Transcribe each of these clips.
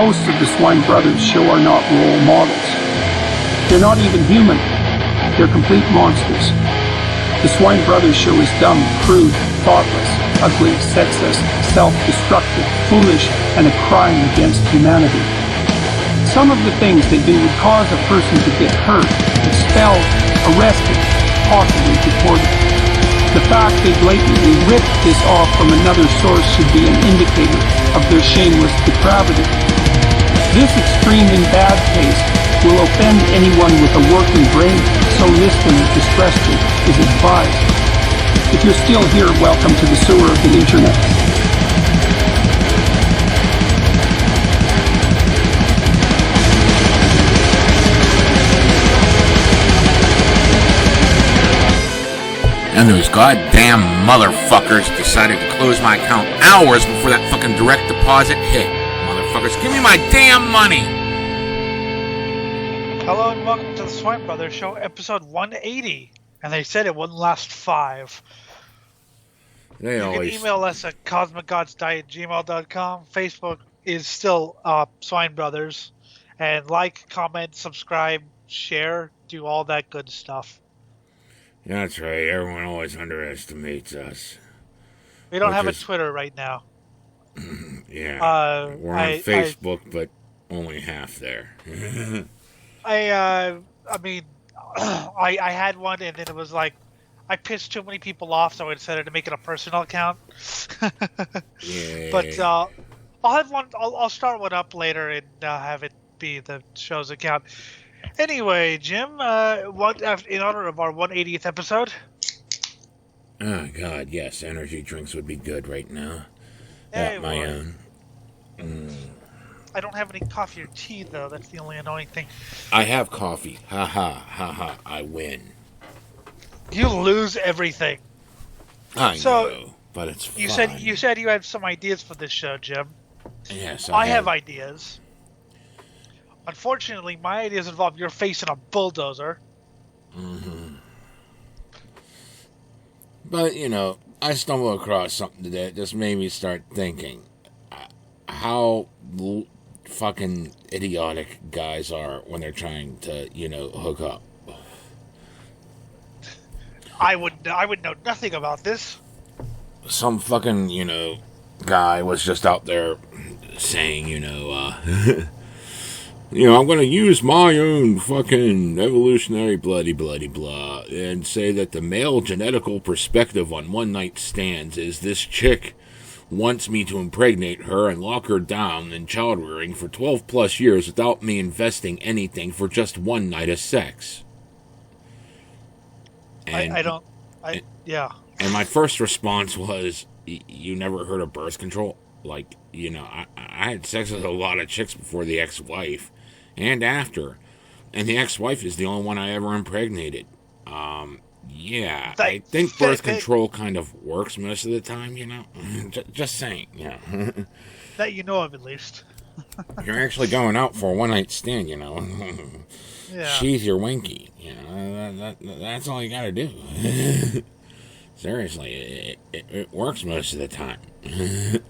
hosts of the Swine Brothers show are not role models. They're not even human. They're complete monsters. The Swine Brothers show is dumb, crude, thoughtless, ugly, sexist, self-destructive, foolish, and a crime against humanity. Some of the things they do would cause a person to get hurt, expelled, arrested, possibly deported. The fact they blatantly ripped this off from another source should be an indicator of their shameless depravity. This extreme in bad taste will offend anyone with a working brain, so listener discretion is advised. If you're still here, welcome to the sewer of the internet. And those goddamn motherfuckers decided to close my account hours before that fucking direct deposit hit. Motherfuckers, give me my damn money! Hello and welcome to the Swine Brothers Show, episode 180. And they said it wouldn't last 5. You can email us at cosmicgodsdie@gmail.com. Facebook is still Swine Brothers. And like, comment, subscribe, share, do all that good stuff. That's right, everyone always underestimates us. We don't have a Twitter right now. Yeah, we're on Facebook, but only half there. I had one, and then it was like, I pissed too many people off, so I decided to make it a personal account. Yeah. But I'll have one. I'll start one up later and have it be the show's account. Anyway, Jim, in honor of our 180th episode. Oh, God, yes. Energy drinks would be good right now. Hey, my own. I don't have any coffee or tea, though. That's the only annoying thing. I have coffee. Ha ha, ha ha. I win. You lose everything. I know, but it's fun. You said you had some ideas for this show, Jim. Yes, I have ideas. Unfortunately, my ideas involve your face in a bulldozer. Mm-hmm. But, I stumbled across something today that just made me start thinking how fucking idiotic guys are when they're trying to, hook up. I would know nothing about this. Some fucking, guy was just out there saying, I'm going to use my own fucking evolutionary bloody blah and say that the male genetical perspective on one-night stands is this chick wants me to impregnate her and lock her down in child-rearing for 12 plus years without me investing anything for just one night of sex. And, yeah. And my first response was, you never heard of birth control? Like, I had sex with a lot of chicks before the ex-wife. And after. And the ex-wife is the only one I ever impregnated. Yeah. I think birth control kind of works most of the time, Just saying, That you know of, at least. You're actually going out for a one-night stand, Yeah. Sheath your winky. That's all you gotta do. Seriously, it works most of the time.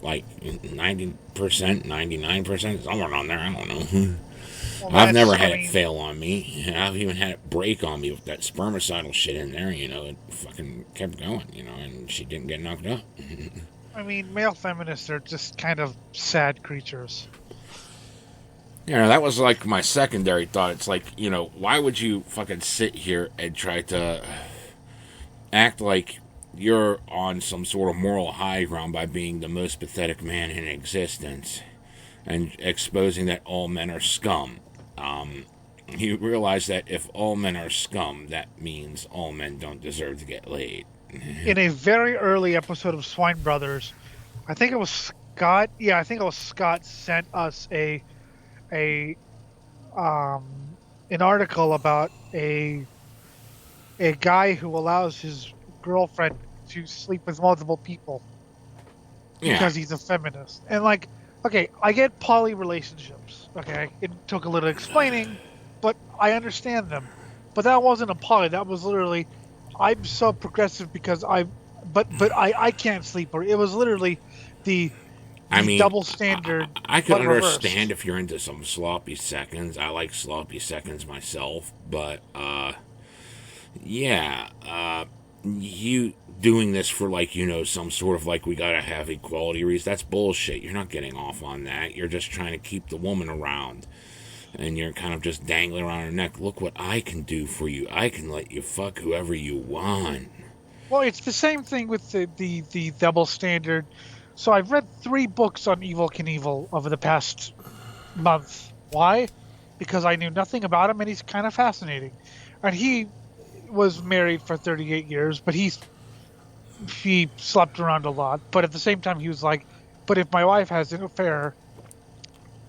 Like 90%, 99%, somewhere on there, I don't know. Well, I've never had it fail on me. I've even had it break on me with that spermicidal shit in there, it fucking kept going, and she didn't get knocked up. I mean, male feminists are just kind of sad creatures. That was like my secondary thought. It's like, why would you fucking sit here and try to act like you're on some sort of moral high ground by being the most pathetic man in existence and exposing that all men are scum? You realize that if all men are scum, that means all men don't deserve to get laid. In a very early episode of Swine Brothers, I think it was Scott. Yeah, I think it was Scott sent us an article about a guy who allows his girlfriend to sleep with multiple people because he's a feminist. And like, okay, I get poly relationships. Okay, it took a little explaining, but I understand them. But that wasn't a poly. That was literally, I'm so progressive because I can't sleep. Or it was literally the I mean, double standard. I can but understand reversed. if you're into some sloppy seconds. I like sloppy seconds myself, but yeah, you doing this for like some sort of like we gotta have equality reason. That's bullshit. You're not getting off on that. You're just trying to keep the woman around, and you're kind of just dangling around her neck. Look what I can do for you. I can let you fuck whoever you want. Well, it's the same thing with the double standard. So I've read 3 books on Evil Knievel over the past month. Why? Because I knew nothing about him, and he's kind of fascinating. And he was married for 38 years, but he slept around a lot. But at the same time, he was like, but if my wife has an affair,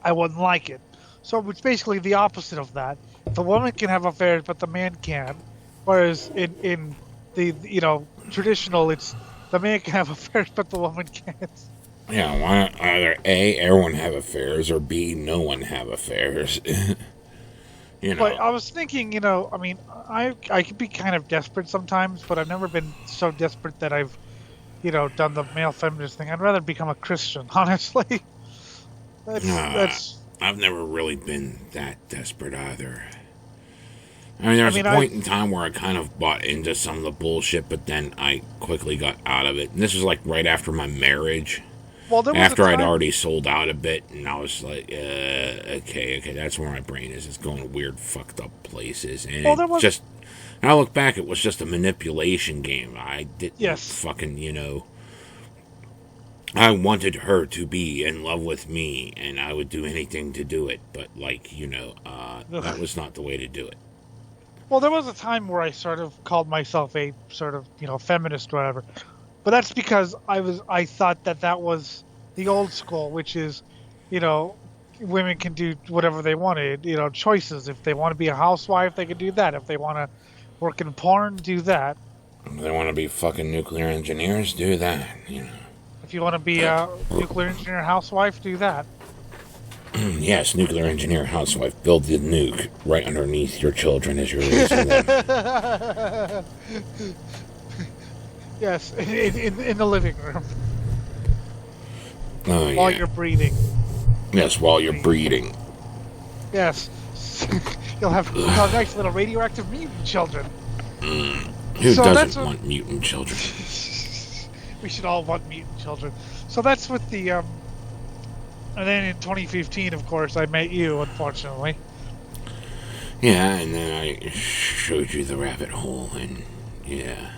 I wouldn't like it. So it's basically the opposite of that. The woman can have affairs, but the man can't. Whereas in the traditional, it's the man can have affairs, but the woman can't. Yeah, why not either A, everyone have affairs, or B, no one have affairs? But I was thinking, I mean, I could be kind of desperate sometimes, but I've never been so desperate that I've, done the male feminist thing. I'd rather become a Christian, honestly. That's I've never really been that desperate either. I mean, there was a point in time where I kind of bought into some of the bullshit, but then I quickly got out of it. And this was like right after my marriage. Well, after I'd already sold out a bit, and I was like, okay, that's where my brain is. It's going to weird, fucked up places. And and I look back, it was just a manipulation game. I didn't fucking, I wanted her to be in love with me, and I would do anything to do it. But, that was not the way to do it. Well, there was a time where I sort of called myself a sort of, feminist or whatever. But that's because I thought that was the old school, which is, women can do whatever they wanted, choices. If they want to be a housewife, they can do that. If they want to work in porn, do that. If they want to be fucking nuclear engineers, do that, If you want to be a nuclear engineer housewife, do that. Yes, nuclear engineer housewife. Build the nuke right underneath your children as you're raising them. Yes, in the living room. Oh, yeah. While you're breeding. Yes, while you're breeding. Yes. You'll have nice little radioactive mutant children. Who doesn't want mutant children? We should all want mutant children. So that's what the... And then in 2015, of course, I met you, unfortunately. Yeah, and then I showed you the rabbit hole, and yeah.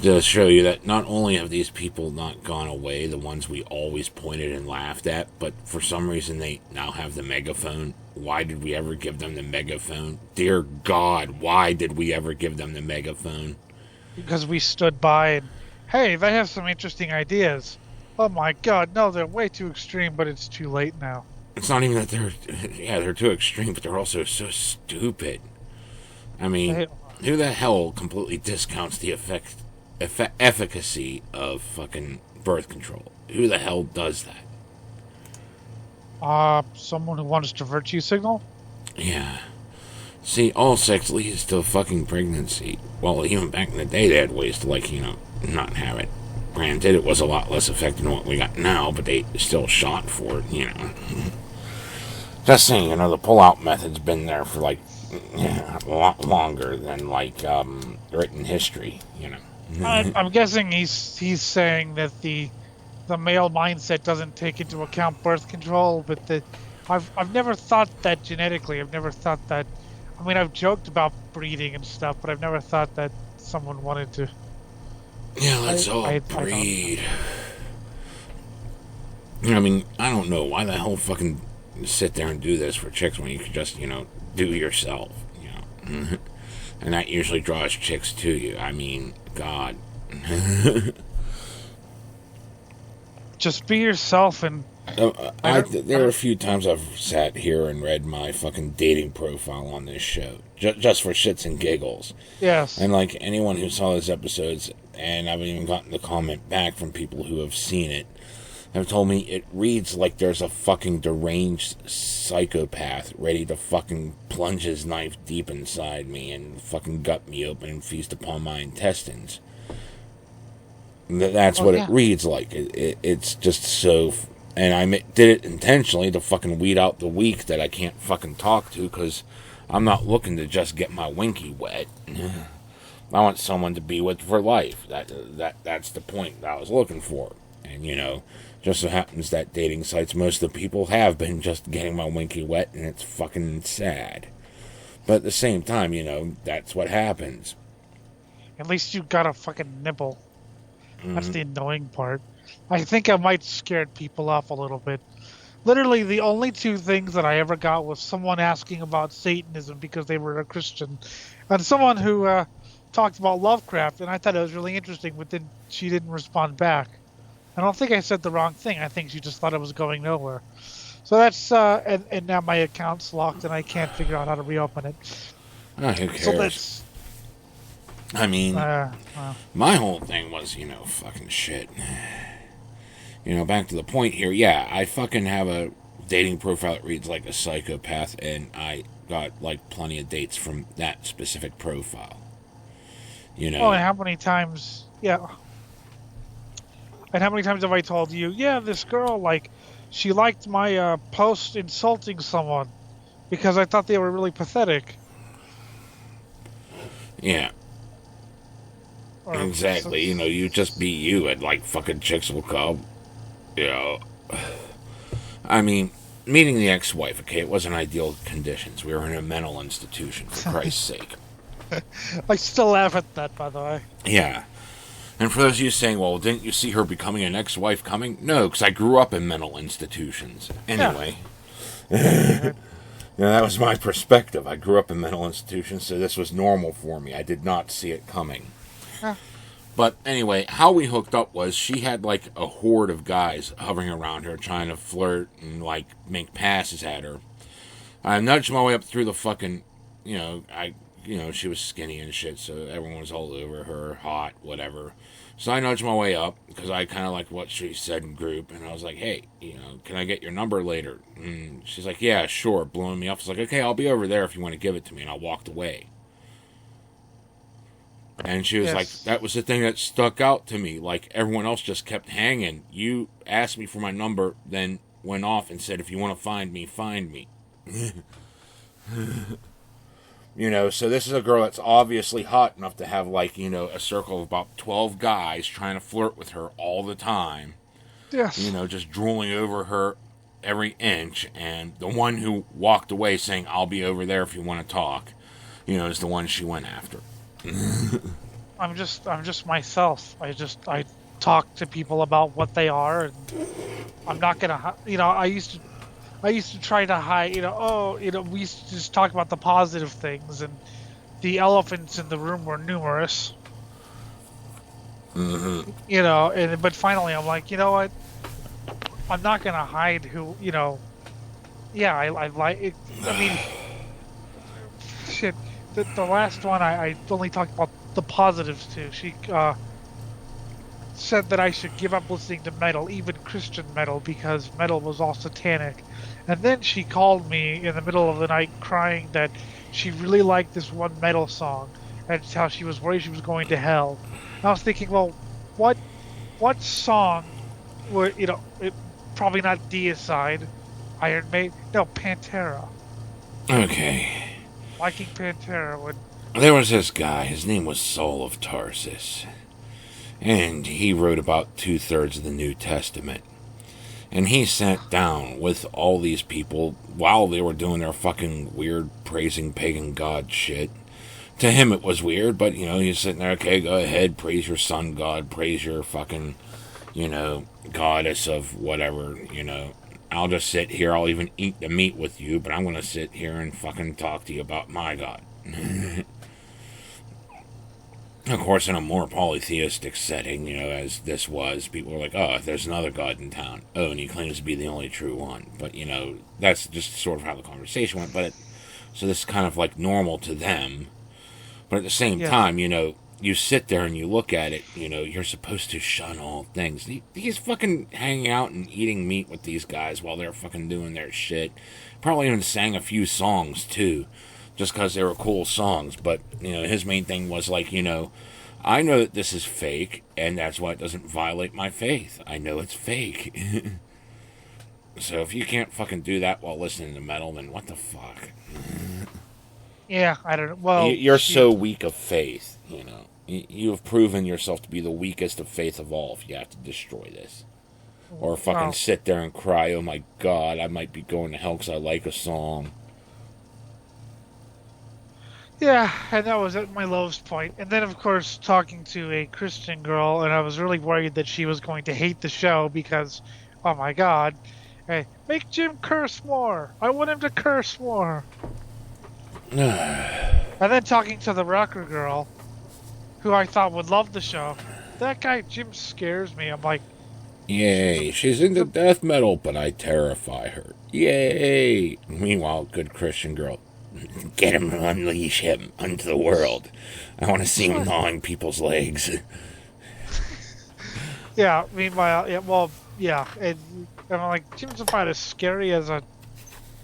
To show you that not only have these people not gone away, the ones we always pointed and laughed at, but for some reason they now have the megaphone. Why did we ever give them the megaphone? Dear God, why did we ever give them the megaphone? Because we stood by and, hey, they have some interesting ideas. Oh my God, no, they're way too extreme, but it's too late now. It's not even that they're too extreme, but they're also so stupid. I mean, who the hell completely discounts the efficacy of fucking birth control? Who the hell does that? Someone who wants to virtue signal? Yeah. See, all sex leads to fucking pregnancy. Well, even back in the day, they had ways to, not have it. Granted, it was a lot less effective than what we got now, but they still shot for it, Just saying, the pull-out method's been there for, a lot longer than, written history, I'm guessing he's saying that the male mindset doesn't take into account birth control, but I've never thought that genetically. I've never thought that. I mean, I've joked about breeding and stuff, but I've never thought that someone wanted to. Yeah, let's all breed. I mean, I don't know why the hell fucking sit there and do this for chicks when you could just, do yourself, And that usually draws chicks to you. I mean, God. Just be yourself and... there are a few times I've sat here and read my fucking dating profile on this show. Just for shits and giggles. Yes. And, anyone who saw those episodes, and I've even gotten the comment back from people who have seen it, have told me it reads like there's a fucking deranged psychopath ready to fucking plunge his knife deep inside me and fucking gut me open and feast upon my intestines. That's what it reads like. It's just so... And I did it intentionally to fucking weed out the weak that I can't fucking talk to, because I'm not looking to just get my winky wet. I want someone to be with for life. That's the point that I was looking for. And, just so happens that dating sites, most of the people have been just getting my winky wet, and it's fucking sad. But at the same time, that's what happens. At least you got a fucking nibble. That's the annoying part. I think I might scared people off a little bit. Literally, the only two things that I ever got was someone asking about Satanism because they were a Christian, and someone who talked about Lovecraft, and I thought it was really interesting, but then she didn't respond back. I don't think I said the wrong thing. I think she just thought it was going nowhere. So that's, and now my account's locked, and I can't figure out how to reopen it. Who cares? So that's... I mean, my whole thing was, fucking shit. Back to the point here, I fucking have a dating profile that reads like a psychopath, and I got, plenty of dates from that specific profile. Oh, and how many times, And how many times have I told you, this girl, she liked my post insulting someone because I thought they were really pathetic. Yeah. Exactly. You just be you, and fucking chicks will come. I mean, meeting the ex-wife, okay, it wasn't ideal conditions. We were in a mental institution, for Christ's sake. I still laugh at that, by the way. Yeah. And for those of you saying, well, didn't you see her becoming an ex-wife coming? No, because I grew up in mental institutions. Anyway. That was my perspective. I grew up in mental institutions, so this was normal for me. I did not see it coming. But anyway, how we hooked up was she had a horde of guys hovering around her trying to flirt and make passes at her. I nudged my way up through the fucking, she was skinny and shit, so everyone was all over her, hot, whatever. So I nudged my way up because I kind of liked what she said in group, and I was like, hey, can I get your number later? And she's like, yeah, sure, blowing me up. I was like, okay, I'll be over there if you want to give it to me, and I walked away. And she was like, that was the thing that stuck out to me. Everyone else just kept hanging. You asked me for my number, then went off and said, if you want to find me, find me. So this is a girl that's obviously hot enough to have, a circle of about 12 guys trying to flirt with her all the time. Yes. Just drooling over her every inch. And the one who walked away saying, I'll be over there if you want to talk, is the one she went after. I'm just myself. I talk to people about what they are, and I'm not gonna. I used to try to hide. We used to just talk about the positive things, and the elephants in the room were numerous. Mm-hmm. But finally I'm like, you know what? I'm not gonna hide who. Yeah, I like it. I mean, shit. The last one, I only talked about the positives too. She said that I should give up listening to metal, even Christian metal, because metal was all satanic. And then she called me in the middle of the night crying that she really liked this one metal song, and how she was worried she was going to hell. And I was thinking, well, what song would, it, probably not Deicide, Iron Maiden, no, Pantera. Okay. Liking Pantera would... There was this guy, his name was Saul of Tarsus, and he wrote about 2/3 of the New Testament. And he sat down with all these people while they were doing their fucking weird praising pagan god shit. To him it was weird, but, he's sitting there, okay, go ahead, praise your sun god, praise your fucking, goddess of whatever, I'll just sit here, I'll even eat the meat with you, but I'm gonna sit here and fucking talk to you about my god. Of course, in a more polytheistic setting, as this was, people were like, oh, there's another god in town. Oh, and he claims to be the only true one. But, that's just sort of how the conversation went. So this is kind of normal to them. But at the same time, you sit there and you look at it, you're supposed to shun all things. He's fucking hanging out and eating meat with these guys while they're fucking doing their shit. Probably even sang a few songs, too. Just because they were cool songs, but, his main thing was, I know that this is fake, and that's why it doesn't violate my faith. I know it's fake. So if you can't fucking do that while listening to metal, then what the fuck? Yeah, I don't know. Well, You're so weak of faith, you know. You have proven yourself to be the weakest of faith of all if you have to destroy this. Or fucking sit there and cry, oh my god, I might be going to hell because I like a song. yeah, and that was at my lowest point. And then, of course, talking to a Christian girl, and I was really worried that she was going to hate the show because, oh my god, hey, make Jim curse more. I want him to curse more. And then talking to the rocker girl, who I thought would love the show. That guy, Jim, scares me. I'm like, yay, she's into death metal, but I terrify her. Yay! Meanwhile, good Christian girl, get him and unleash him unto the world. I want to see him gnawing people's legs. Yeah, meanwhile, yeah, well, yeah. And I'm like, Jim's about as scary as a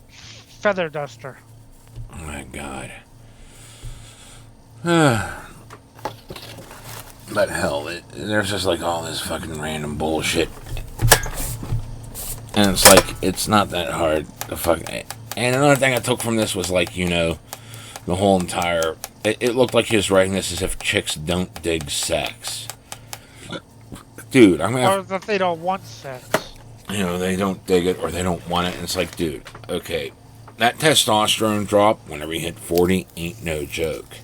feather duster. Oh my god. But hell, there's just like all this fucking random bullshit. And it's like, it's not that hard to fuck. And another thing I took from this was like, you know, the whole entire. It looked like he was writing this as if chicks don't dig sex. Dude, I'm gonna. Or that they don't want sex. You know, they don't dig it or they don't want it. And it's like, dude, okay. That testosterone drop whenever you hit 40 ain't no joke.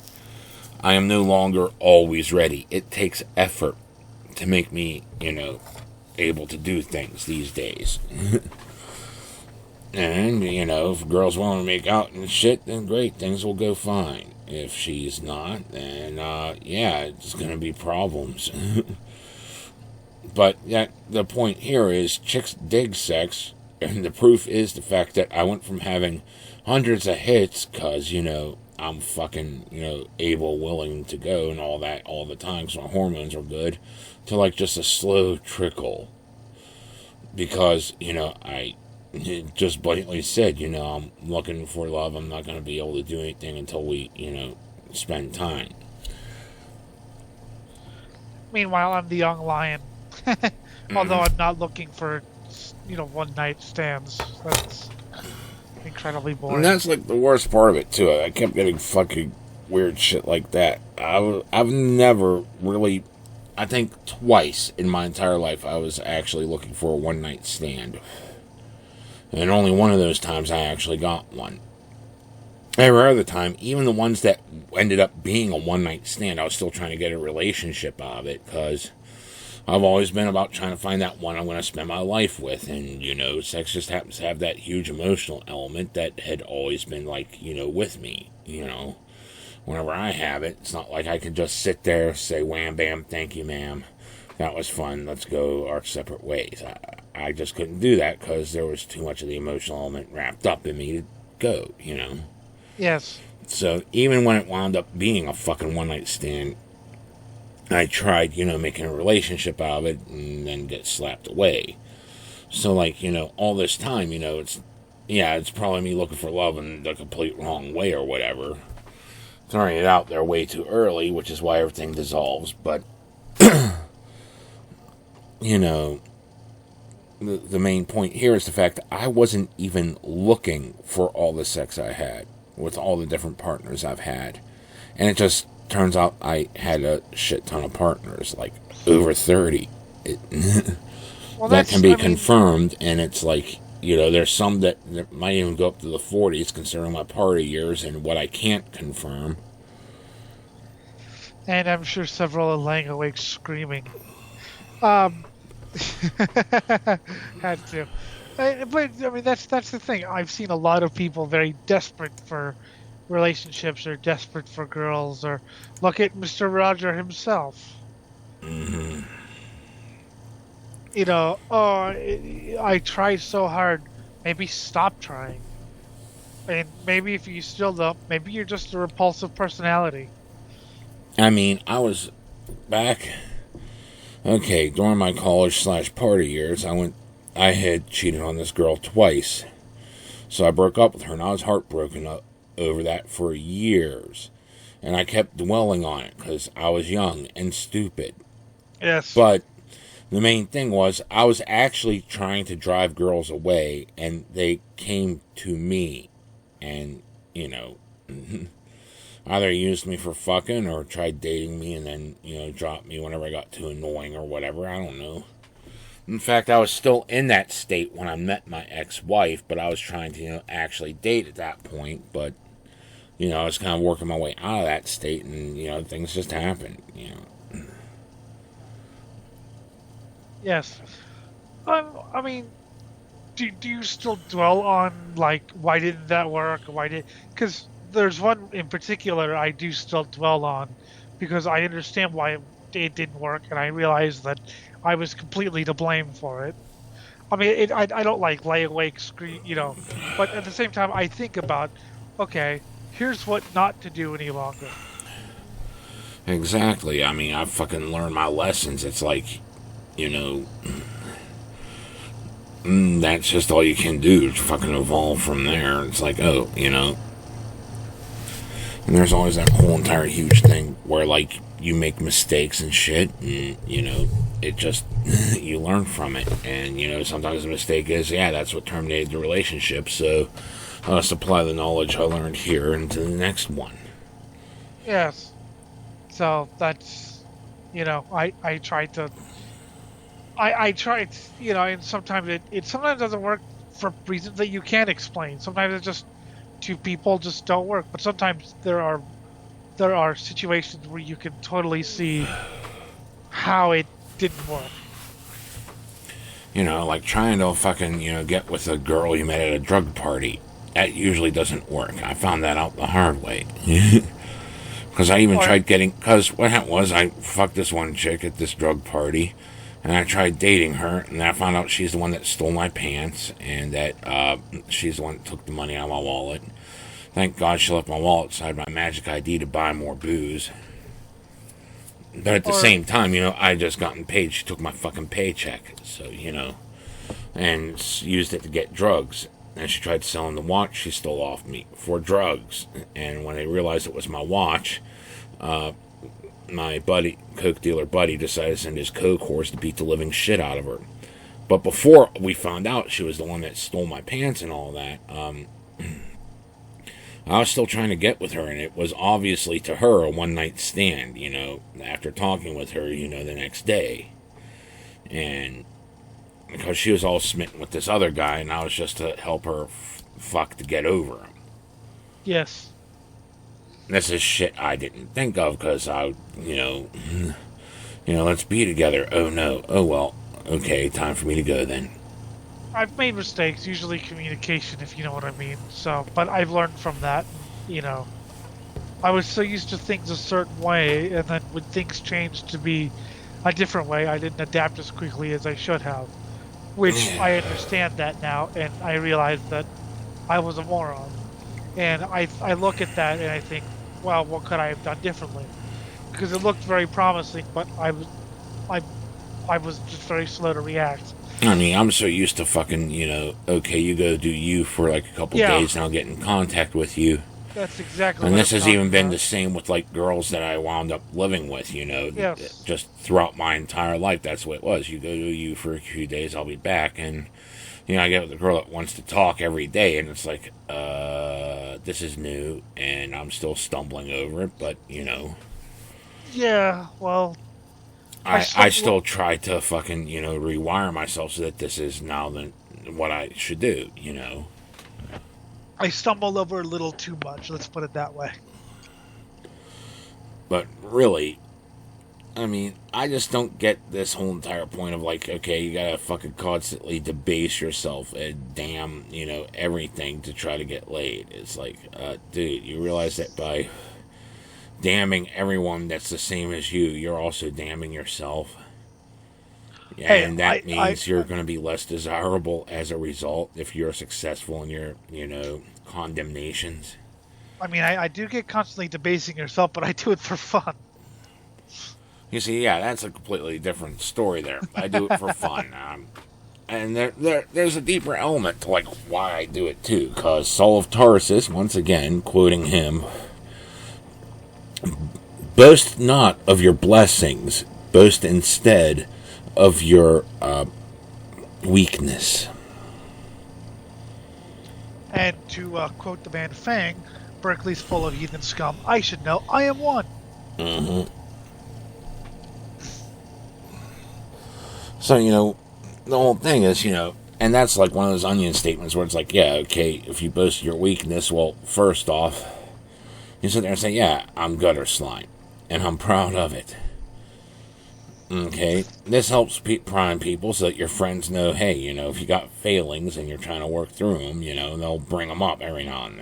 I am no longer always ready. It takes effort to make me, you know, able to do things these days. And, you know, if a girl's willing to make out and shit, then great, things will go fine. If she's not, then, yeah, it's gonna be problems. But yeah, the point here is chicks dig sex, and the proof is the fact that I went from having hundreds of hits, cause, you know, I'm fucking, you know, able, willing to go and all that all the time, so my hormones are good, to like just a slow trickle. Because, you know, I just blatantly said, you know, I'm looking for love, I'm not going to be able to do anything until we, you know, spend time. Meanwhile, I'm the young lion. Although I'm not looking for, you know, one night stands. That's incredibly boring. And that's like the worst part of it too. I kept getting fucking weird shit like that. I've never really, I think twice in my entire life I was actually looking for a one night stand. And only one of those times I actually got one. Every other time, even the ones that ended up being a one night stand, I was still trying to get a relationship out of it, because I've always been about trying to find that one I'm going to spend my life with. And, you know, sex just happens to have that huge emotional element that had always been, like, you know, with me. You know, whenever I have it, it's not like I can just sit there, say, wham, bam, thank you, ma'am. That was fun. Let's go our separate ways. I just couldn't do that because there was too much of the emotional element wrapped up in me to go, you know. Yes. So even when it wound up being a fucking one-night stand, I tried, you know, making a relationship out of it and then get slapped away. So, like, you know, all this time, you know, it's probably me looking for love in the complete wrong way or whatever. Throwing it out there way too early, which is why everything dissolves. But, you know, the main point here is the fact that I wasn't even looking for all the sex I had with all the different partners I've had. And it just turns out I had a shit ton of partners, like over 30. Well, that can be confirmed, and it's like, you know, there's some that might even go up to the 40s, considering my party years and what I can't confirm. And I'm sure several are laying awake screaming. Had to. But, I mean, that's the thing. I've seen a lot of people very desperate for relationships or desperate for girls, or look at Mr. Roger himself. Mm-hmm. You know, oh, I tried so hard. Maybe stop trying. And maybe if you still don't, maybe you're just a repulsive personality. I mean, I was back, okay, during my college/party years, I had cheated on this girl twice. So I broke up with her, and I was heartbroken over that for years. And I kept dwelling on it because I was young and stupid. Yes. But the main thing was I was actually trying to drive girls away, and they came to me and, you know, either used me for fucking or tried dating me and then, you know, dropped me whenever I got too annoying or whatever. I don't know. In fact, I was still in that state when I met my ex-wife, but I was trying to, you know, actually date at that point. But, you know, I was kind of working my way out of that state, and, you know, things just happened, you know. Yes. I mean, do you still dwell on, like, why didn't that work? Because there's one in particular I do still dwell on, because I understand why it didn't work, and I realize that I was completely to blame for it. I mean, I don't, like, lay awake, scream, you know, but at the same time, I think about, okay, here's what not to do any longer. Exactly. I mean, I fucking learned my lessons. It's like, you know, that's just all you can do to fucking evolve from there. It's like, oh, you know. And there's always that whole entire huge thing where, like, you make mistakes and shit, and, you know, it just, you learn from it. And, you know, sometimes the mistake is, yeah, that's what terminated the relationship, so let's apply the knowledge I learned here into the next one. Yes. So that's, you know, I try to, I try, you know, and sometimes it sometimes doesn't work for reasons that you can't explain. Sometimes it's just two people just don't work. But sometimes there are situations where you can totally see how it didn't work. You know, like trying to fucking, you know, get with a girl you met at a drug party. That usually doesn't work. I found that out the hard way. Because I even tried getting, because what happened was I fucked this one chick at this drug party, and I tried dating her, and then I found out she's the one that stole my pants, and that she's the one that took the money out of my wallet. Thank God she left my wallet inside my magic ID to buy more booze. But at the same time, you know, I just gotten paid. She took my fucking paycheck, so, you know, and used it to get drugs. And she tried selling the watch she stole off me for drugs. And when I realized it was my watch, my buddy, coke dealer buddy, decided to send his coke horse to beat the living shit out of her. But before we found out she was the one that stole my pants and all that, I was still trying to get with her, and it was obviously to her a one-night stand, you know, after talking with her, you know, the next day. And because she was all smitten with this other guy, and I was just to help her fuck to get over him. Yes. This is shit I didn't think of, because I, you know, let's be together. Oh no. Oh well. Okay, time for me to go then. I've made mistakes, usually communication, if you know what I mean. So, but I've learned from that, you know. I was so used to things a certain way, and then when things changed to be a different way, I didn't adapt as quickly as I should have. Which I understand that now, and I realize that I was a moron. And I look at that and I think, well, what could I have done differently? Because it looked very promising, but I was just very slow to react. I mean, I'm so used to fucking, you know, okay, you go do you for like a couple days, and I'll get in contact with you. That's exactly and what this has even been the same with, like, girls that I wound up living with, you know. Yes. Just throughout my entire life, that's what it was. You go to you for a few days, I'll be back. And, you know, I get with a girl that wants to talk every day, and it's like, this is new, and I'm still stumbling over it, but, you know. Yeah, well... I still try to fucking, you know, rewire myself so that this is now what I should do, you know. I stumbled over a little too much, let's put it that way. But really, I mean, I just don't get this whole entire point of like, okay, you gotta fucking constantly debase yourself and damn, you know, everything to try to get laid. It's like, dude, you realize that by damning everyone that's the same as you, you're also damning yourself. And that means you're going to be less desirable as a result if you're successful in your, you know, condemnations. I mean, I do get constantly debasing yourself, but I do it for fun. You see, yeah, that's a completely different story there. I do it for fun. And there's a deeper element to, like, why I do it, too. Because Saul of Tarsus, once again, quoting him, Boast not of your blessings. Boast instead of your weakness. And to quote the band Fang, Berkeley's full of heathen scum. I should know. I am one. Mm-hmm. So, the whole thing is, and that's like one of those onion statements where it's like, yeah, okay, if you boast your weakness, well, first off, you sit there and say, yeah, I'm gutter slime, and I'm proud of it. Okay, this helps prime people so that your friends know, hey, if you got failings and you're trying to work through them, they'll bring them up every now and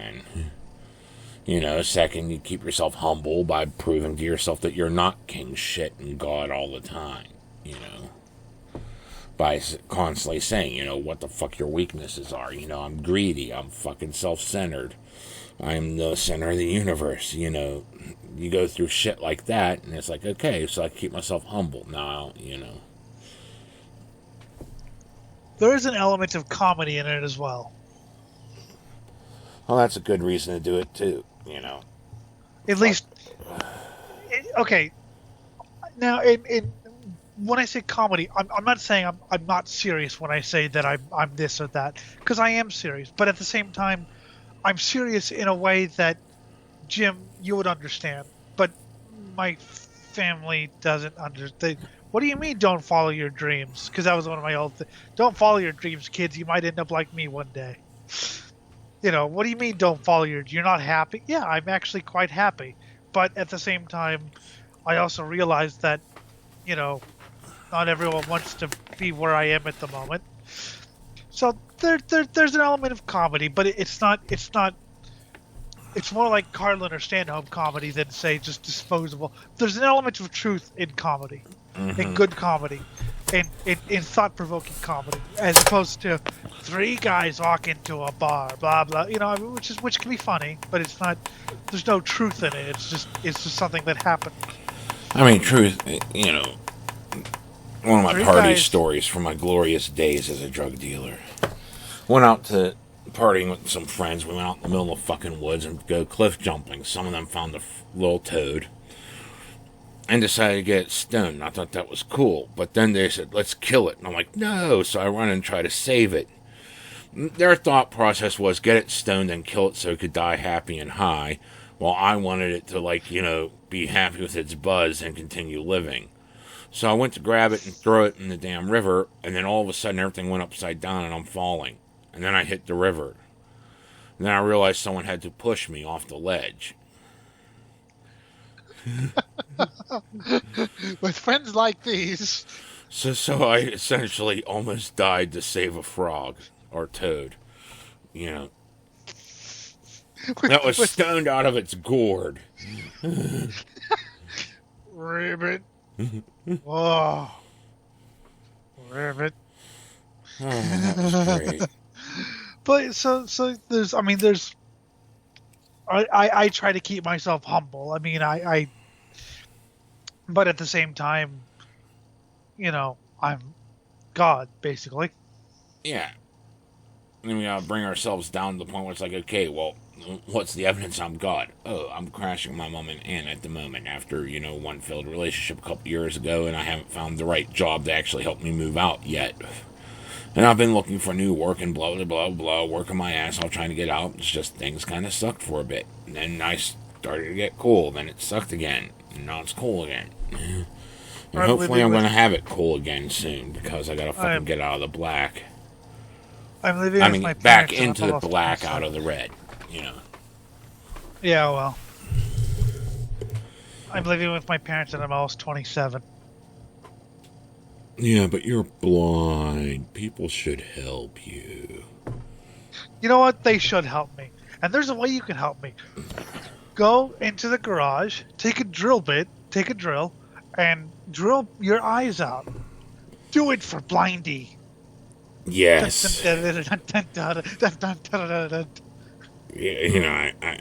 then. Second, you keep yourself humble by proving to yourself that you're not king shit and God all the time, by constantly saying, what the fuck your weaknesses are. I'm greedy, I'm fucking self-centered, I'm the center of the universe, You go through shit like that, and it's like, okay, so I keep myself humble now, There is an element of comedy in it as well. Well, that's a good reason to do it, too, At least... Okay. Now, when I say comedy, I'm not saying I'm not serious when I say that I'm this or that, because I am serious. But at the same time, I'm serious in a way that, Jim, you would understand. But my family doesn't understand. What do you mean don't follow your dreams? Because that was one of my old things. Don't follow your dreams, kids. You might end up like me one day. What do you mean don't follow you're not happy? Yeah, I'm actually quite happy. But at the same time, I also realize that, not everyone wants to be where I am at the moment. So there's an element of comedy, but it's not. It's more like Carlin or Stanhope comedy than, say, just disposable. There's an element of truth in comedy, in good comedy, in thought-provoking comedy, as opposed to three guys walk into a bar, blah blah. Which can be funny, but it's not. There's no truth in it. It's just something that happened. I mean, truth. One of my party stories from my glorious days as a drug dealer. Went out to partying with some friends. We went out in the middle of the fucking woods and go cliff jumping. Some of them found a little toad and decided to get it stoned. I thought that was cool. But then they said, let's kill it. And I'm like, no. So I run and try to save it. Their thought process was get it stoned and kill it so it could die happy and high. While I wanted it to, be happy with its buzz and continue living. So I went to grab it and throw it in the damn river. And then all of a sudden everything went upside down and I'm falling. And then I hit the river. And then I realized someone had to push me off the ledge. With friends like these. So I essentially almost died to save a frog. Or toad. That was stoned out of its gourd. Ribbit. Oh. Ribbit. Oh, that was great. But so there's I try to keep myself humble. I mean I but at the same time, I'm God basically. Yeah. And we gotta bring ourselves down to the point where it's like, okay, well, what's the evidence I'm God? Oh, I'm crashing my mom and Ann at the moment after, one failed relationship a couple years ago, and I haven't found the right job to actually help me move out yet. And I've been looking for new work and blah, blah, blah, blah, working my ass off trying to get out. It's just things kind of sucked for a bit. And then I started to get cool. Then it sucked again. And now it's cool again. And hopefully I'm going to have it cool again soon because I got to fucking get out of the black. I'm living with my back parents into the black out of the red, Yeah, well. I'm living with my parents and I'm almost 27. Yeah, but you're blind. People should help you. You know what? They should help me. And there's a way you can help me. Go into the garage, take a drill, and drill your eyes out. Do it for Blindy. Yes. I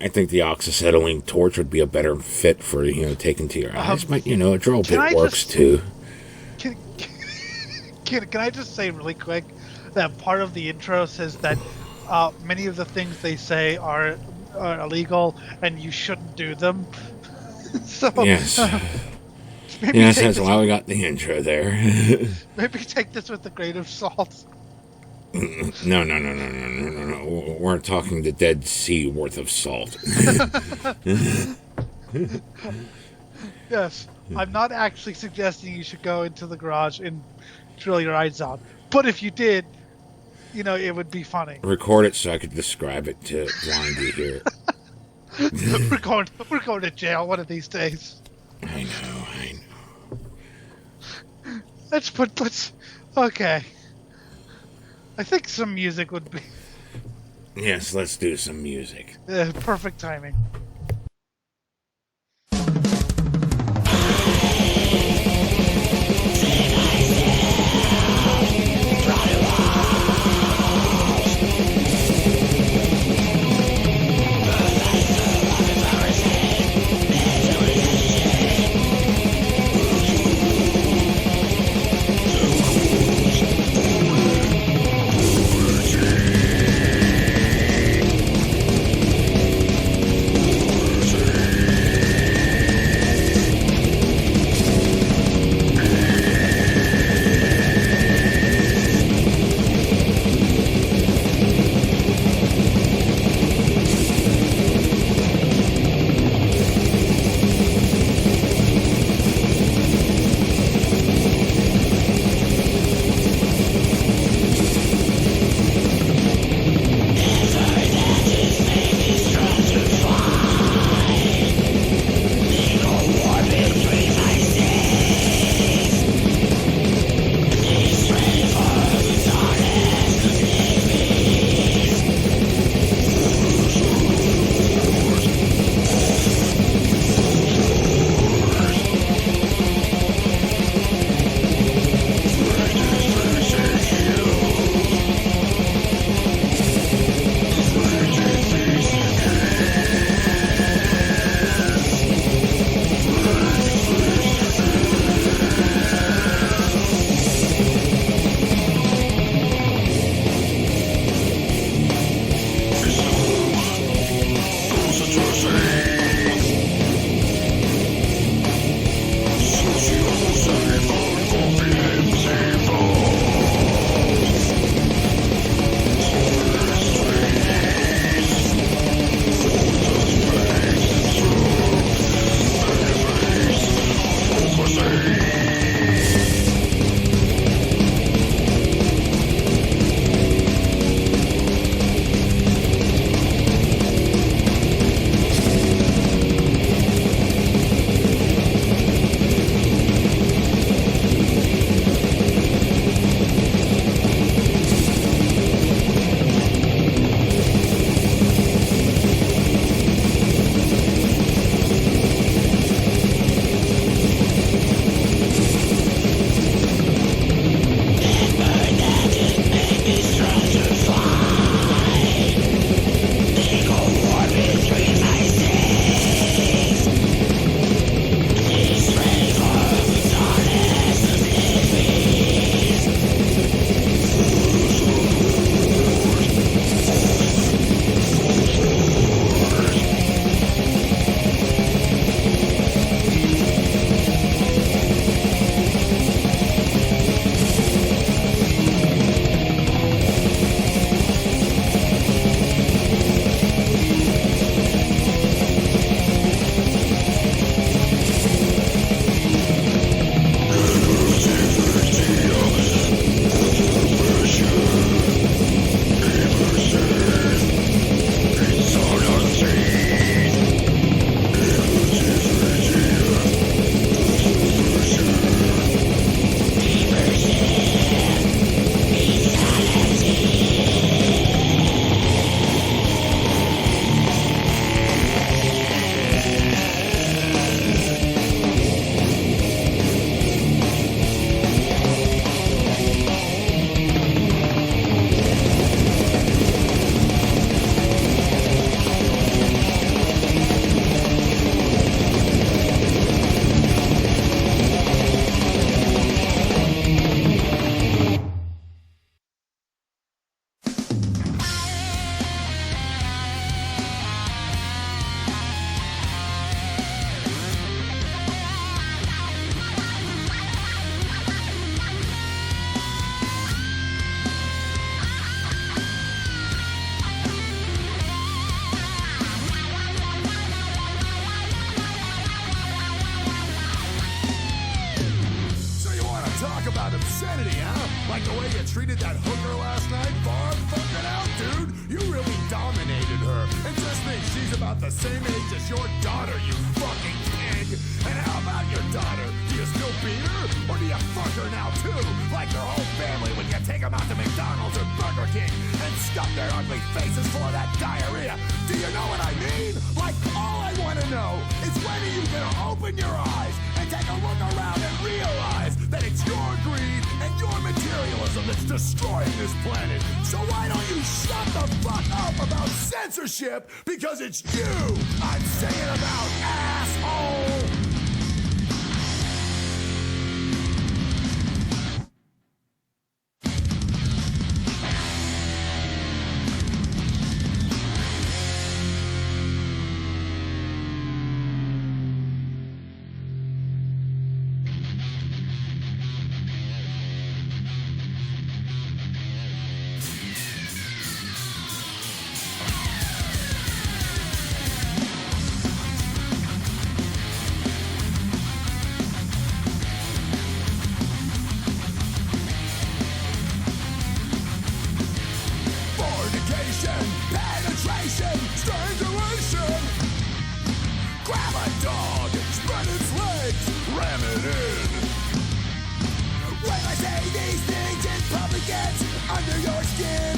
think the oxyacetylene torch would be a better fit for, taking to your eyes. But, a drill bit works too. Can I just say really quick that part of the intro says that many of the things they say are illegal and you shouldn't do them? So Yes. maybe Yes, take that's this, why we got the intro there. maybe take this with a grain of salt. No. We're talking the Dead Sea worth of salt. Yes, I'm not actually suggesting you should go into the garage and drill your eyes out. But if you did, it would be funny. Record it so I could describe it to Blindy here. We're going to jail one of these days. I know. Let's put. Okay. I think some music would be Yes, let's do some music. perfect timing. about obscenity, huh? Like the way you treated that hooker last night? Far fucking out, dude. You really dominated her. And just think she's about the same age as your daughter, you fucking pig. And how about your daughter? Do you still beat her? Or do you fuck her now too? Like your whole family when you take them out to McDonald's or Burger King and stuff their ugly faces full of that diarrhea. Do you know what I mean? Like, all I want to know is when are you gonna open your eyes and take a look around and realize that it's your greed and your materialism that's destroying this planet. So why don't you shut the fuck up about censorship? Because it's you I'm saying about, asshole! Penetration, strangulation. Grab a dog, spread its legs, ram it in. When I say these things, it probably gets under your skin.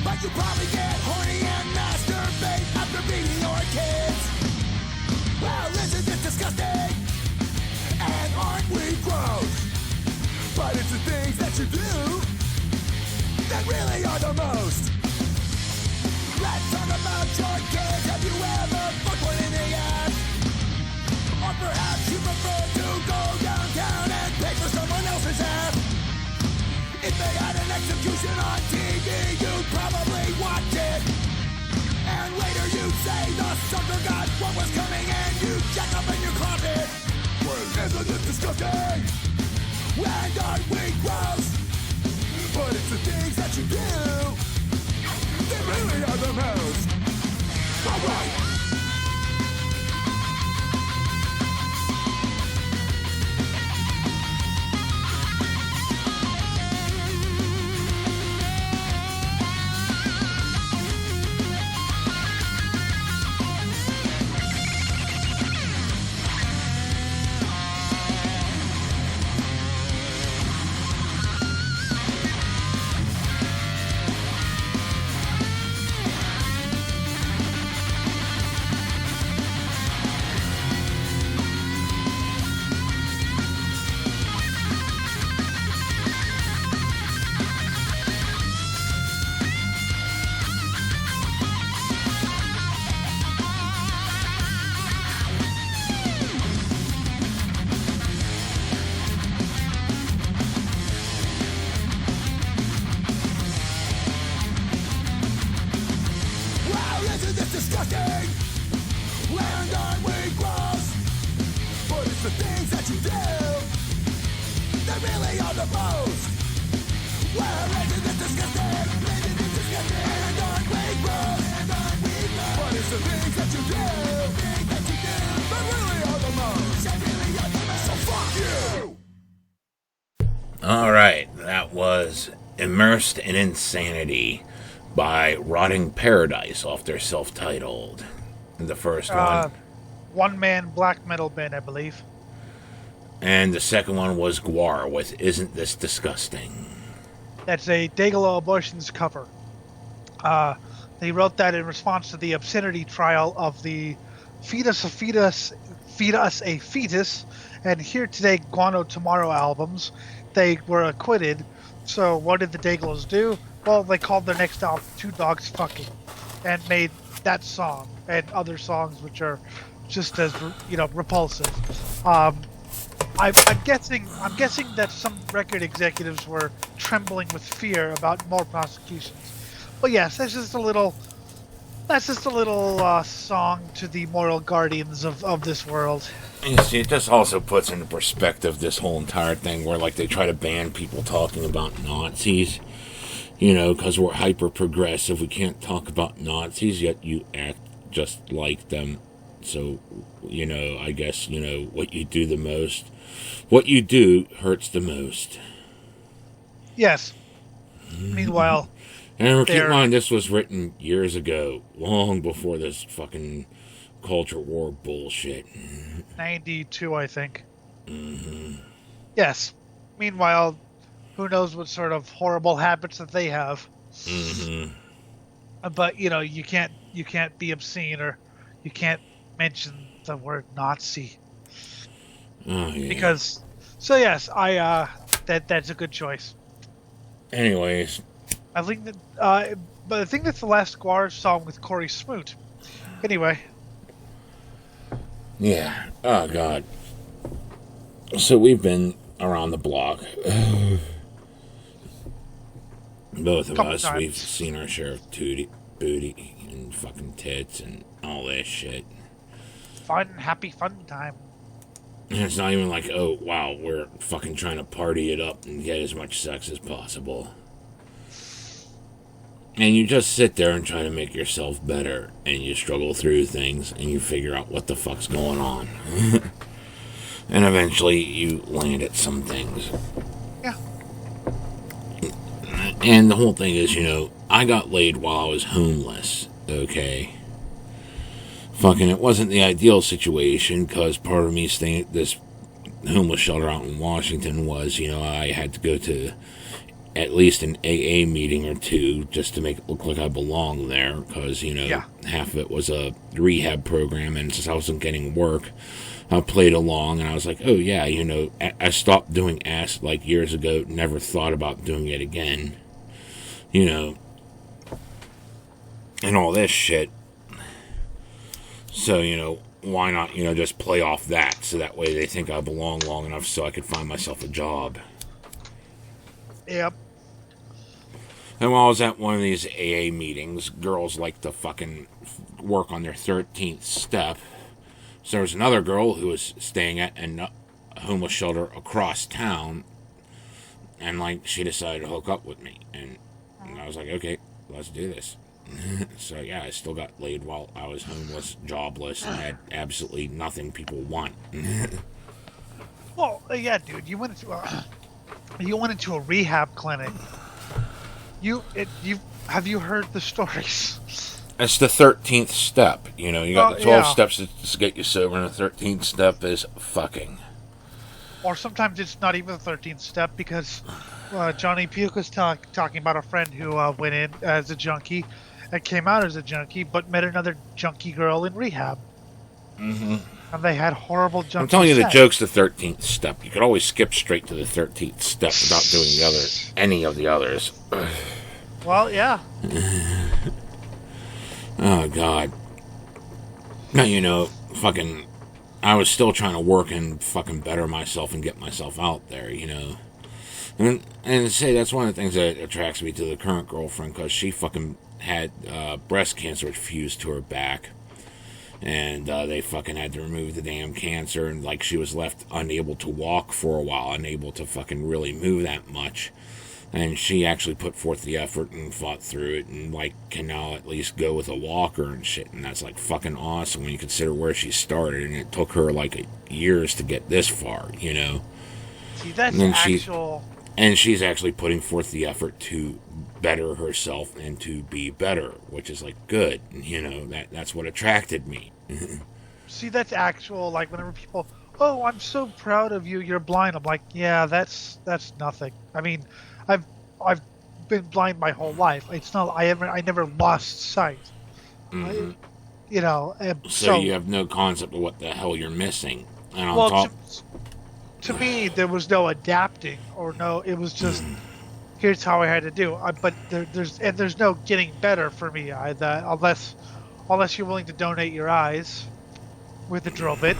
But you probably get horny and masturbate after beating your kids. Well, isn't this disgusting? And aren't we gross? But it's the things that you do that really are the most. Let's talk about your kids. Have you ever fucked one in the ass? Or perhaps you prefer to go downtown and pay for someone else's ass. If they had an execution on TV, you'd probably watch it. And later you'd say the sucker got what was coming and you'd check up in your closet. Well, isn't it disgusting? And aren't we gross? But it's the things that you do that really are the most. Alright! Alright, that was Immersed in Insanity by Rotting Paradise off their self-titled. The first one. One-man black metal band, I believe. And the second one was Gwar with Isn't This Disgusting? That's a Dayglow Abortions cover. They wrote that in response to the obscenity trial of the Feed Us a Fetus, and Here Today, Guano Tomorrow albums. They were acquitted. So what did the Dayglows do? Well, they called their next album Two Dogs Fucking and made that song and other songs which are just as, repulsive. I'm guessing that some record executives were trembling with fear about more prosecutions. But yes, that's just a little song to the moral guardians of this world. You see, it just also puts into perspective this whole entire thing where, like, they try to ban people talking about Nazis, because we're hyper-progressive. We can't talk about Nazis, yet you act just like them. So, I guess, what you do the most What you do hurts the most. Yes. Meanwhile, And keep in mind, this was written years ago, long before this fucking culture war bullshit. 92, I think. Mm-hmm. Yes. Meanwhile, who knows what sort of horrible habits that they have. Mm-hmm. But you can't be obscene, or you can't mention the word Nazi. Oh, yeah. Because, so yes, that's a good choice. Anyways, I think that, but I think that's the last Squire song with Corey Smoot. Anyway. Yeah. Oh, God. So we've been around the block. Both of us, times. we've seen our share of booty and fucking tits and all that shit. Happy fun time. And it's not even like, oh, wow, we're fucking trying to party it up and get as much sex as possible. And you just sit there and try to make yourself better, and you struggle through things, and you figure out what the fuck's going on. And eventually you land at some things. Yeah. And the whole thing is, I got laid while I was homeless, okay? Fucking, it wasn't the ideal situation, because part of me staying at this homeless shelter out in Washington was, I had to go to at least an AA meeting or two just to make it look like I belonged there, because, half of it was a rehab program, and since I wasn't getting work, I played along, and I was like, oh yeah, I stopped doing acid like years ago, never thought about doing it again, and all this shit. So, why not, just play off that, so that way they think I belong long enough so I could find myself a job. Yep. And while I was at one of these AA meetings, girls like to fucking work on their 13th step. So there was another girl who was staying at a homeless shelter across town, and she decided to hook up with me, and I was like, okay, let's do this. So yeah, I still got laid while I was homeless, jobless, and had absolutely nothing people want. Well, yeah, dude, you went into a rehab clinic. Have you heard the stories? It's the 13th step, you got the 12 yeah. steps to get you sober, and the 13th step is fucking. Or sometimes it's not even the 13th step, because Johnny Puke was talking about a friend who went in as a junkie and came out as a junkie, but met another junkie girl in rehab. Mm-hmm. And they had horrible junkie I'm telling you, sex. the joke's the 13th step. You could always skip straight to the 13th step without doing any of the others. Well, yeah. Oh, God. Now, fucking, I was still trying to work and fucking better myself and get myself out there, And say that's one of the things that attracts me to the current girlfriend, because she fucking had breast cancer which fused to her back. And they fucking had to remove the damn cancer, and she was left unable to walk for a while, unable to fucking really move that much. And she actually put forth the effort and fought through it, and can now at least go with a walker and shit, and that's fucking awesome when you consider where she started, and it took her years to get this far, See, that's actual. And she's actually putting forth the effort to better herself and to be better, which is good, that's what attracted me. See, that's actual. Whenever people, oh, I'm so proud of you, you're blind. I'm like, yeah, that's nothing. I mean, I've been blind my whole life. It's not. I never lost sight. Mm-hmm. So you have no concept of what the hell you're missing. And on top, to me, there was no adapting or no. It was just here's how I had to do. But there's no getting better for me either, unless you're willing to donate your eyes with the drill bit.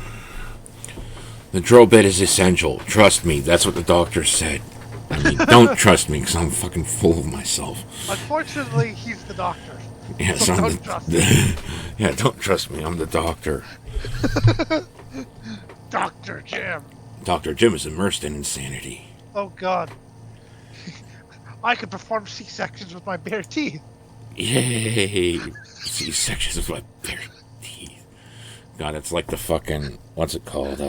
The drill bit is essential. Trust me. That's what the doctor said. I mean, don't trust me because I'm fucking full of myself. Unfortunately, he's the doctor. Yes, so don't trust me. Yeah, don't trust me. I'm the doctor. Dr. Jim. Dr. Jim is immersed in insanity. Oh, God. I could perform C-sections with my bare teeth. Yay! C-sections with my bare teeth. God, it's like the fucking, what's it called?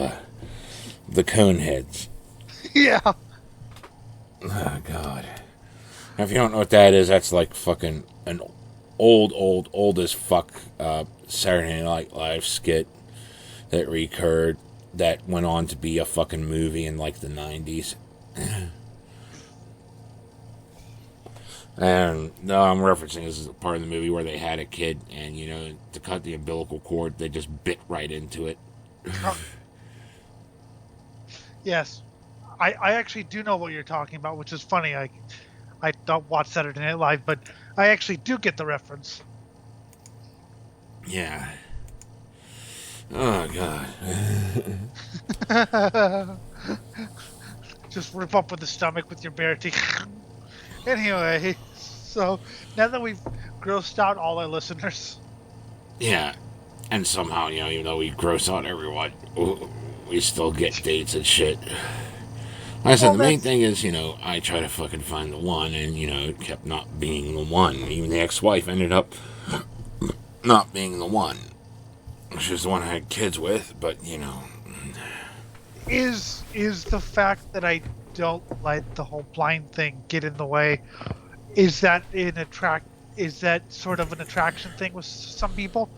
the Coneheads. Yeah. Oh, God. If you don't know what that is, that's like fucking an old as fuck Saturday Night Live skit that recurred that went on to be a fucking movie in like the 90s. And I'm referencing this is a part of the movie where they had a kid, and to cut the umbilical cord, they just bit right into it. Yes, I actually do know what you're talking about, which is funny. I don't watch Saturday Night Live, but I actually do get the reference. Yeah. Oh, God. Just rip up with the stomach with your bare teeth. Anyway, so now that we've grossed out all our listeners. Yeah. And somehow, even though we gross out everyone, we still get dates and shit. Like I said, the main thing is, I try to fucking find the one, and, it kept not being the one. Even the ex-wife ended up not being the one. She was the one I had kids with, but, Is the fact that I don't let the whole blind thing get in the way, is that sort of an attraction thing with some people?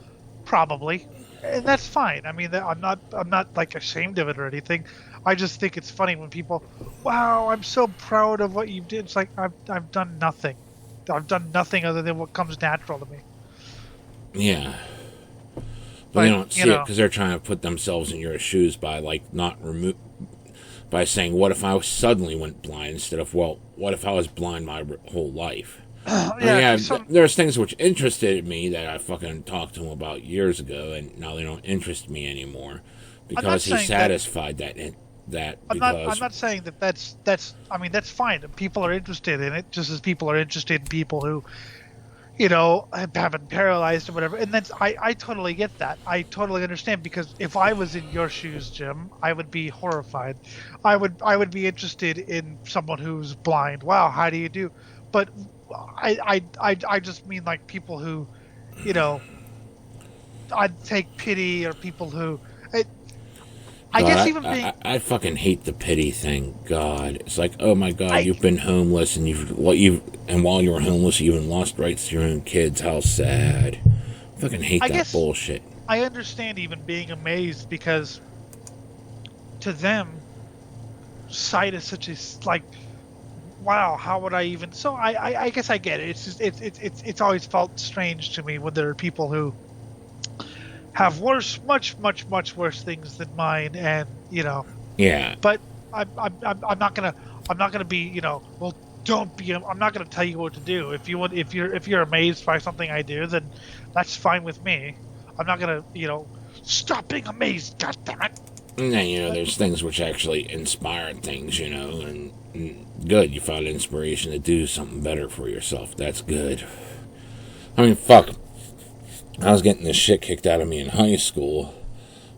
Probably. And that's fine. I mean, I'm not like ashamed of it or anything. I just think it's funny when people, wow, I'm so proud of what you did. It's like, I've done nothing. I've done nothing other than what comes natural to me. Yeah. But they don't see it because they're trying to put themselves in your shoes by, like, by saying, what if I suddenly went blind instead of, well, what if I was blind my whole life? There's things which interested me that I fucking talked to him about years ago, and now they don't interest me anymore because he satisfied that. I'm not saying that's fine. People are interested in it just as people are interested in people who, have been paralyzed or whatever. And I totally get that. I totally understand, because if I was in your shoes, Jim, I would be horrified. I would be interested in someone who's blind. Wow, how do you do? But I just mean like people who, I'd take pity, or people who. I fucking hate the pity thing. God, it's like, oh my God, you've been homeless, and while you were homeless, you even lost rights to your own kids. How sad! I fucking hate that bullshit. I understand even being amazed, because to them, sight is such a like, wow, how would I even? So I guess I get it. It's just it's always felt strange to me when there are people who have much worse things than mine, and Yeah. But I'm not gonna be well, don't be. I'm not gonna tell you what to do. If you're amazed by something I do, then that's fine with me. I'm not gonna stop being amazed. God damn it. And then, there's things which actually inspire things, and good. You found inspiration to do something better for yourself. That's good. I mean, fuck. I was getting this shit kicked out of me in high school,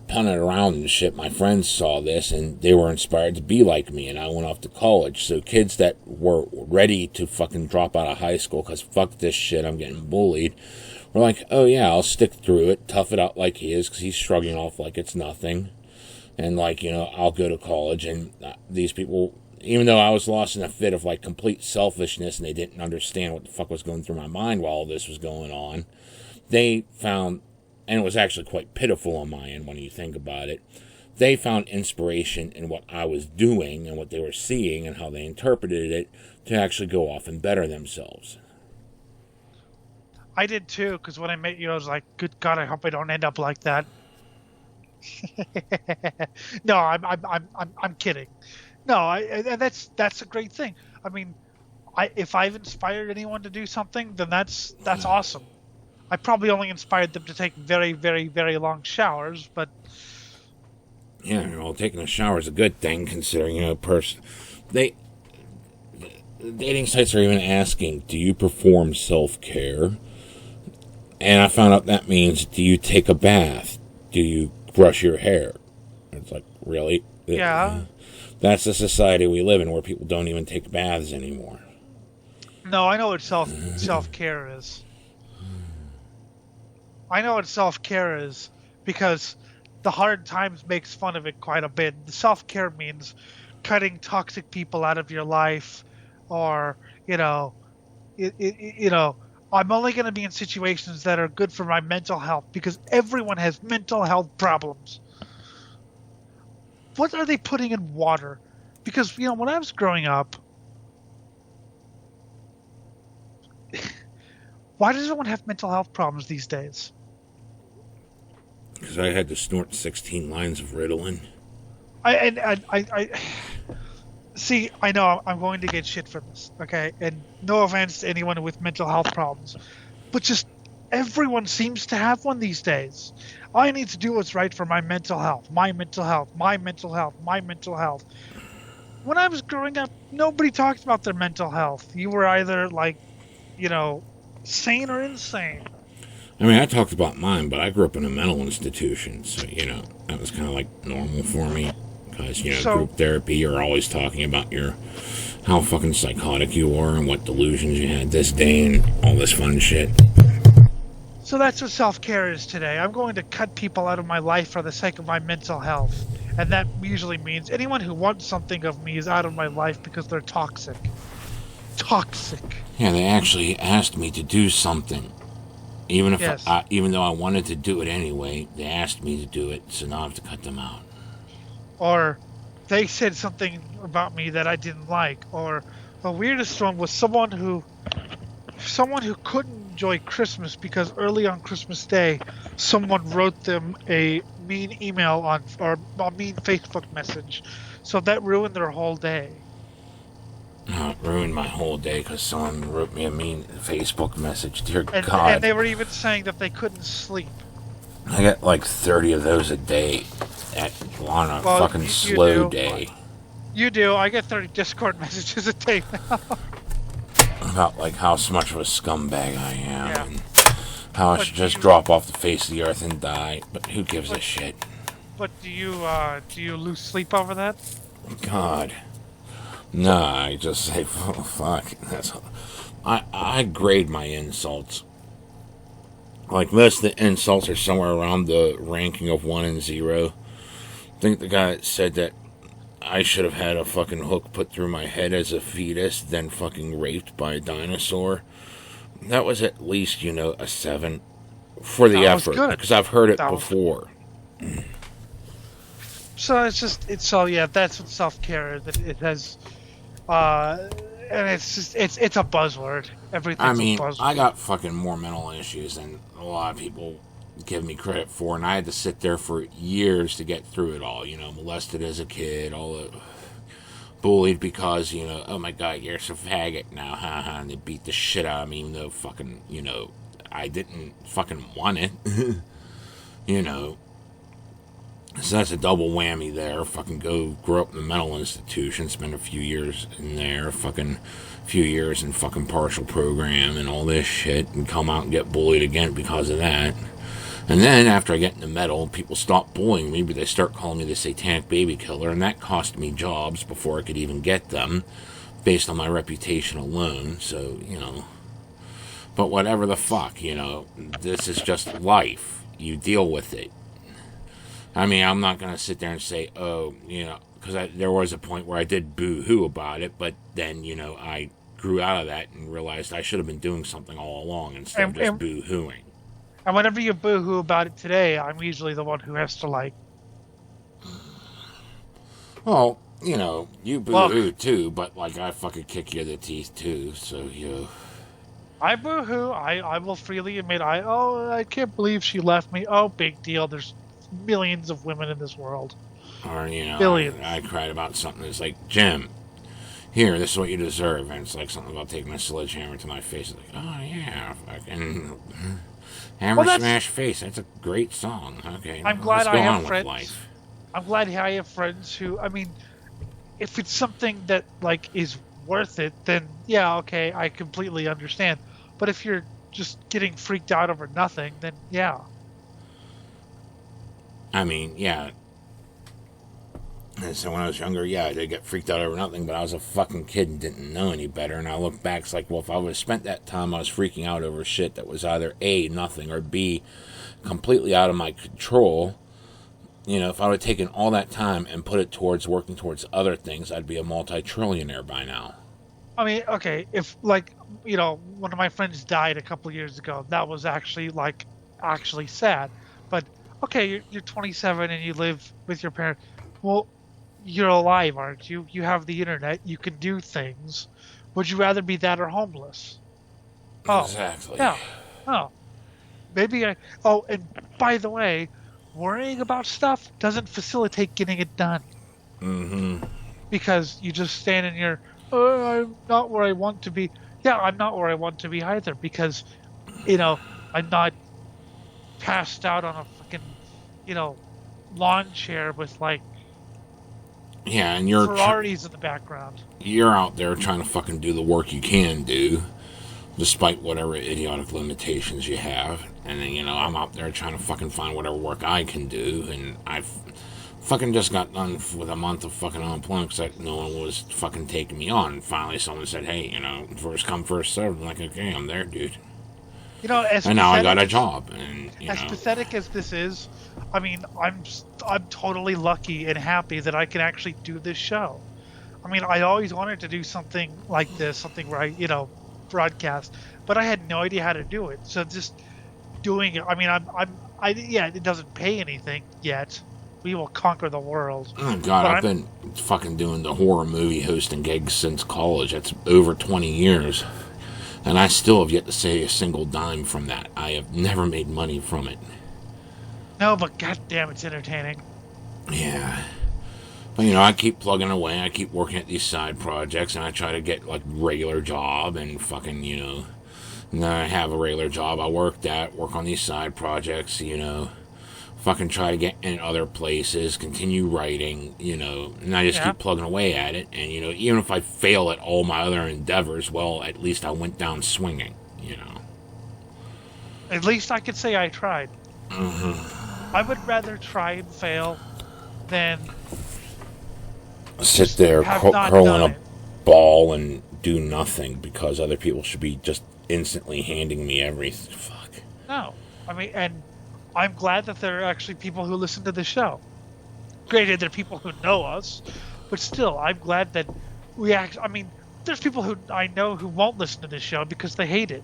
pounding around and shit. My friends saw this, and they were inspired to be like me, and I went off to college. So kids that were ready to fucking drop out of high school because fuck this shit, I'm getting bullied, were like, oh yeah, I'll stick through it, tough it out like he is, because he's shrugging off like it's nothing. And like, I'll go to college, and these people, even though I was lost in a fit of like complete selfishness, and they didn't understand what the fuck was going through my mind while all this was going on, they found, and it was actually quite pitiful on my end when you think about it, they found inspiration in what I was doing and what they were seeing and how they interpreted it to actually go off and better themselves. I did too, because when I met you, I was like, good God, I hope I don't end up like that. No, I'm kidding. No, that's a great thing. I mean, if I've inspired anyone to do something, then that's awesome. I probably only inspired them to take very, very, very long showers, but yeah, well, taking a shower is a good thing, considering dating sites are even asking, do you perform self-care? And I found out that means, do you take a bath? Do you brush your hair? It's like, really? Yeah. That's the society we live in, where people don't even take baths anymore. No, I know what self-care is. I know what self-care is, because the hard times makes fun of it quite a bit. The self-care means cutting toxic people out of your life, or I'm only going to be in situations that are good for my mental health, because everyone has mental health problems. What are they putting in water? Because when I was growing up, why does everyone have mental health problems these days? Because I had to snort 16 lines of Ritalin. I see. I know I'm going to get shit for this. Okay, and no offense to anyone with mental health problems, but just everyone seems to have one these days. I need to do what's right for my mental health. My mental health. My mental health. My mental health. When I was growing up, nobody talked about their mental health. You were either sane or insane. I mean, I talked about mine, but I grew up in a mental institution, so, that was kind of like normal for me. Because, group therapy, you're always talking about how fucking psychotic you are and what delusions you had this day and all this fun shit. So that's what self-care is today. I'm going to cut people out of my life for the sake of my mental health. And that usually means anyone who wants something of me is out of my life because they're toxic. Toxic. Yeah, they actually asked me to do something. Even if even though I wanted to do it anyway, they asked me to do it, so now I have to cut them out. Or they said something about me that I didn't like. Or the weirdest one was someone who couldn't enjoy Christmas because early on Christmas Day, someone wrote them a mean email or a mean Facebook message. So that ruined their whole day. Oh, it ruined my whole day because someone wrote me a mean Facebook message. Dear God. And they were even saying that they couldn't sleep. I get like 30 of those a day on a fucking slow day. You do. I get 30 Discord messages a day now. About like how much of a scumbag I am and how I should just drop off the face of the earth and die. But who gives a shit? But do you lose sleep over that? God. No, I just say, oh, fuck. I grade my insults. Like, most of the insults are somewhere around the ranking of 1 and 0. I think the guy said that I should have had a fucking hook put through my head as a fetus, then fucking raped by a dinosaur. That was at least, a 7 for the effort. Because I've heard it before. So that's what self-care, that it has, and it's a buzzword. Everything's a buzzword. I got fucking more mental issues than a lot of people give me credit for, and I had to sit there for years to get through it all. Molested as a kid, bullied because, oh my God, you're a faggot now, haha, and they beat the shit out of me, even though fucking, I didn't fucking want it, So that's a double whammy there. Fucking grow up in a mental institution, spend a few years in there, fucking few years in fucking partial program and all this shit, and come out and get bullied again because of that. And then after I get into metal, people stop bullying me, but they start calling me the satanic baby killer, and that cost me jobs before I could even get them, based on my reputation alone. So, but whatever the fuck, this is just life. You deal with it. I mean, I'm not going to sit there and say, because there was a point where I did boo-hoo about it, but then, I grew out of that and realized I should have been doing something all along instead of just boo-hooing. And whenever you boo-hoo about it today, I'm usually the one who has to, Well, you boo-hoo too, but, I fucking kick you in the teeth too, so, I boo-hoo. I will freely admit, I can't believe she left me. Oh, big deal. There's millions of women in this world. Or, billions. I cried about something that's like, Jim, here, this is what you deserve. And it's like something about taking a sledgehammer to my face. It's like, oh, yeah, fucking hammer smash face. That's a great song. Okay, I'm glad I have friends. I'm glad I have friends who, if it's something that, is worth it, then, yeah, okay, I completely understand. But if you're just getting freaked out over nothing, then, yeah. Yeah. And so when I was younger, I did get freaked out over nothing, but I was a fucking kid and didn't know any better. And I look back, it's like, well, if I would have spent that time I was freaking out over shit that was either A, nothing, or B, completely out of my control, You know, if I would have taken all that time and put it towards working towards other things, I'd be a multi-trillionaire by now. I mean, okay, if, like, you know, one of my friends died a couple years ago, that was actually, like, actually sad. But, okay, you're 27 and you live with your parents. Well, you're alive, aren't you? You have the internet. You can do things. Would you rather be that or homeless? Oh, exactly. Yeah. Oh. Maybe Oh, and by the way, worrying about stuff doesn't facilitate getting it done. Mm-hmm. Because you just stand in your, I'm not where I want to be. Yeah, I'm not where I want to be either. Because, you know, I'm not passed out on a fucking, you know, lawn chair with, like, yeah, and you're Ferraris in the background. You're out there trying to fucking do the work you can do, despite whatever idiotic limitations you have. And then, you know, I'm out there trying to fucking find whatever work I can do, and I've fucking just got done with a month of fucking unemployment because no one was fucking taking me on. And finally someone said, hey, you know, first come, first served. I'm like, okay, I'm there, dude. You know, and now I got a job. And, as pathetic as this is, I mean, I'm totally lucky and happy that I can actually do this show. I mean, I always wanted to do something like this, something where I, you know, broadcast, but I had no idea how to do it. So just doing it. I mean, yeah, it doesn't pay anything yet. We will conquer the world. Oh God, I've been fucking doing the horror movie hosting gigs since college. That's over 20 years. And I still have yet to say a single dime from that. I have never made money from it. No, but goddamn, it's entertaining. Yeah. But, you know, I keep plugging away. I keep working at these side projects, and I try to get, like, regular job and fucking, you know. And then I have a regular job I work on these side projects, you know. Fucking try to get in other places, continue writing, you know. And I just keep plugging away at it. And, you know, even if I fail at all my other endeavors, well, at least I went down swinging, you know. At least I could say I tried. Mm-hmm. I would rather try and fail than sit there curling a ball and do nothing because other people should be just instantly handing me everything. Fuck. No. I mean, and I'm glad that there are actually people who listen to the show. Granted, there are people who know us, but still, I'm glad that I mean, there's people who I know who won't listen to this show because they hate it.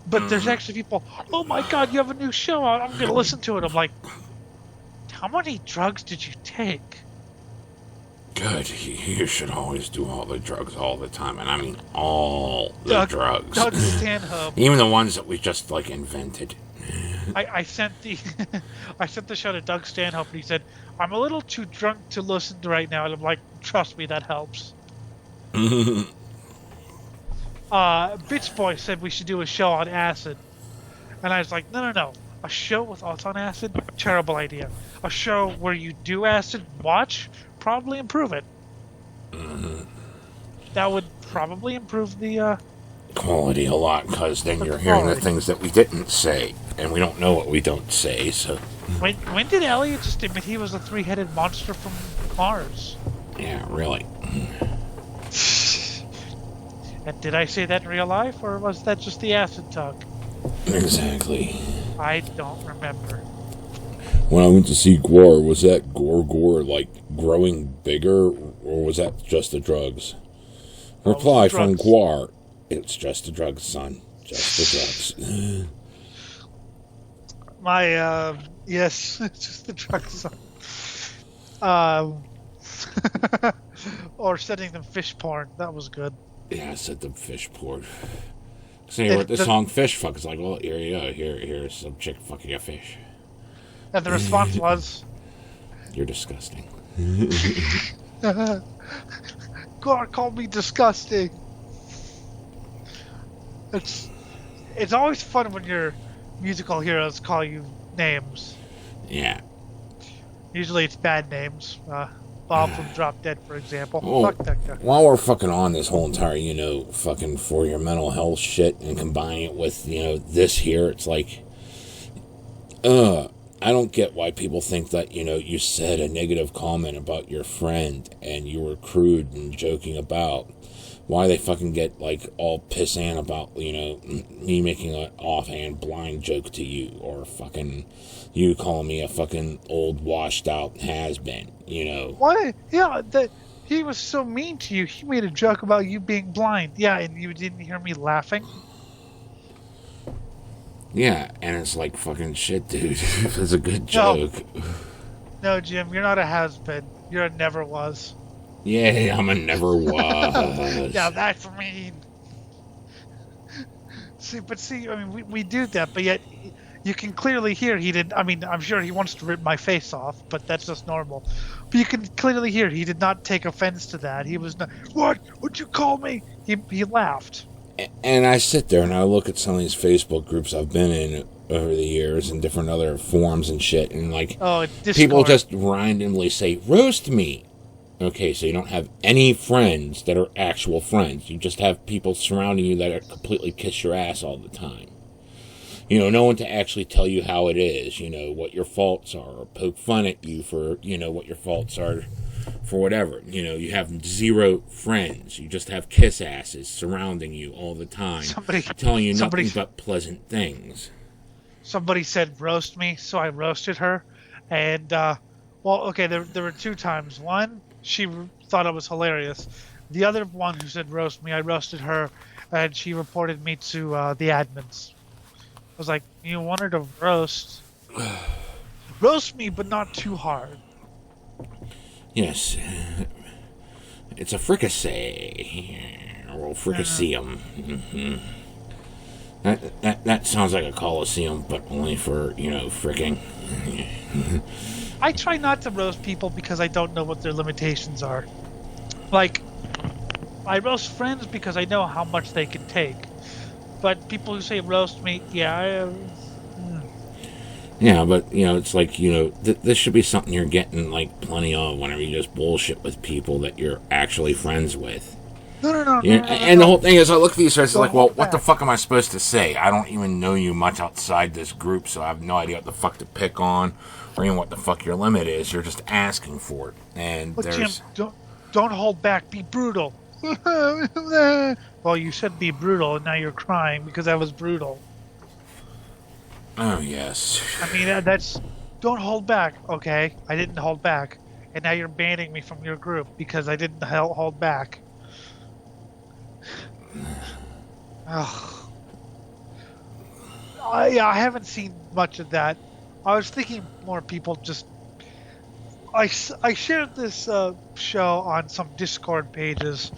But there's actually people, oh my God, you have a new show out, I'm going to listen to it. I'm like, how many drugs did you take? Good. You should always do all the drugs all the time. And I mean all the drugs. Doug Stanhope. Even the ones that we just, like, invented. I sent I sent the show to Doug Stanhope, and he said, I'm a little too drunk to listen to right now. And I'm like, trust me, that helps. Bitch Boy said we should do a show on acid. And I was like, no. A show with us on acid? Terrible idea. A show where you do acid, watch, probably improve it. That would probably improve the quality a lot, because then you're hearing the things that we didn't say, and we don't know what we don't say, so... When did Elliot just admit he was a three-headed monster from Mars? Yeah, really. And did I say that in real life, or was that just the acid talk? Exactly. I don't remember. When I went to see Gore, was that Gore, like, growing bigger, or was that just the drugs? Reply from Gore. It's just the drugs, son. Just the drugs. Yes, it's just the drugs, son. Or sending them fish porn. That was good. Yeah, I sent them fish porn. So you wrote the song Fish Fuck. It's like, well, here you go. Here's some chick fucking a fish. And the response was... You're disgusting. Gore called me disgusting. It's always fun when your musical heroes call you names. Yeah. Usually it's bad names. Bob from Drop Dead, for example. Well, fuck that guy. While we're fucking on this whole entire, fucking for your mental health shit and combining it with, this here, it's like, I don't get why people think that, you said a negative comment about your friend and you were crude and joking about. Why they fucking get, like, all pissant about, me making an offhand blind joke to you, or fucking you calling me a fucking old washed out has-been, Why? Yeah, he was so mean to you. He made a joke about you being blind. Yeah, and you didn't hear me laughing? Yeah, and it's like, fucking shit, dude. It's a good joke. No, Jim, you're not a has-been. You're a never was. Yeah, I'm a never was. Yeah, that's mean. See, I mean, we do that, but yet you can clearly hear he did. I mean, I'm sure he wants to rip my face off, but that's just normal. But you can clearly hear he did not take offense to that. He was not, what? What'd you call me? He laughed. And I sit there and I look at some of these Facebook groups I've been in over the years and different other forums and shit, and like, people just randomly say, roast me. Okay, so you don't have any friends that are actual friends. You just have people surrounding you that are completely kiss your ass all the time. No one to actually tell you how it is, what your faults are, or poke fun at you for, what your faults are for whatever. You have zero friends. You just have kiss asses surrounding you all the time, telling you nothing but pleasant things. Somebody said roast me, so I roasted her. And, there were two times. One, she thought it was hilarious. The other one who said roast me, I roasted her, and she reported me to the admins. I was like, you want her to roast? Roast me, but not too hard. Yes. It's a fricassee. Or we'll fricassee 'em. Mm-hmm. That sounds like a coliseum, but only for, fricking. I try not to roast people because I don't know what their limitations are. Like, I roast friends because I know how much they can take. But people who say roast me, yeah, Yeah, but, it's like, this should be something you're getting, like, plenty of whenever you just bullshit with people that you're actually friends with. No. And the whole thing is, I look at these guys, it's like, well, what the fuck am I supposed to say? I don't even know you much outside this group, so I have no idea what the fuck to pick on, or even what the fuck your limit is. You're just asking for it. And but there's... Jim, don't hold back. Be brutal. Well, you said be brutal, and now you're crying because I was brutal. Oh, yes. I mean, that's... Don't hold back, okay? I didn't hold back. And now you're banning me from your group because I didn't hold back. Ugh. I haven't seen much of that. I was thinking more people just... I shared this show on some Discord pages,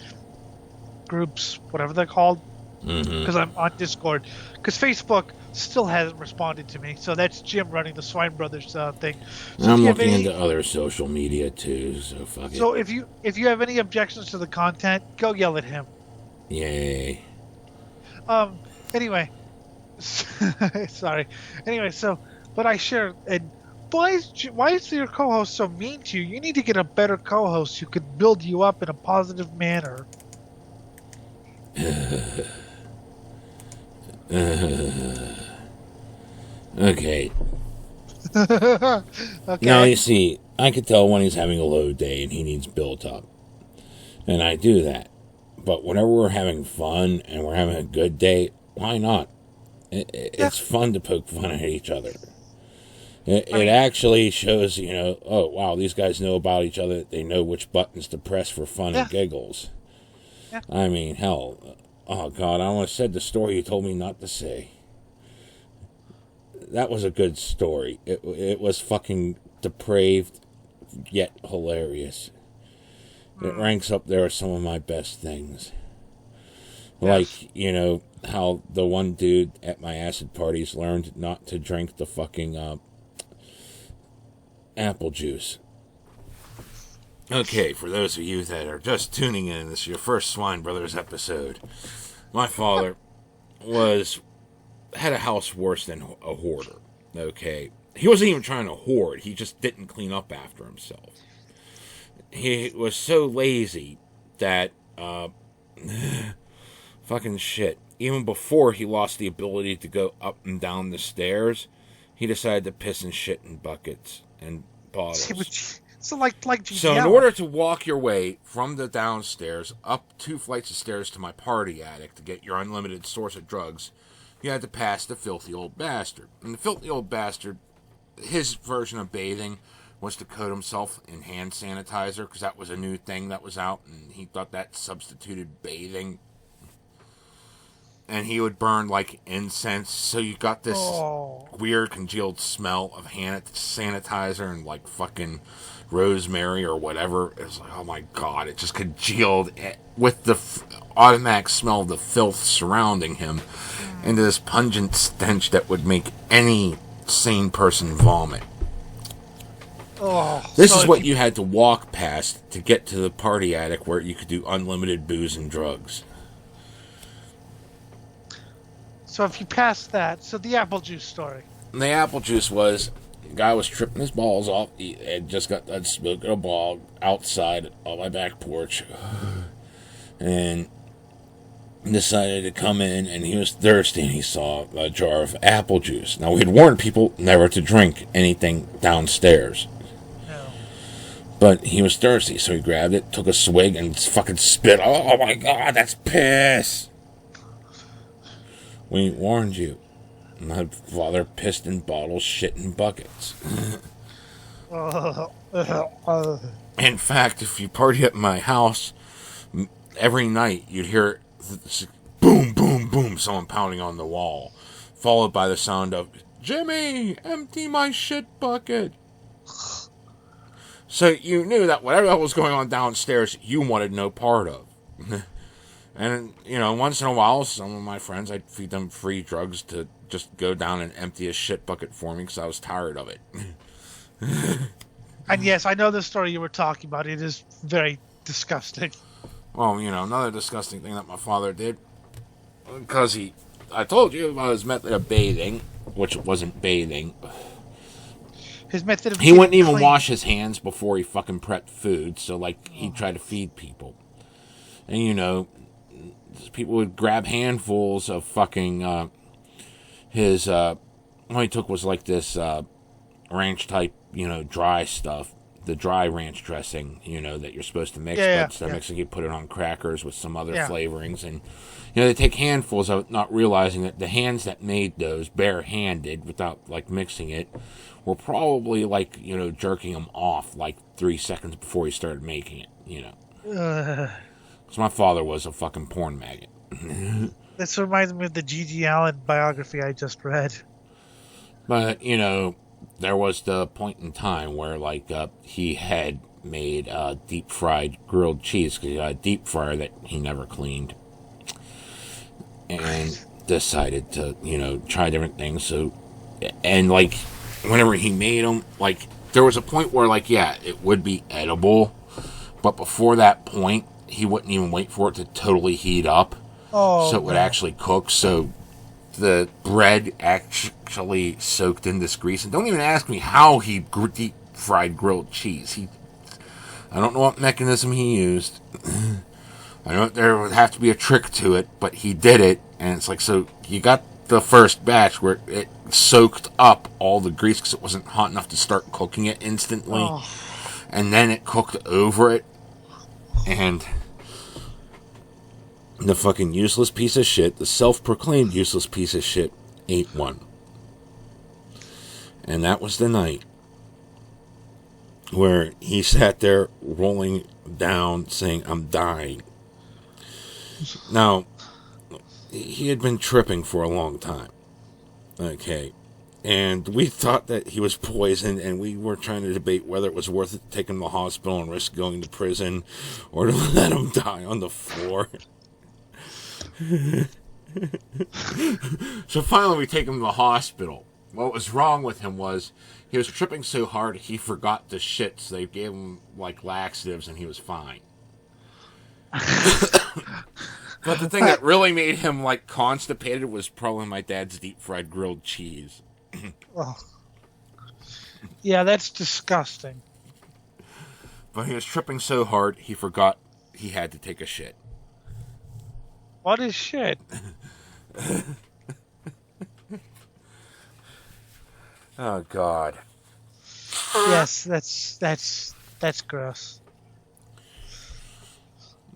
groups, whatever they're called, because I'm on Discord. Because Facebook still hasn't responded to me, so that's Jim running the Swine Brothers thing. So I'm looking into other social media too, so fuck it. So if you have any objections to the content, go yell at him. Yay. Anyway, sorry. Anyway, but I shared, and why is your co-host so mean to you? You need to get a better co-host who could build you up in a positive manner. Okay. Okay. Now, you see, I could tell when he's having a low day and he needs built up. And I do that. But whenever we're having fun and we're having a good day, why not? It's fun to poke fun at each other. It actually shows, oh, wow, these guys know about each other. They know which buttons to press for fun and giggles. Yeah. I mean, hell, oh, God, I almost said the story you told me not to say. That was a good story. It was fucking depraved, yet hilarious. It ranks up there with some of my best things. Yes. Like, how the one dude at my acid parties learned not to drink the fucking apple juice. Okay, for those of you that are just tuning in, this is your first Swine Brothers episode. My father had a house worse than a hoarder. Okay, he wasn't even trying to hoard. He just didn't clean up after himself. He was so lazy that fucking shit. Even before he lost the ability to go up and down the stairs, he decided to piss and shit in buckets and bottles. So like GG So in Allen. order to walk your way from the downstairs up 2 flights of stairs to my party attic to get your unlimited source of drugs, you had to pass the filthy old bastard. And the filthy old bastard, his version of bathing was to coat himself in hand sanitizer, because that was a new thing that was out, and he thought that substituted bathing. And he would burn like incense, so you got this weird congealed smell of hand sanitizer and like fucking rosemary or whatever. It was like, oh my god, it just congealed with the automatic smell of the filth surrounding him into this pungent stench that would make any sane person vomit. This is what you had to walk past to get to the party attic where you could do unlimited booze and drugs. So if you pass that, so the apple juice story. And the apple juice was, the guy was tripping his balls off. He had just got done smoking a bog outside on my back porch. And decided to come in, and he was thirsty, and he saw a jar of apple juice. Now, we had warned people never to drink anything downstairs. No. But he was thirsty, so he grabbed it, took a swig, and fucking spit. Oh my god, that's piss! We warned you. My father pissed in bottles, shit in buckets. In fact, if you party at my house, every night you'd hear boom, boom, boom, someone pounding on the wall, followed by the sound of, Jimmy, empty my shit bucket. So you knew that whatever was going on downstairs, you wanted no part of. And, you know, once in a while, some of my friends, I'd feed them free drugs to just go down and empty a shit bucket for me because I was tired of it. And yes, I know the story you were talking about. It is very disgusting. Well, you know, another disgusting thing that my father did, because I told you about his method of bathing, which wasn't bathing. His method of He wouldn't even clean. wash his hands before he fucking prepped food, so, like, he'd try to feed people. And, you know, people would grab handfuls of fucking, his, what he took was like this, ranch type, you know, dry stuff. The dry ranch dressing, you know, that you're supposed to mix, but instead of mixing, you put it on crackers with some other flavorings. And, you know, they take handfuls of it, not realizing that the hands that made those, barehanded, without, like, mixing it, were probably, like, you know, jerking them off, like, 3 seconds before he started making it, you know. Because my father was a fucking porn maggot. This reminds me of the G.G. Allen biography I just read. But, you know, there was the point in time where, like, he had made deep-fried grilled cheese, because he had a deep fryer that he never cleaned. And decided to, you know, try different things. So, and, like, whenever he made them, like, there was a point where, like, yeah, it would be edible. But before that point, he wouldn't even wait for it to totally heat up. So it would actually cook. So the bread actually soaked in this grease. And don't even ask me how he deep fried grilled cheese. I don't know what mechanism he used. I know there would have to be a trick to it, but he did it. And it's like, so you got the first batch where it soaked up all the grease because it wasn't hot enough to start cooking it instantly. And then it cooked over it. And the fucking useless piece of shit, the self-proclaimed useless piece of shit, ate one. And that was the night where he sat there rolling down saying, I'm dying. Now, he had been tripping for a long time. Okay. And we thought that he was poisoned, and we were trying to debate whether it was worth it to take him to the hospital and risk going to prison or to let him die on the floor. So finally we take him to the hospital. What was wrong with him was he was tripping so hard he forgot to shit, so they gave him like laxatives and he was fine. But the thing that really made him like constipated was probably my dad's deep fried grilled cheese. Yeah, that's disgusting. But he was tripping so hard he forgot he had to take a shit. What is shit? Oh God. Yes, that's gross.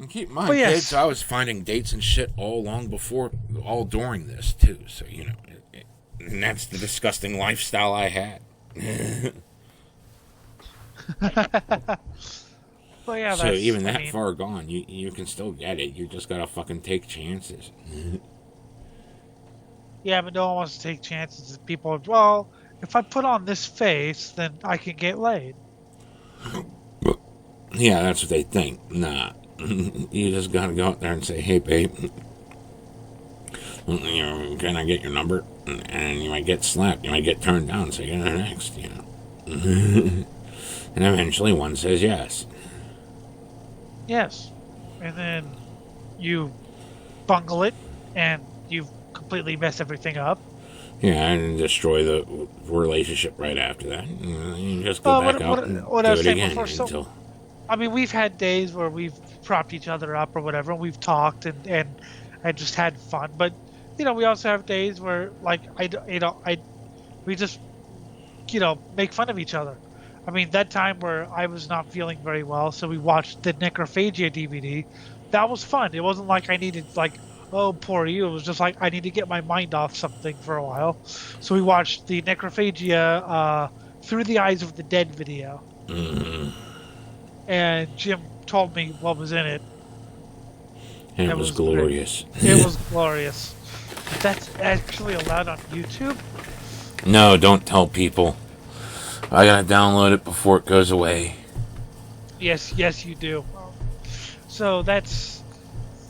And keep in But mind, kids, yes, I was finding dates and shit all during this too. So and that's the disgusting lifestyle I had. but yeah, So that's. even I that mean, far gone, you can still get it. You just gotta fucking take chances. yeah, but no one wants to take chances. People, are, well, if I put on this face, then I can get laid. Yeah, that's what they think. Nah. You just gotta go out there and say, hey, babe, can I get your number? And you might get slapped. You might get turned down, so you're next, And eventually one says yes. Yes, and then you bungle it, and you completely mess everything up. Yeah, and destroy the relationship right after that. You just go back out and What I do was it saying again before, until... I mean, we've had days where we've propped each other up or whatever, and we've talked and just had fun. But we also have days where like we just make fun of each other. I mean, that time where I was not feeling very well, so we watched the Necrophagia DVD. That was fun. It wasn't like I needed oh, poor you. It was just like I need to get my mind off something for a while. So we watched the Necrophagia Through the Eyes of the Dead video. Mm-hmm. And Jim told me what was in it. And it was glorious. It was glorious. That's actually allowed on YouTube? No, don't tell people. I gotta download it before it goes away. Yes, you do. So that's,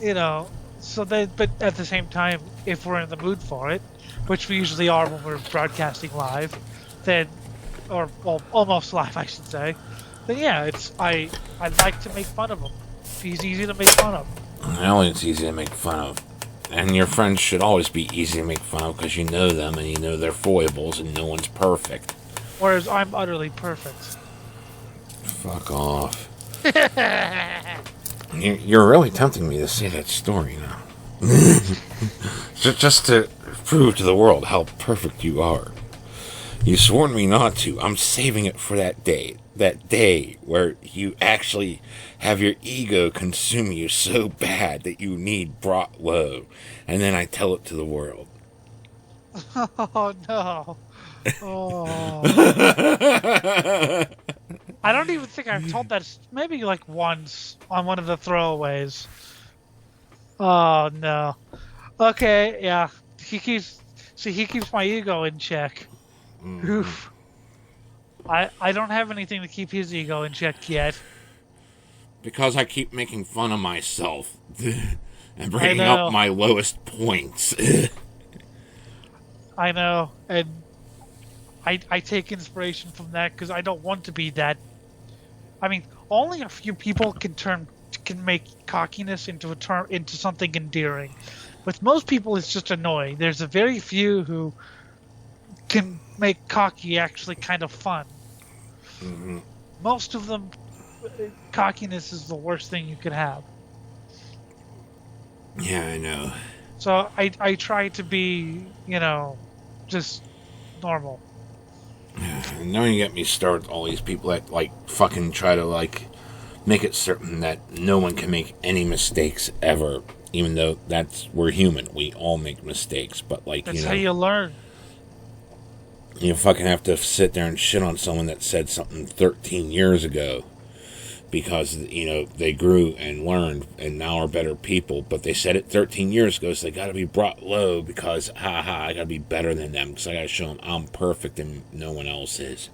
but at the same time, if we're in the mood for it, which we usually are when we're broadcasting live, then, or well, almost live, I should say, then yeah, I like to make fun of him. He's easy to make fun of. Well, it's easy to make fun of. And your friends should always be easy to make fun of because you know them and you know their foibles and no one's perfect. Whereas I'm utterly perfect. Fuck off. You're really tempting me to say that story now. Just to prove to the world how perfect you are. You sworn me not to. I'm saving it for that day. That day where you actually have your ego consume you so bad that you need brought low. And then I tell it to the world. Oh, no. Oh. I don't even think I've told that. Maybe like once on one of the throwaways. Oh, no. Okay, yeah. He keeps my ego in check. Oof. I don't have anything to keep his ego in check yet. Because I keep making fun of myself and bringing up my lowest points. I know, and I take inspiration from that because I don't want to be that. I mean, only a few people can make cockiness into something endearing. With most people, it's just annoying. There's a very few who can make cocky actually kind of fun. Mm-hmm. Most of them, cockiness is the worst thing you could have. Yeah, I know. So I try to be, just normal. And don't you get me started all these people that fucking try to make it certain that no one can make any mistakes ever, even though we're human. We all make mistakes, but that's how you learn. You fucking have to sit there and shit on someone that said something 13 years ago because, they grew and learned and now are better people. But they said it 13 years ago, so they got to be brought low because, I got to be better than them because I got to show them I'm perfect and no one else is.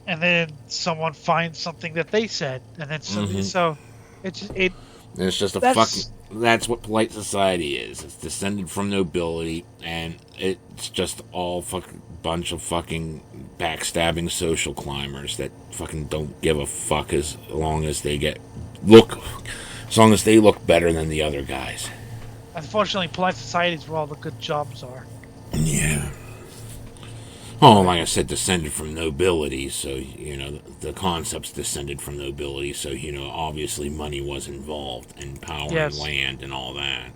And then someone finds something that they said, and then so it's just a fucking... That's what polite society is. It's descended from nobility, and it's just all fucking bunch of fucking backstabbing social climbers that fucking don't give a fuck as long as they look better than the other guys. Unfortunately, polite society is where all the good jobs are. Yeah. Oh, like I said, descended from nobility, so, the concept's descended from nobility, so, obviously money was involved, and power and land and all that.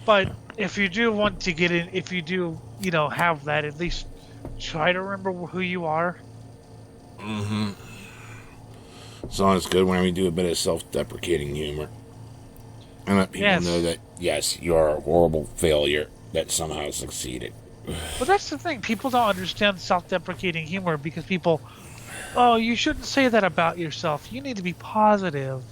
But if you do want to get in, if you do, have that, at least try to remember who you are. Mm-hmm. So it's good when we do a bit of self-deprecating humor. And let people know that, yes, you are a horrible failure that somehow succeeded. But that's the thing. People don't understand self-deprecating humor because people, oh, you shouldn't say that about yourself. You need to be positive.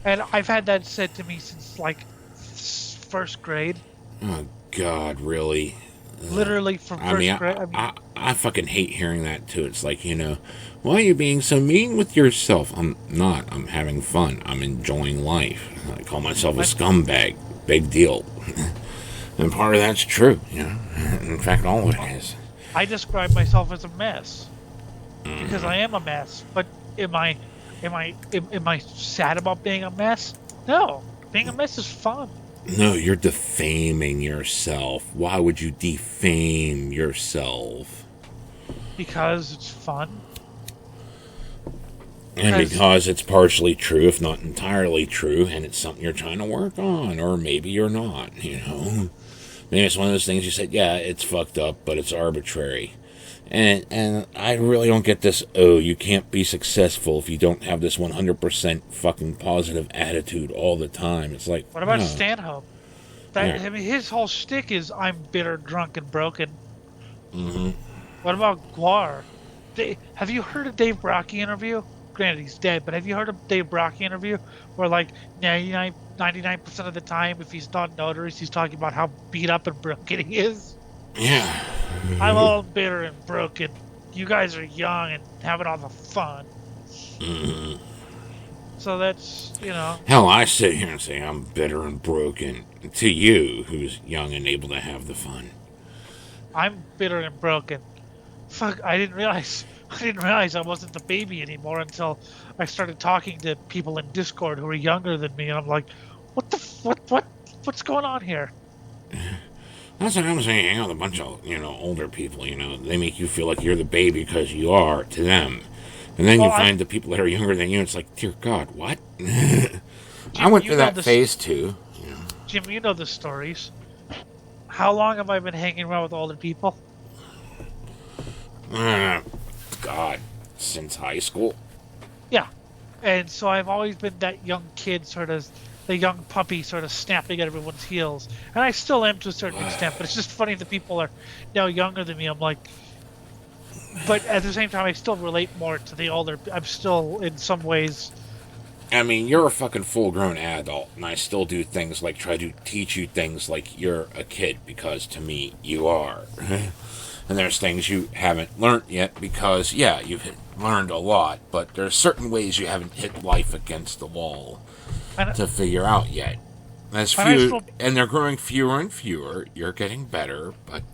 And I've had that said to me since, like, first grade. Oh, God, really? Literally from first grade. I fucking hate hearing that, too. It's like, why are you being so mean with yourself? I'm not. I'm having fun. I'm enjoying life. I call myself a scumbag. Big deal. And part of that's true, In fact, all of it is. I describe myself as a mess. Because I am a mess. But am I sad about being a mess? No. Being a mess is fun. No, you're defaming yourself. Why would you defame yourself? Because it's fun. And because it's partially true, if not entirely true, and it's something you're trying to work on, or maybe you're not, Maybe it's one of those things you said, yeah, it's fucked up, but it's arbitrary. And I really don't get this, you can't be successful if you don't have this 100% fucking positive attitude all the time. It's like, what about Stanhope? I mean, his whole shtick is, I'm bitter, drunk, and broken. Mm-hmm. What about Guar? Have you heard a Dave Brockie interview? Granted, he's dead, but have you heard a Dave Brockie interview where, like, 99% of the time, if he's not noticed, he's talking about how beat up and broken he is? Yeah. I'm all bitter and broken. You guys are young and having all the fun. Mm-hmm. So that's, Hell, I sit here and say I'm bitter and broken to you, who's young and able to have the fun. I'm bitter and broken. Fuck, I didn't realize I wasn't the baby anymore until I started talking to people in Discord who were younger than me, and I'm like, what's going on here? That's what I'm saying. Hang out with a bunch of, older people, they make you feel like you're the baby because you are to them. And then you find the people that are younger than you, it's like, dear God, what? Jim, I went through that phase too. Jim, you know the stories. How long have I been hanging around with older people? God, since high school. Yeah. And so I've always been that young kid, the young puppy sort of snapping at everyone's heels. And I still am to a certain extent, but it's just funny that people are now younger than me. I'm like, but at the same time, I still relate more to the older. I'm still, in some ways... I mean, you're a fucking full-grown adult, and I still do things like try to teach you things like you're a kid, because to me, you are. And there's things you haven't learned yet, because, yeah, you've learned a lot, but there's certain ways you haven't hit life against the wall to figure out yet. And they're growing fewer and fewer. You're getting better, but,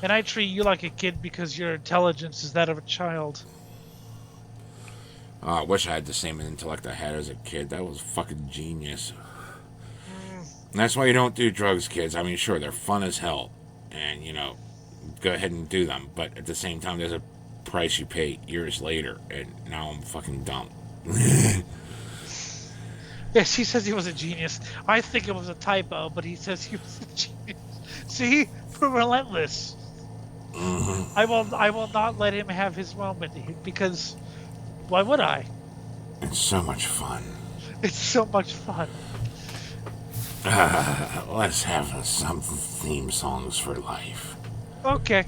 And I treat you like a kid because your intelligence is that of a child. I wish I had the same intellect I had as a kid. That was fucking genius. And that's why you don't do drugs, kids. I mean, sure, they're fun as hell. And, go ahead and do them. But at the same time, there's a price you pay years later. And now I'm fucking dumb. Yes, he says he was a genius. I think it was a typo, but he says he was a genius. See? We're relentless. Mm-hmm. I will not let him have his moment, because why would I? It's so much fun. It's so much fun. Let's have some theme songs for life. Okay.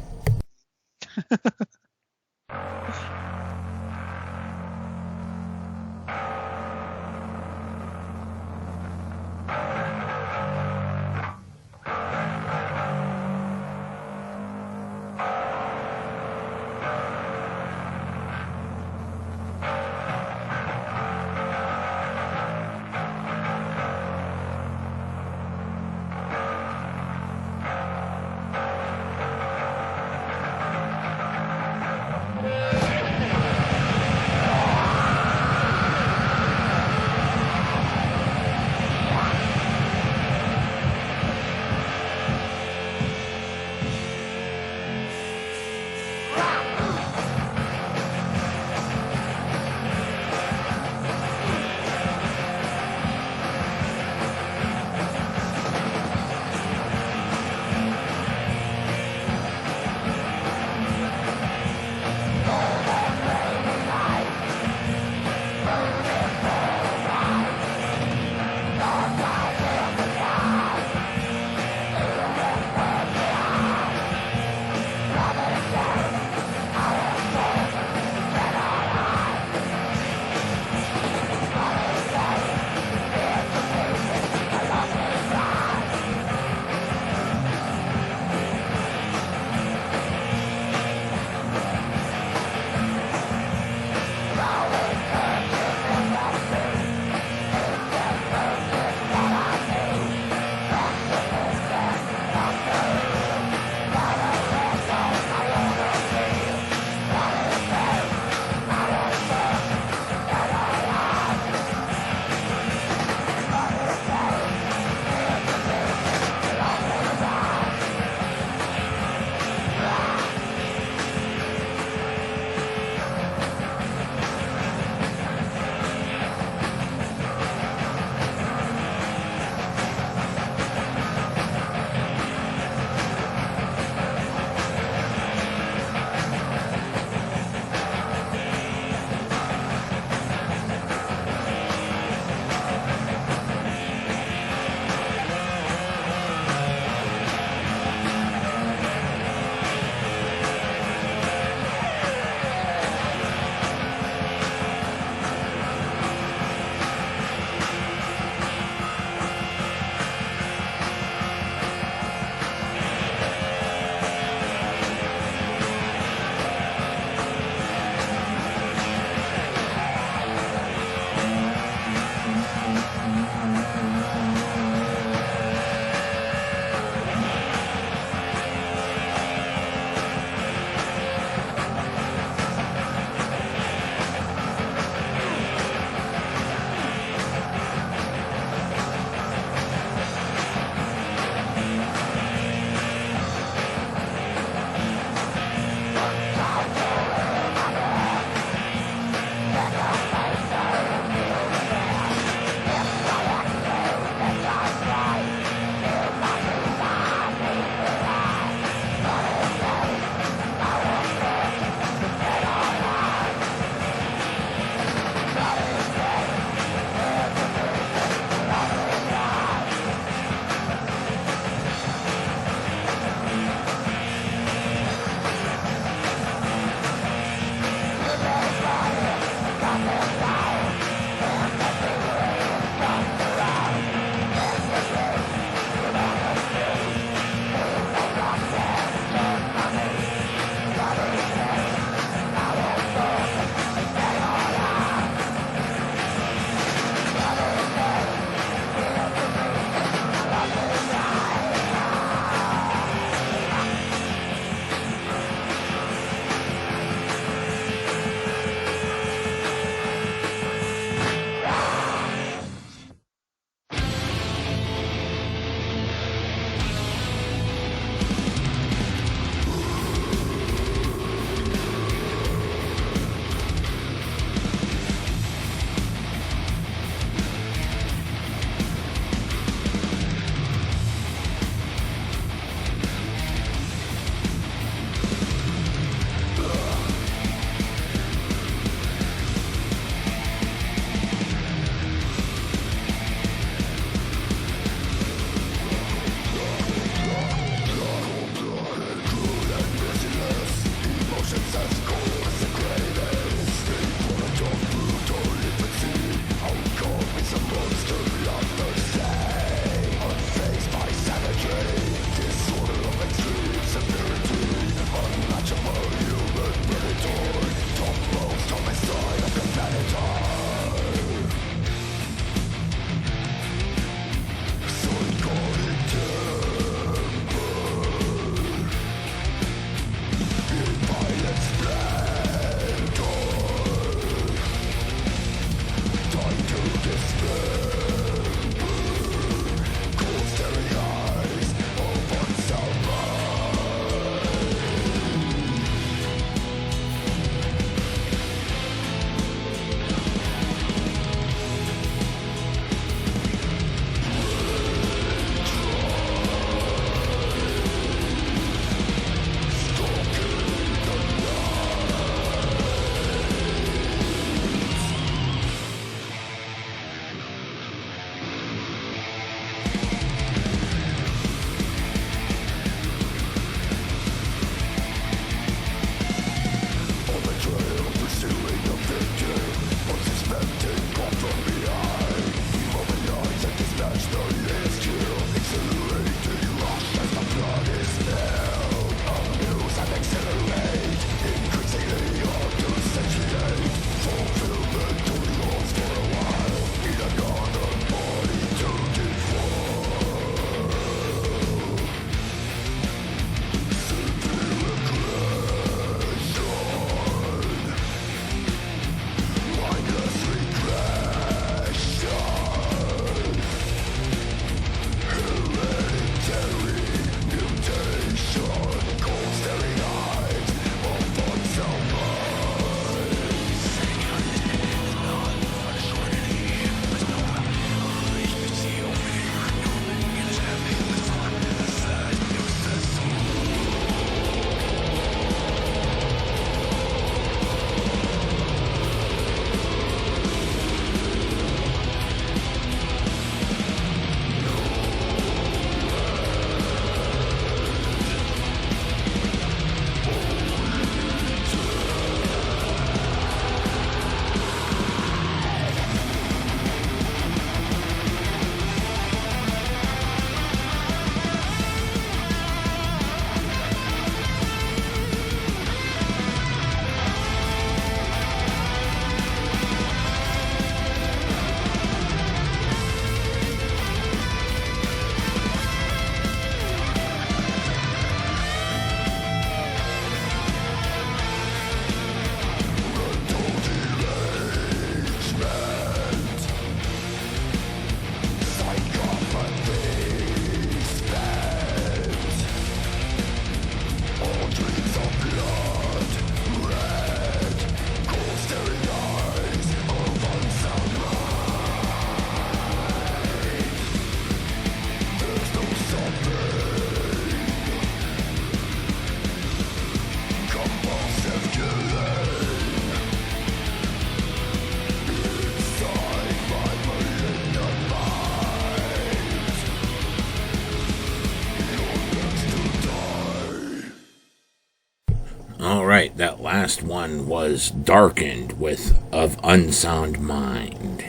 last one was Darkened with Of Unsound Mind.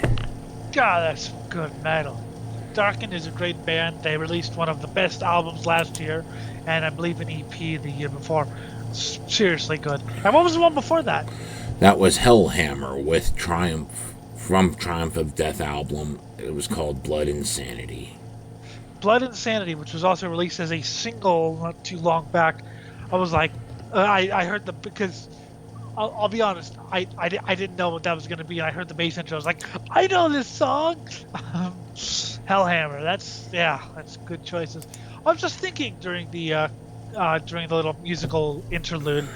God, that's good metal. Darkened is a great band. They released one of the best albums last year, and I believe an EP the year before. Seriously good. And what was the one before that? That was Hellhammer with Triumph of Death album. It was called Blood Insanity. Blood Insanity, which was also released as a single not too long back. I was like, I heard because I'll be honest, I didn't know what that was going to be. And I heard the bass intro. I was like, I know this song. Hellhammer. That's good choices. I was just thinking during the little musical interlude.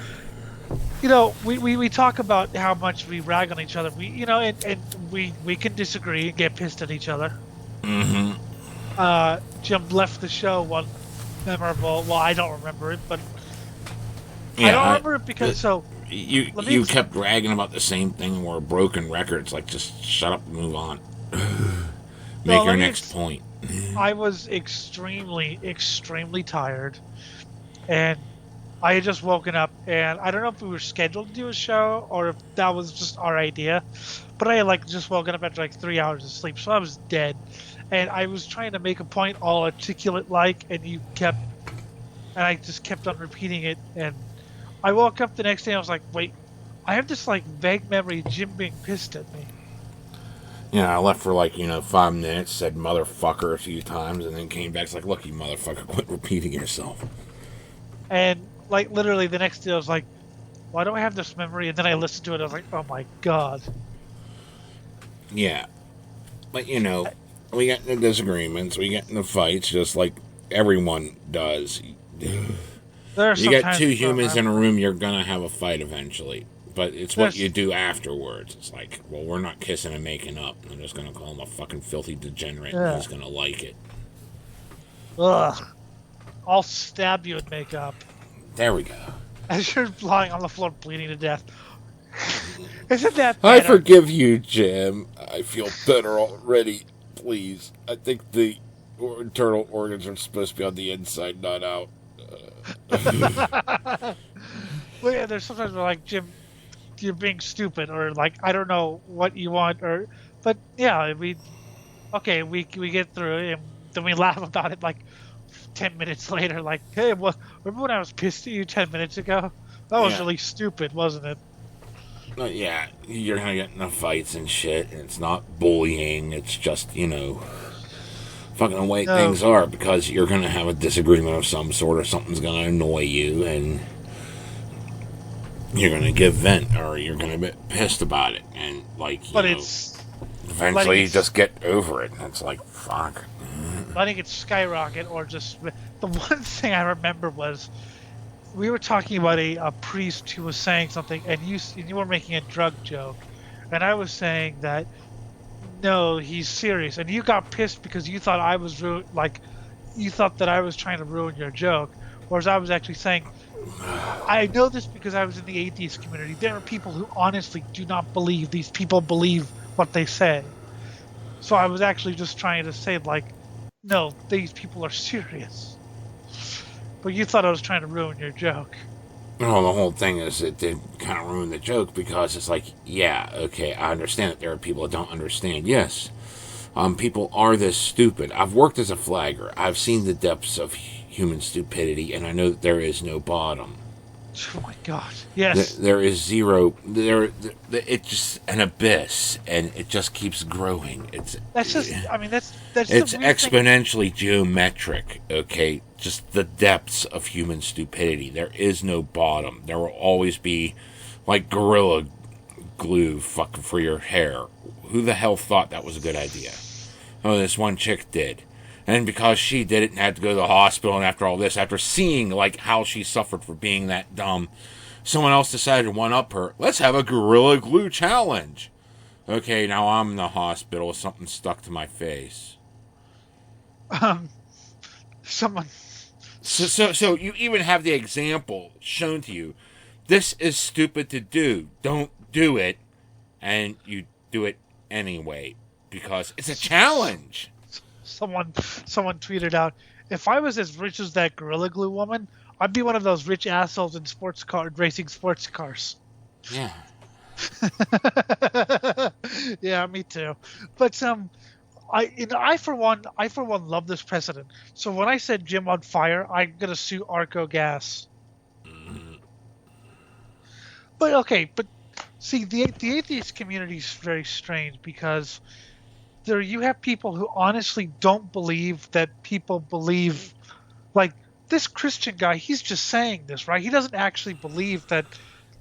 You know, we talk about how much we rag on each other. And we can disagree and get pissed at each other. Mm-hmm. Jim left the show one memorable. Well, I don't remember it, but yeah, I don't remember it because you kept bragging about the same thing where broken records. Like, just shut up and move on. Make your next point. I was extremely, extremely tired, and I had just woken up, and I don't know if we were scheduled to do a show or if that was just our idea, but I had just woken up after 3 hours of sleep, so I was dead. And I was trying to make a point all articulate and I just kept on repeating it. And I woke up the next day and I was like, wait, I have this vague memory of Jim being pissed at me. Yeah, I left for 5 minutes, said motherfucker a few times, and then came back. It's like, look, you motherfucker, quit repeating yourself. And literally the next day I was like, why do I have this memory? And then I listened to it, I was like, oh my god. Yeah. But we get into disagreements, we get into fights, just like everyone does. You get two humans in a room, you're gonna have a fight eventually. But it's what you do afterwards. It's like, well, we're not kissing and making up. I'm just gonna call him a fucking filthy degenerate, and he's gonna like it. Ugh. I'll stab you and make up. There we go. As you're lying on the floor bleeding to death. Isn't that better? I forgive you, Jim. I feel better already. Please. I think the internal organs are supposed to be on the inside, not out. Well, yeah, there's sometimes we're like, Jim, you're being stupid, or I don't know what you want, but yeah, we get through it, and then we laugh about it 10 minutes later, hey, remember when I was pissed at you 10 minutes ago? That was really stupid, wasn't it? Yeah, you're gonna get into fights and shit, and it's not bullying, it's just, fucking the way things are, because you're gonna have a disagreement of some sort, or something's gonna annoy you, and you're gonna give vent, or you're gonna be pissed about it, and eventually you just get over it, and it's like, fuck. Letting it skyrocket, or just... The one thing I remember was, we were talking about a priest who was saying something, and you were making a drug joke, and I was saying that, no, he's serious, and you got pissed because you thought I was you thought that I was trying to ruin your joke, whereas I was actually saying, I know this because I was in the atheist community. There are people who honestly do not believe these people believe what they say. So I was actually just trying to say, no, these people are serious. But you thought I was trying to ruin your joke. No, the whole thing is it did kind of ruin the joke, because it's yeah, okay, I understand that there are people that don't understand. Yes, people are this stupid. I've worked as a flagger. I've seen the depths of human stupidity, and I know that there is no bottom. Oh my god! Yes, there is zero. It's just an abyss, and it just keeps growing. It's exponentially geometric. Okay, just the depths of human stupidity. There is no bottom. There will always be Gorilla Glue fucking for your hair. Who the hell thought that was a good idea? Oh, this one chick did. And because she did it and had to go to the hospital, and after all this, after seeing how she suffered for being that dumb, someone else decided to one-up her. Let's have a Gorilla Glue challenge. Okay, now I'm in the hospital with something stuck to my face. Someone... So you even have the example shown to you. This is stupid to do. Don't do it. And you do it anyway, because it's a challenge. Someone tweeted out, if I was as rich as that Gorilla Glue woman, I'd be one of those rich assholes in racing sports cars. Yeah. Yeah, me too. But I for one love this president. So when I said Jim on fire, I'm gonna sue Arco Gas. But okay, but see, the atheist community is very strange because you have people who honestly don't believe that people believe, like this Christian guy. He's just saying this, right? He doesn't actually believe that,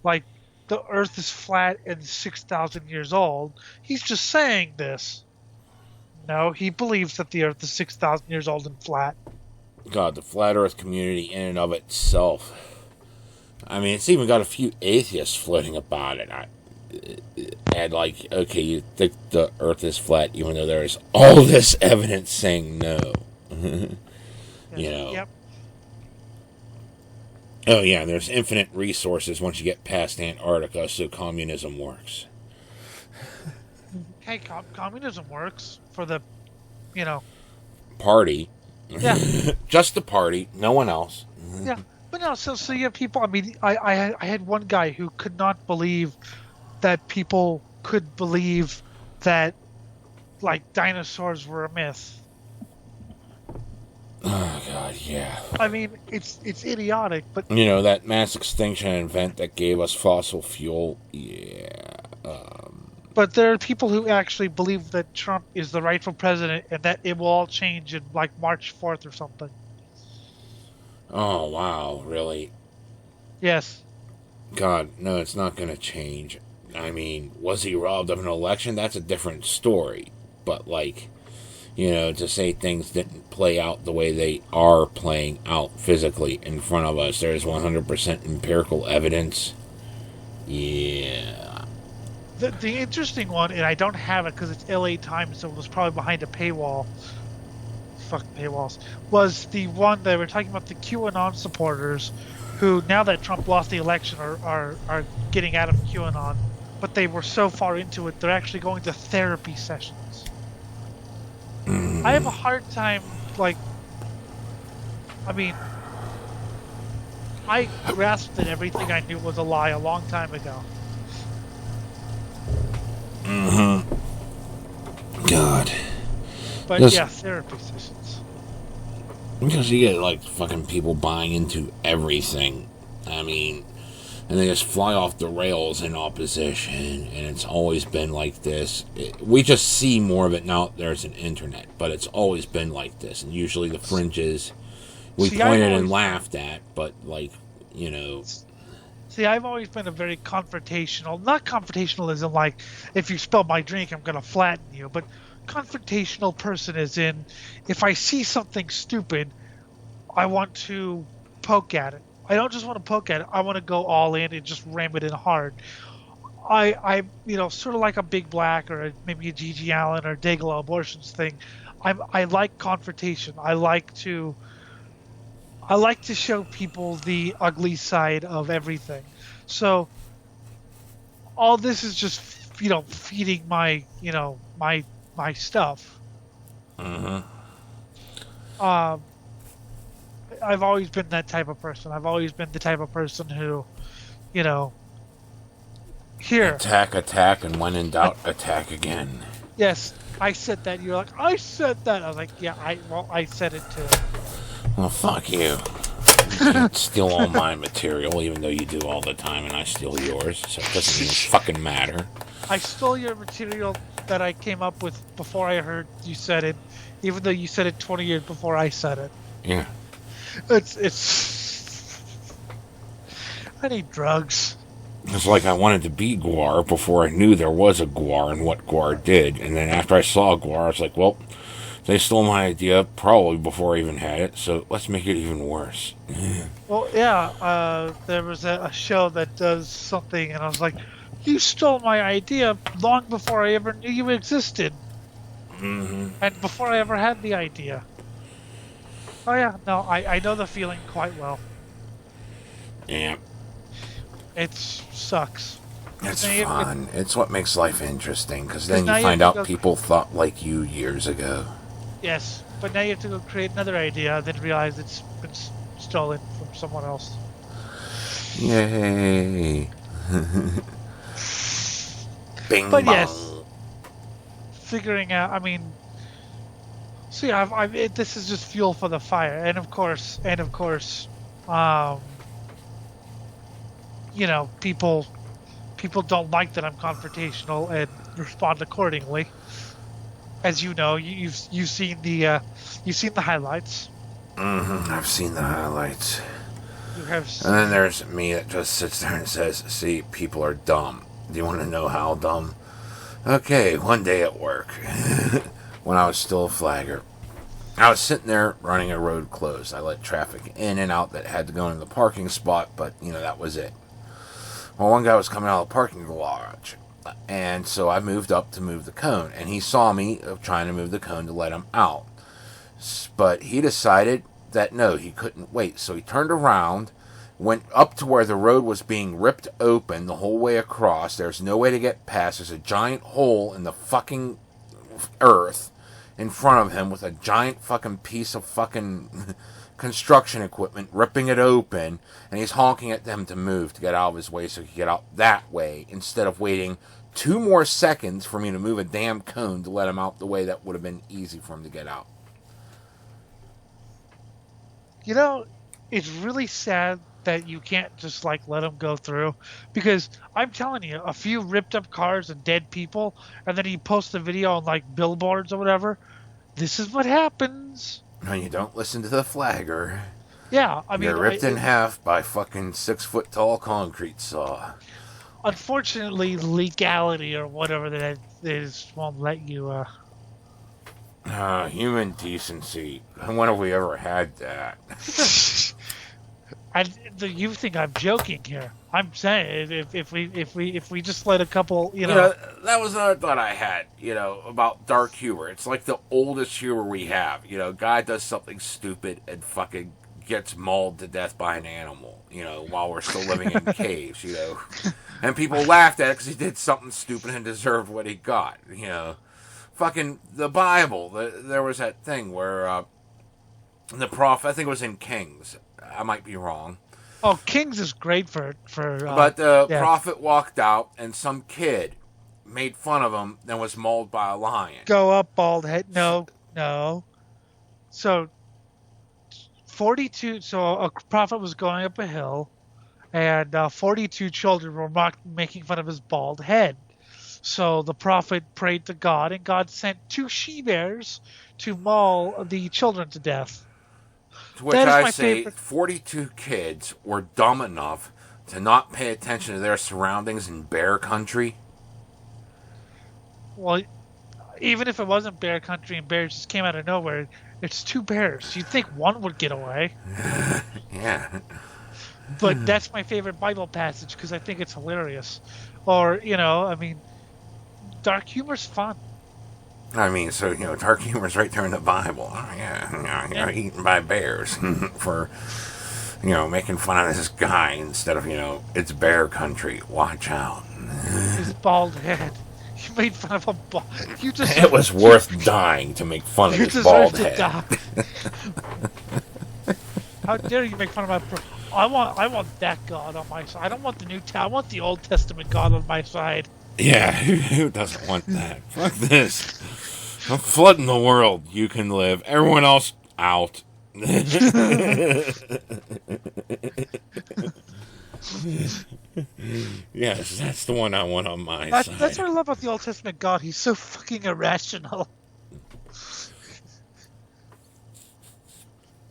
like, the Earth is flat and 6,000 years old. He's just saying this. No, he believes that the Earth is 6,000 years old and flat. God, the flat Earth community in and of itself. I mean, it's even got a few atheists floating about it. And like, okay, you think the Earth is flat, even though there is all this evidence saying no. You know. Yep. Oh yeah, there's infinite resources once you get past Antarctica, so communism works. Hey, communism works for the, Party. Yeah. Just the party, no one else. Yeah, but no. So you have people. I mean, I had one guy who could not believe that people could believe that, like, dinosaurs were a myth. Oh God, yeah. I mean, it's idiotic, but you know that mass extinction event that gave us fossil fuel. Yeah. But there are people who actually believe that Trump is the rightful president and that it will all change in, like, March 4th or something. Oh wow, really? Yes. God, no, it's not going to change. I mean, was he robbed of an election? That's a different story. But, like, to say things didn't play out the way they are playing out physically in front of us, there's 100% empirical evidence. Yeah. The interesting one, and I don't have it because it's LA Times, so it was probably behind a paywall. Fuck paywalls. Was the one that we're talking about, the QAnon supporters who, now that Trump lost the election, are getting out of QAnon, but they were so far into it, they're actually going to therapy sessions. I have a hard time, like, I mean, I grasped that everything I knew was a lie a long time ago. God. But Just, yeah, therapy sessions. Because you get, like, fucking people buying into everything. I mean, and they just fly off the rails in opposition, and it's always been like this. We just see more of it now there's an internet, but it's always been like this, and usually the fringes we pointed and laughed at, but, like, See, I've always been a very confrontational, not confrontational as in, like, if you spill my drink, I'm going to flatten you, but confrontational person as in, if I see something stupid, I want to poke at it. I don't just want to poke at it. I want to go all in and just ram it in hard. I sort of like a Big Black or maybe a Gigi Allen or Dayglow Abortions thing. I like confrontation. I like to show people the ugly side of everything. So all this is just, feeding my stuff. I've always been that type of person. I've always been the type of person who, here. Attack, and when in doubt, attack again. Yes, I said that. You're like, I said that. I was like, yeah, I said it too. Well, fuck you. You can't steal all my material, even though you do all the time, and I steal yours, so it doesn't even fucking matter. I stole your material that I came up with before I heard you said it, even though you said it 20 years before I said it. Yeah. It's... I need drugs. It's like I wanted to be Guar before I knew there was a Guar and what Guar did, and then after I saw Guar, I was like, well, they stole my idea probably before I even had it, so let's make it even worse. Well, yeah, there was a show that does something, and I was like, you stole my idea long before I ever knew you existed. And before I ever had the idea. Oh yeah, no, I know the feeling quite well. Yeah. It sucks. It's fun. It's what makes life interesting, because then you find out people thought like you years ago. Yes, but now you have to go create another idea, then realize it's stolen from someone else. Yay. Bing But bong. yes, figuring out. I mean, so yeah, this is just fuel for the fire, and of course, you know, people don't like that I'm confrontational and respond accordingly. As you know, you've seen the highlights. I've seen the highlights. You have. And then there's me that just sits there and says, "See, people are dumb. Do you want to know how dumb?" Okay, one day at work, when I was still a flagger, I was sitting there running a road closed. I let traffic in and out that had to go into the parking spot, but, that was it. Well, one guy was coming out of the parking garage, and so I moved up to move the cone, and he saw me trying to move the cone to let him out. But he decided that no, he couldn't wait, so he turned around, went up to where the road was being ripped open the whole way across. There's no way to get past. There's a giant hole in the fucking earth in front of him with a giant fucking piece of fucking construction equipment ripping it open, and he's honking at them to move, to get out of his way so he can get out that way, instead of waiting 2 more seconds for me to move a damn cone to let him out the way that would have been easy for him to get out. It's really sad that you can't just let them go through, because I'm telling you, a few ripped up cars and dead people, and then you post a video on billboards or whatever. This is what happens. And you don't listen to the flagger. Yeah, I mean, you're ripped in half by fucking 6-foot tall concrete saw. Unfortunately, legality or whatever that is won't let you. Human decency. When have we ever had that? You think I'm joking here? I'm saying if we just let a couple, that was another thought I had, about dark humor. It's like the oldest humor we have. Guy does something stupid and fucking gets mauled to death by an animal, while we're still living in caves, and people laughed at it because he did something stupid and deserved what he got, Fucking the Bible. There was that thing where the prophet, I think it was in Kings. I might be wrong. Oh, Kings is great for. But the prophet walked out, and some kid made fun of him, and was mauled by a lion. Go up, bald head. No. So 42. So a prophet was going up a hill, and 42 children were making fun of his bald head. So the prophet prayed to God, and God sent 2 she-bears to maul the children to death. To which I say, 42 kids were dumb enough to not pay attention to their surroundings in bear country. Well, even if it wasn't bear country and bears just came out of nowhere, it's 2 bears. You'd think one would get away. Yeah. But that's my favorite Bible passage because I think it's hilarious. Or, dark humor's fun. I mean, so, dark humor's right there in the Bible. Oh, yeah. You're eaten by bears for, making fun of this guy instead of, it's bear country. Watch out. His bald head. You made fun of a bald... It was worth dying to make fun of his bald head. How dare you make fun of my... I want that God on my side. I don't want the New Testament. I want the Old Testament God on my side. Yeah, who doesn't want that? Fuck this. I'm flooding the world. You can live. Everyone else, out. Yes, that's the one I want on my side. That's what I love about the Old Testament God. He's so fucking irrational.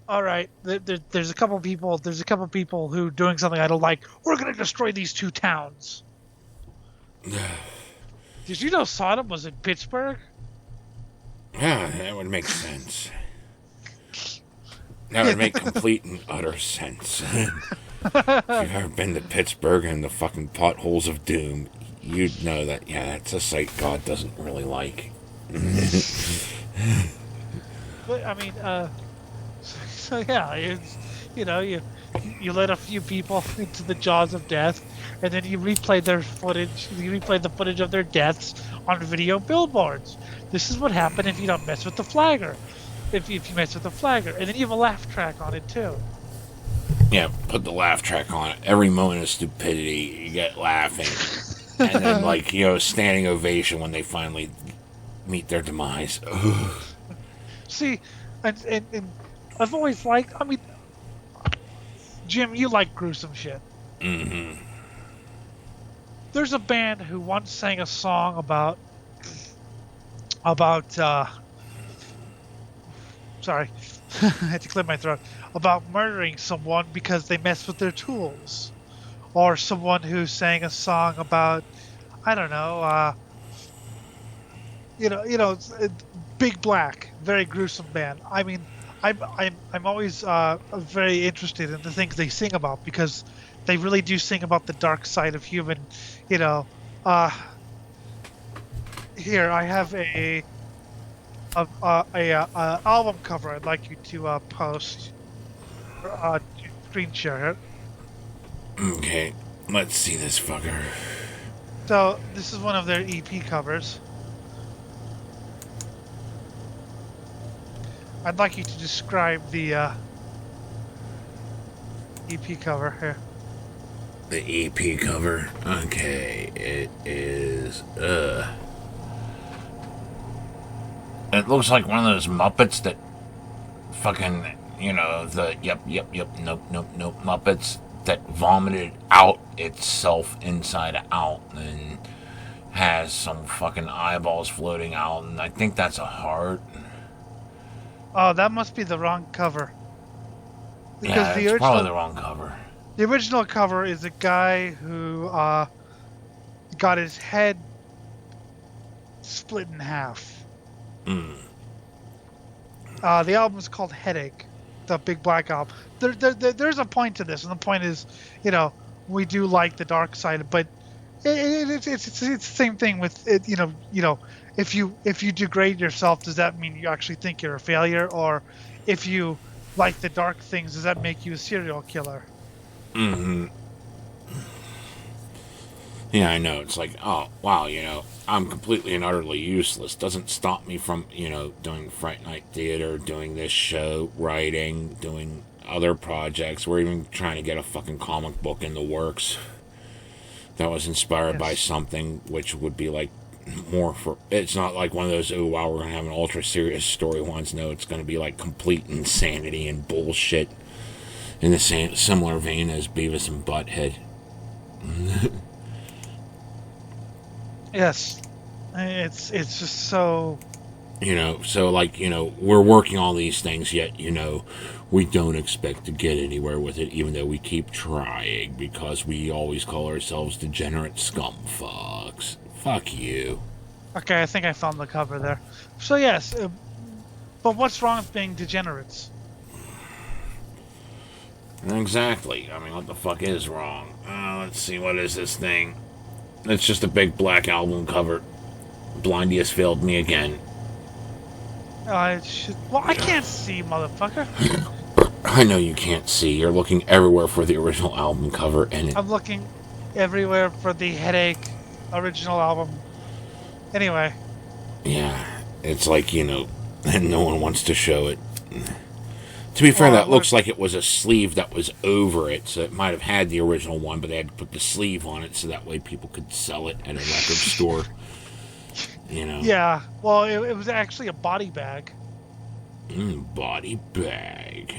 All right, there's a couple people. There's a couple people who doing something I don't like. We're gonna destroy these 2 towns. Did you know Sodom was in Pittsburgh? Yeah, that would make sense. That would make complete and utter sense. If you've ever been to Pittsburgh and the fucking potholes of doom, you'd know that, that's a sight God doesn't really like. But, I mean, so yeah, it's, you let a few people into the jaws of death, and then you replay their footage. You replay the footage of their deaths on video billboards. This is what happened if you don't mess with the flagger. If you mess with the flagger, and then you have a laugh track on it too. Yeah, put the laugh track on it. Every moment of stupidity, you get laughing. And then, like, you know, standing ovation when they finally meet their demise. See, and I've always liked, I mean, Jim, you like gruesome shit. Mm-hmm. There's a band who once sang a song about sorry, I had to clear my throat, about murdering someone because they messed with their tools. Or someone who sang a song about, I don't know, Big Black, very gruesome band. I mean, I'm always very interested in the things they sing about because they really do sing about the dark side of human. You know, here I have a album cover I'd like you to post, screen share it. Okay, let's see this fucker. So this is one of their EP covers. I'd like you to describe the EP cover here. The EP cover? Okay, it is, it looks like one of those Muppets that fucking, you know, the nope Muppets that vomited out itself inside out and has some fucking eyeballs floating out, and I think that's a heart. Oh, that must be the wrong cover. Because yeah, it's probably the wrong cover. The original cover is a guy who got his head split in half. Mm. The album is called Headache, the Big Black album. There's a point to this, and the point is, you know, we do like the dark side, but it's the same thing with it. You know, if you degrade yourself, does that mean you actually think you're a failure, or if you like the dark things, does that make you a serial killer? Mm-hmm. Yeah, I know. It's like, oh, wow, you know, I'm completely and utterly useless. Doesn't stop me from, you know, doing Fright Night Theater, doing this show, writing, doing other projects. We're even trying to get a fucking comic book in the works that was inspired by something, which would be like more for, it's not like one of those, oh, wow, we're going to have an ultra serious story ones. No, it's going to be like complete insanity and bullshit in the same similar vein as Beavis and Butthead. Yes, it's just so, you know, so like, you know, we're working on these things, yet, you know, we don't expect to get anywhere with it, even though we keep trying, because we always call ourselves degenerate scumfucks. Fuck you. Okay, I think I found the cover there. So yes, but what's wrong with being degenerates? Exactly. I mean, what the fuck is wrong? Let's see, what is this thing? It's just a Big Black album cover. Blindy has failed me again. Well, I can't see, motherfucker. I know you can't see. You're looking everywhere for the original album cover, and I'm looking everywhere for the Headache original album. Anyway. Yeah, it's like, you know, and no one wants to show it. To be fair, that looks like it was a sleeve that was over it, so it might have had the original one, but they had to put the sleeve on it so that way people could sell it at a record store. You know? Yeah, well, it was actually a body bag. Body bag.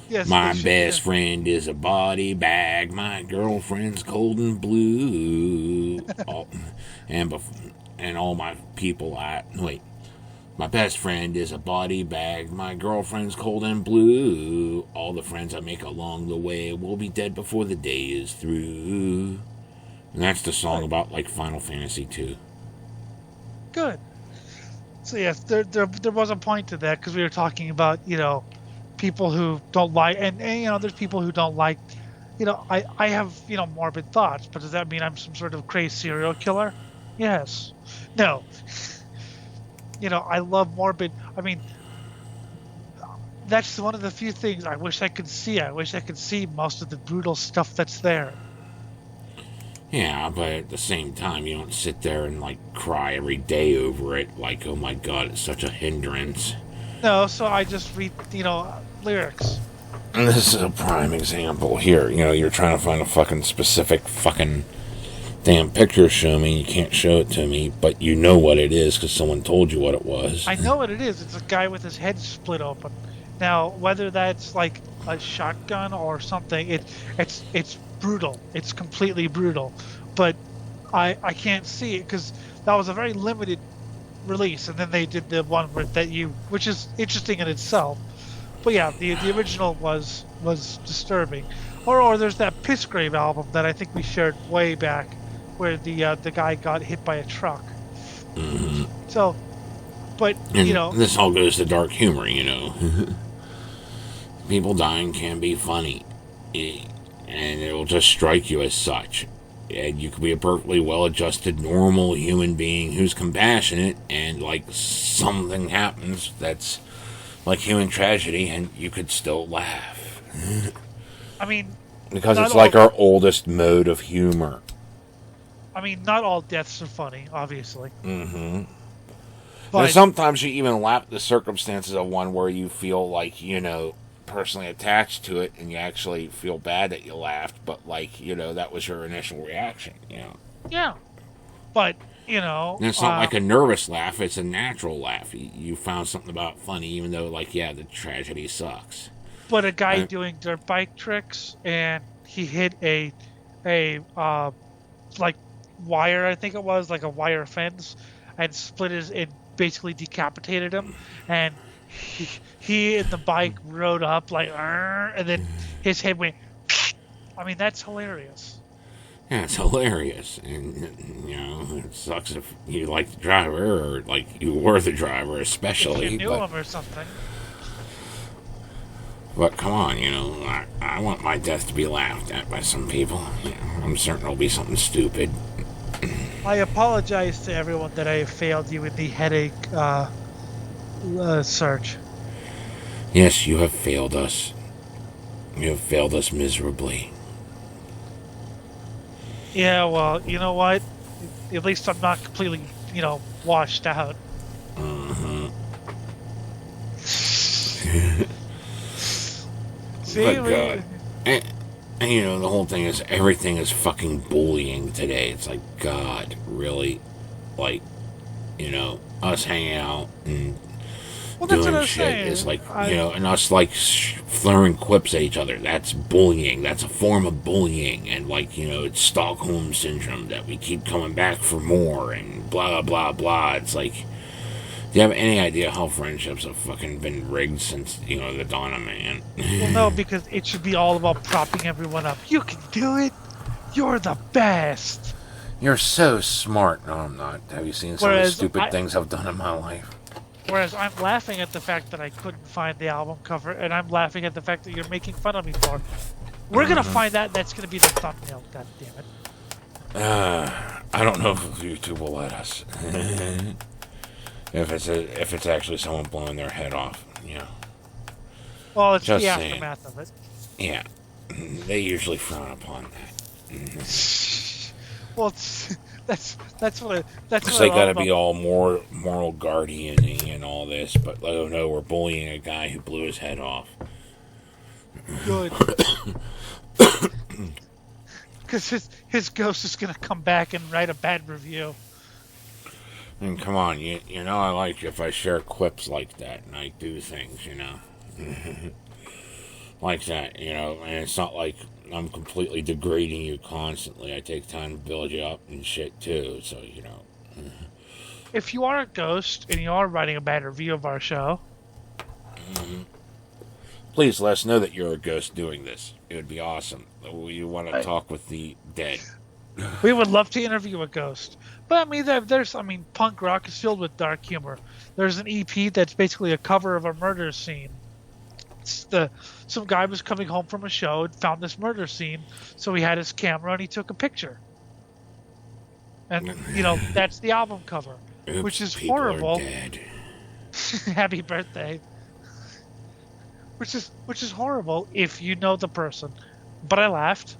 Yes. My best friend is a body bag. My girlfriend's cold and blue. And all my people, my best friend is a body bag. My girlfriend's cold and blue. All the friends I make along the way will be dead before the day is through. And that's the song about, like, Final Fantasy II. Good. So yes, there was a point to that, because we were talking about, you know, people who don't like, and you know, there's people who don't like, you know, I have, you know, morbid thoughts, but does that mean I'm some sort of crazy serial killer? Yes. No. You know, I love morbid. I mean, that's one of the few things I wish I could see. I wish I could see most of the brutal stuff that's there. Yeah, but at the same time, you don't sit there and, like, cry every day over it. Like, oh my god, it's such a hindrance. No, so I just read, you know, lyrics. And this is a prime example here. You know, you're trying to find a fucking specific fucking damn picture to show me. You can't show it to me, but you know what it is because someone told you what it was. I know what it is. It's a guy with his head split open. Now, whether that's like a shotgun or something, it's brutal. It's completely brutal. But I can't see it because that was a very limited release, and then they did the one which is interesting in itself. But yeah, the original was disturbing. Or there's that Pissgrave album that I think we shared way back, where the guy got hit by a truck. Mm-hmm. So, but and you know, this all goes to dark humor. You know, people dying can be funny, and it will just strike you as such. And you could be a perfectly well-adjusted, normal human being who's compassionate, and like something happens that's like human tragedy, and you could still laugh. I mean, because it's like our oldest mode of humor. I mean, not all deaths are funny, obviously. Mm-hmm. But and sometimes you even laugh at the circumstances of one where you feel like, you know, personally attached to it, and you actually feel bad that you laughed, but like, you know, that was your initial reaction, you know. Yeah. But, you know, and it's not like a nervous laugh, it's a natural laugh. You found something about funny, even though, like, yeah, the tragedy sucks. But a guy doing dirt bike tricks, and he hit a like wire, I think it was, like a wire fence, and it basically decapitated him, and he and the bike rode up like, and then his head went. I mean, that's hilarious. Yeah, it's hilarious, and you know, it sucks if you like the driver, or like you were the driver, especially. If you knew him or something. But come on, you know, I want my death to be laughed at by some people. You know, I'm certain it'll be something stupid. I apologize to everyone that I failed you in the headache search. Yes, you have failed us. You have failed us miserably. Yeah, well, you know what? At least I'm not completely, you know, washed out. Mm-hmm. See, but God. And, you know, the whole thing is, everything is fucking bullying today. It's like, God, really? Like, you know, us hanging out and doing shit is like, you know, and us like throwing quips at each other. That's bullying. That's a form of bullying. And like, you know, it's Stockholm syndrome that we keep coming back for more and blah, blah, blah. It's like, do you have any idea how friendships have fucking been rigged since, you know, the dawn of man? Well, no, because it should be all about propping everyone up. You can do it. You're the best. You're so smart. No, I'm not. Have you seen some of the stupid things I've done in my life? Whereas I'm laughing at the fact that I couldn't find the album cover, and I'm laughing at the fact that you're making fun of me for it. We're going to find that. That's going to be the thumbnail, God damn it. I don't know if YouTube will let us. If it's actually someone blowing their head off, you know. Well, it's just the saying. aftermath of it. Yeah, they usually frown upon that. Well, that's what they got to be all more moral guardian and all this, but oh no, we're bullying a guy who blew his head off. Good. Because his ghost is gonna come back and write a bad review. And come on, you know I like if I share quips like that and I do things, you know. Like that, you know, and it's not like I'm completely degrading you constantly. I take time to build you up and shit too, so, you know. If you are a ghost and you are writing a bad review of our show, please let us know that you're a ghost doing this. It would be awesome. We want to talk with the dead. We would love to interview a ghost. But I mean, punk rock is filled with dark humor. There's an EP that's basically a cover of a murder scene. Some guy was coming home from a show and found this murder scene, so he had his camera and he took a picture. And you know, that's the album cover, which is horrible. Happy birthday. Which is horrible if you know the person. But I laughed.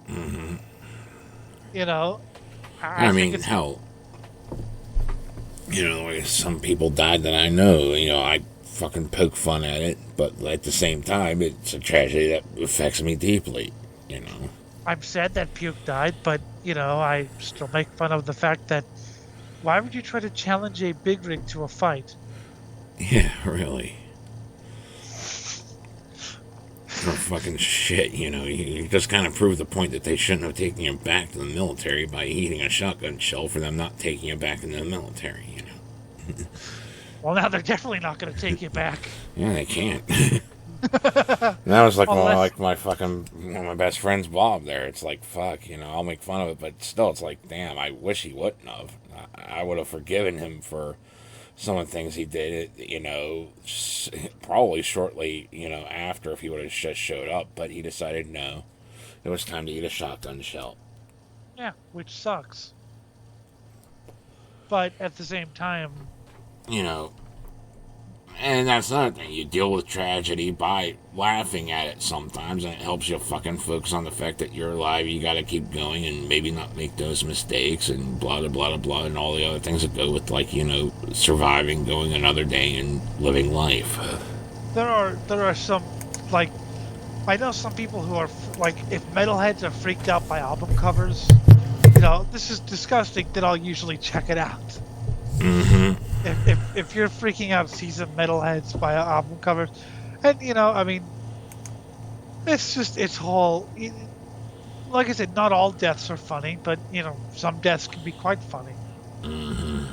Mm-hmm. You know, I mean, hell, you know, some people died that I know. You know, I fucking poke fun at it, but at the same time, it's a tragedy that affects me deeply, you know. I'm sad that Puke died, but, I still make fun of the fact that why would you try to challenge a big rig to a fight? Yeah, really. For fucking shit, you just kind of prove the point that they shouldn't have taken him back to the military by eating a shotgun shell for them not taking him back into the military, Well, now they're definitely not going to take you back. Yeah, they can't. And that was like one of my best friends, Bob. There, it's like fuck, I'll make fun of it, but still, it's like, damn, I wish he wouldn't have. I would have forgiven him for some of the things he did, probably shortly, after if he would have just showed up. But he decided no, it was time to eat a shotgun shell. Yeah, which sucks. But at the same time, and that's another thing. You deal with tragedy by laughing at it sometimes, and it helps you fucking focus on the fact that you're alive. You gotta keep going and maybe not make those mistakes and blah, blah, blah, blah, and all the other things that go with, surviving, going another day, and living life. there are some, I know some people who are, if metalheads are freaked out by album covers, this is disgusting, then I'll usually check it out. Mm-hmm. If you're freaking out seasoned metalheads by album covers, and it's whole. Like I said, not all deaths are funny, but some deaths can be quite funny. Mm-hmm.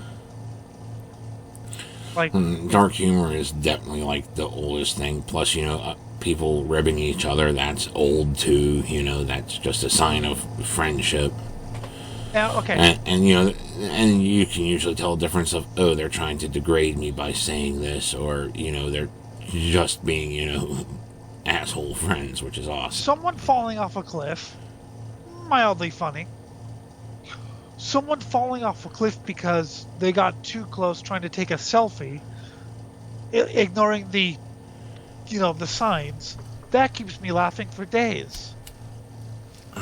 Dark humor is definitely the oldest thing. Plus, people ribbing each other, that's old too. That's just a sign of friendship. Yeah, okay. And you can usually tell a difference of, they're trying to degrade me by saying this, or, they're just being, asshole friends, which is awesome. Someone falling off a cliff, mildly funny. Someone falling off a cliff because they got too close trying to take a selfie, ignoring the signs, that keeps me laughing for days. No,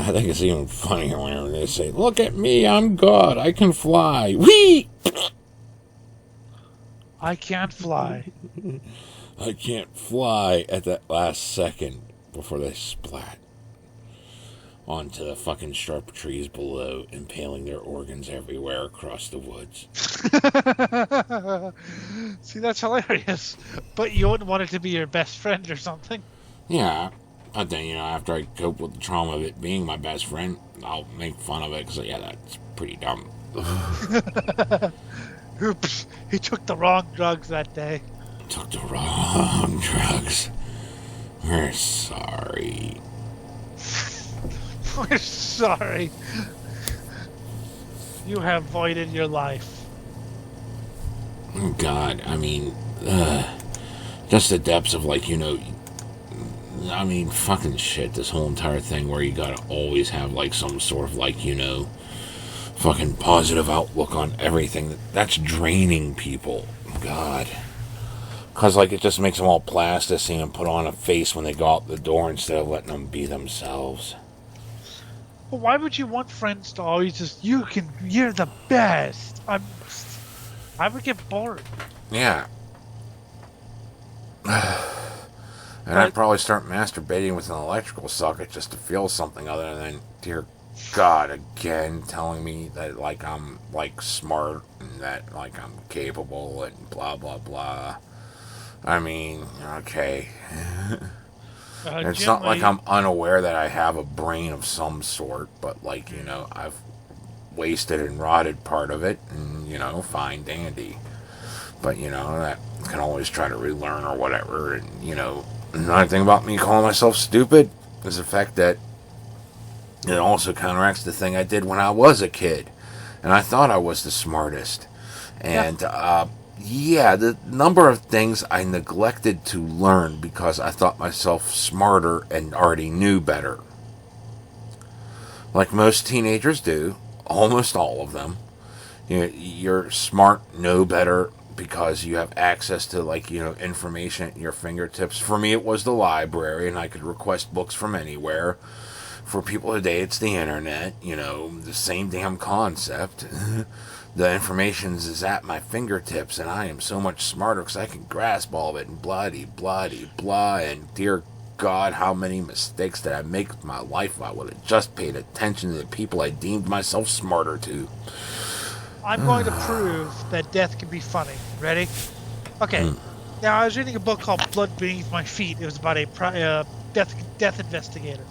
I think it's even funnier whenever they say, "Look at me, I'm God, I can fly." Whee! I can't fly. I can't fly at that last second before they splat onto the fucking sharp trees below, impaling their organs everywhere across the woods. See, that's hilarious. But you wouldn't want it to be your best friend or something. Yeah, but then, after I cope with the trauma of it being my best friend, I'll make fun of it, because, that's pretty dumb. Oops, he took the wrong drugs that day. Took the wrong drugs. We're sorry. We're sorry. You have voided your life. Oh, God, just the depths of, fucking shit, this whole entire thing where you gotta always have, some sort of, fucking positive outlook on everything. That's draining people. God. Because, it just makes them all plasticine and put on a face when they go out the door instead of letting them be themselves. Well, why would you want friends to always just, you're the best? I would get bored. Yeah. And I'd probably start masturbating with an electrical socket just to feel something other than, dear God, again, telling me that, I'm, smart and that, I'm capable and blah, blah, blah. Okay. It's not like I'm unaware that I have a brain of some sort, but, I've wasted and rotted part of it, and, fine, dandy. But, that can always try to relearn or whatever, and, another thing about me calling myself stupid is the fact that it also counteracts the thing I did when I was a kid, and I thought I was the smartest. And, the number of things I neglected to learn because I thought myself smarter and already knew better. Like most teenagers do, almost all of them. You're smart, know better, because you have access to, information at your fingertips. For me, it was the library, and I could request books from anywhere. For people today, it's the internet, the same damn concept. The information is at my fingertips, and I am so much smarter because I can grasp all of it, and blah, and dear God, how many mistakes did I make with my life if I would have just paid attention to the people I deemed myself smarter to. I'm going to prove that death can be funny. Ready? Okay. Now, I was reading a book called Blood Beneath My Feet. It was about a death investigator.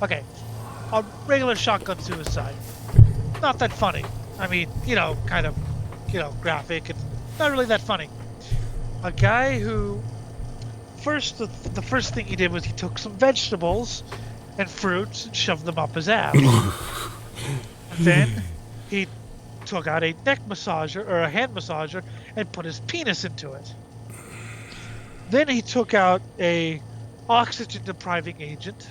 Okay. A regular shotgun suicide. Not that funny. I mean, kind of, graphic and not really that funny. A guy who the first thing he did was he took some vegetables and fruits and shoved them up his ass. Then he took out a neck massager or a hand massager and put his penis into it. Then he took out a oxygen depriving agent,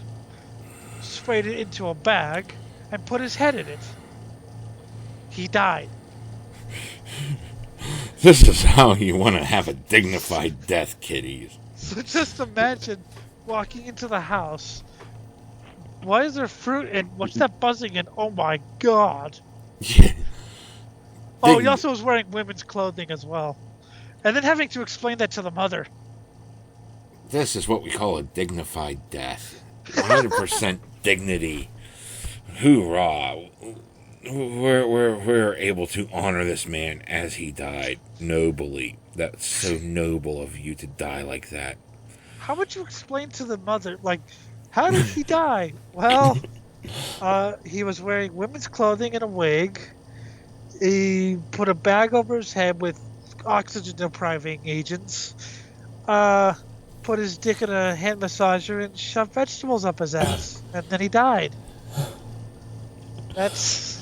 sprayed it into a bag, and put his head in it. He died. This is how you want to have a dignified death, kiddies. So just imagine walking into the house. Why is there fruit and what's that buzzing and oh my God. Yeah. Oh, he also was wearing women's clothing as well. And then having to explain that to the mother. This is what we call a dignified death. 100% dignity. Hoorah. We're able to honor this man as he died nobly. That's so noble of you to die like that. How would you explain to the mother, like, how did he die? Well, he was wearing women's clothing and a wig. He put a bag over his head with oxygen depriving agents. Put his dick in a hand massager and shoved vegetables up his ass. And then he died. That's...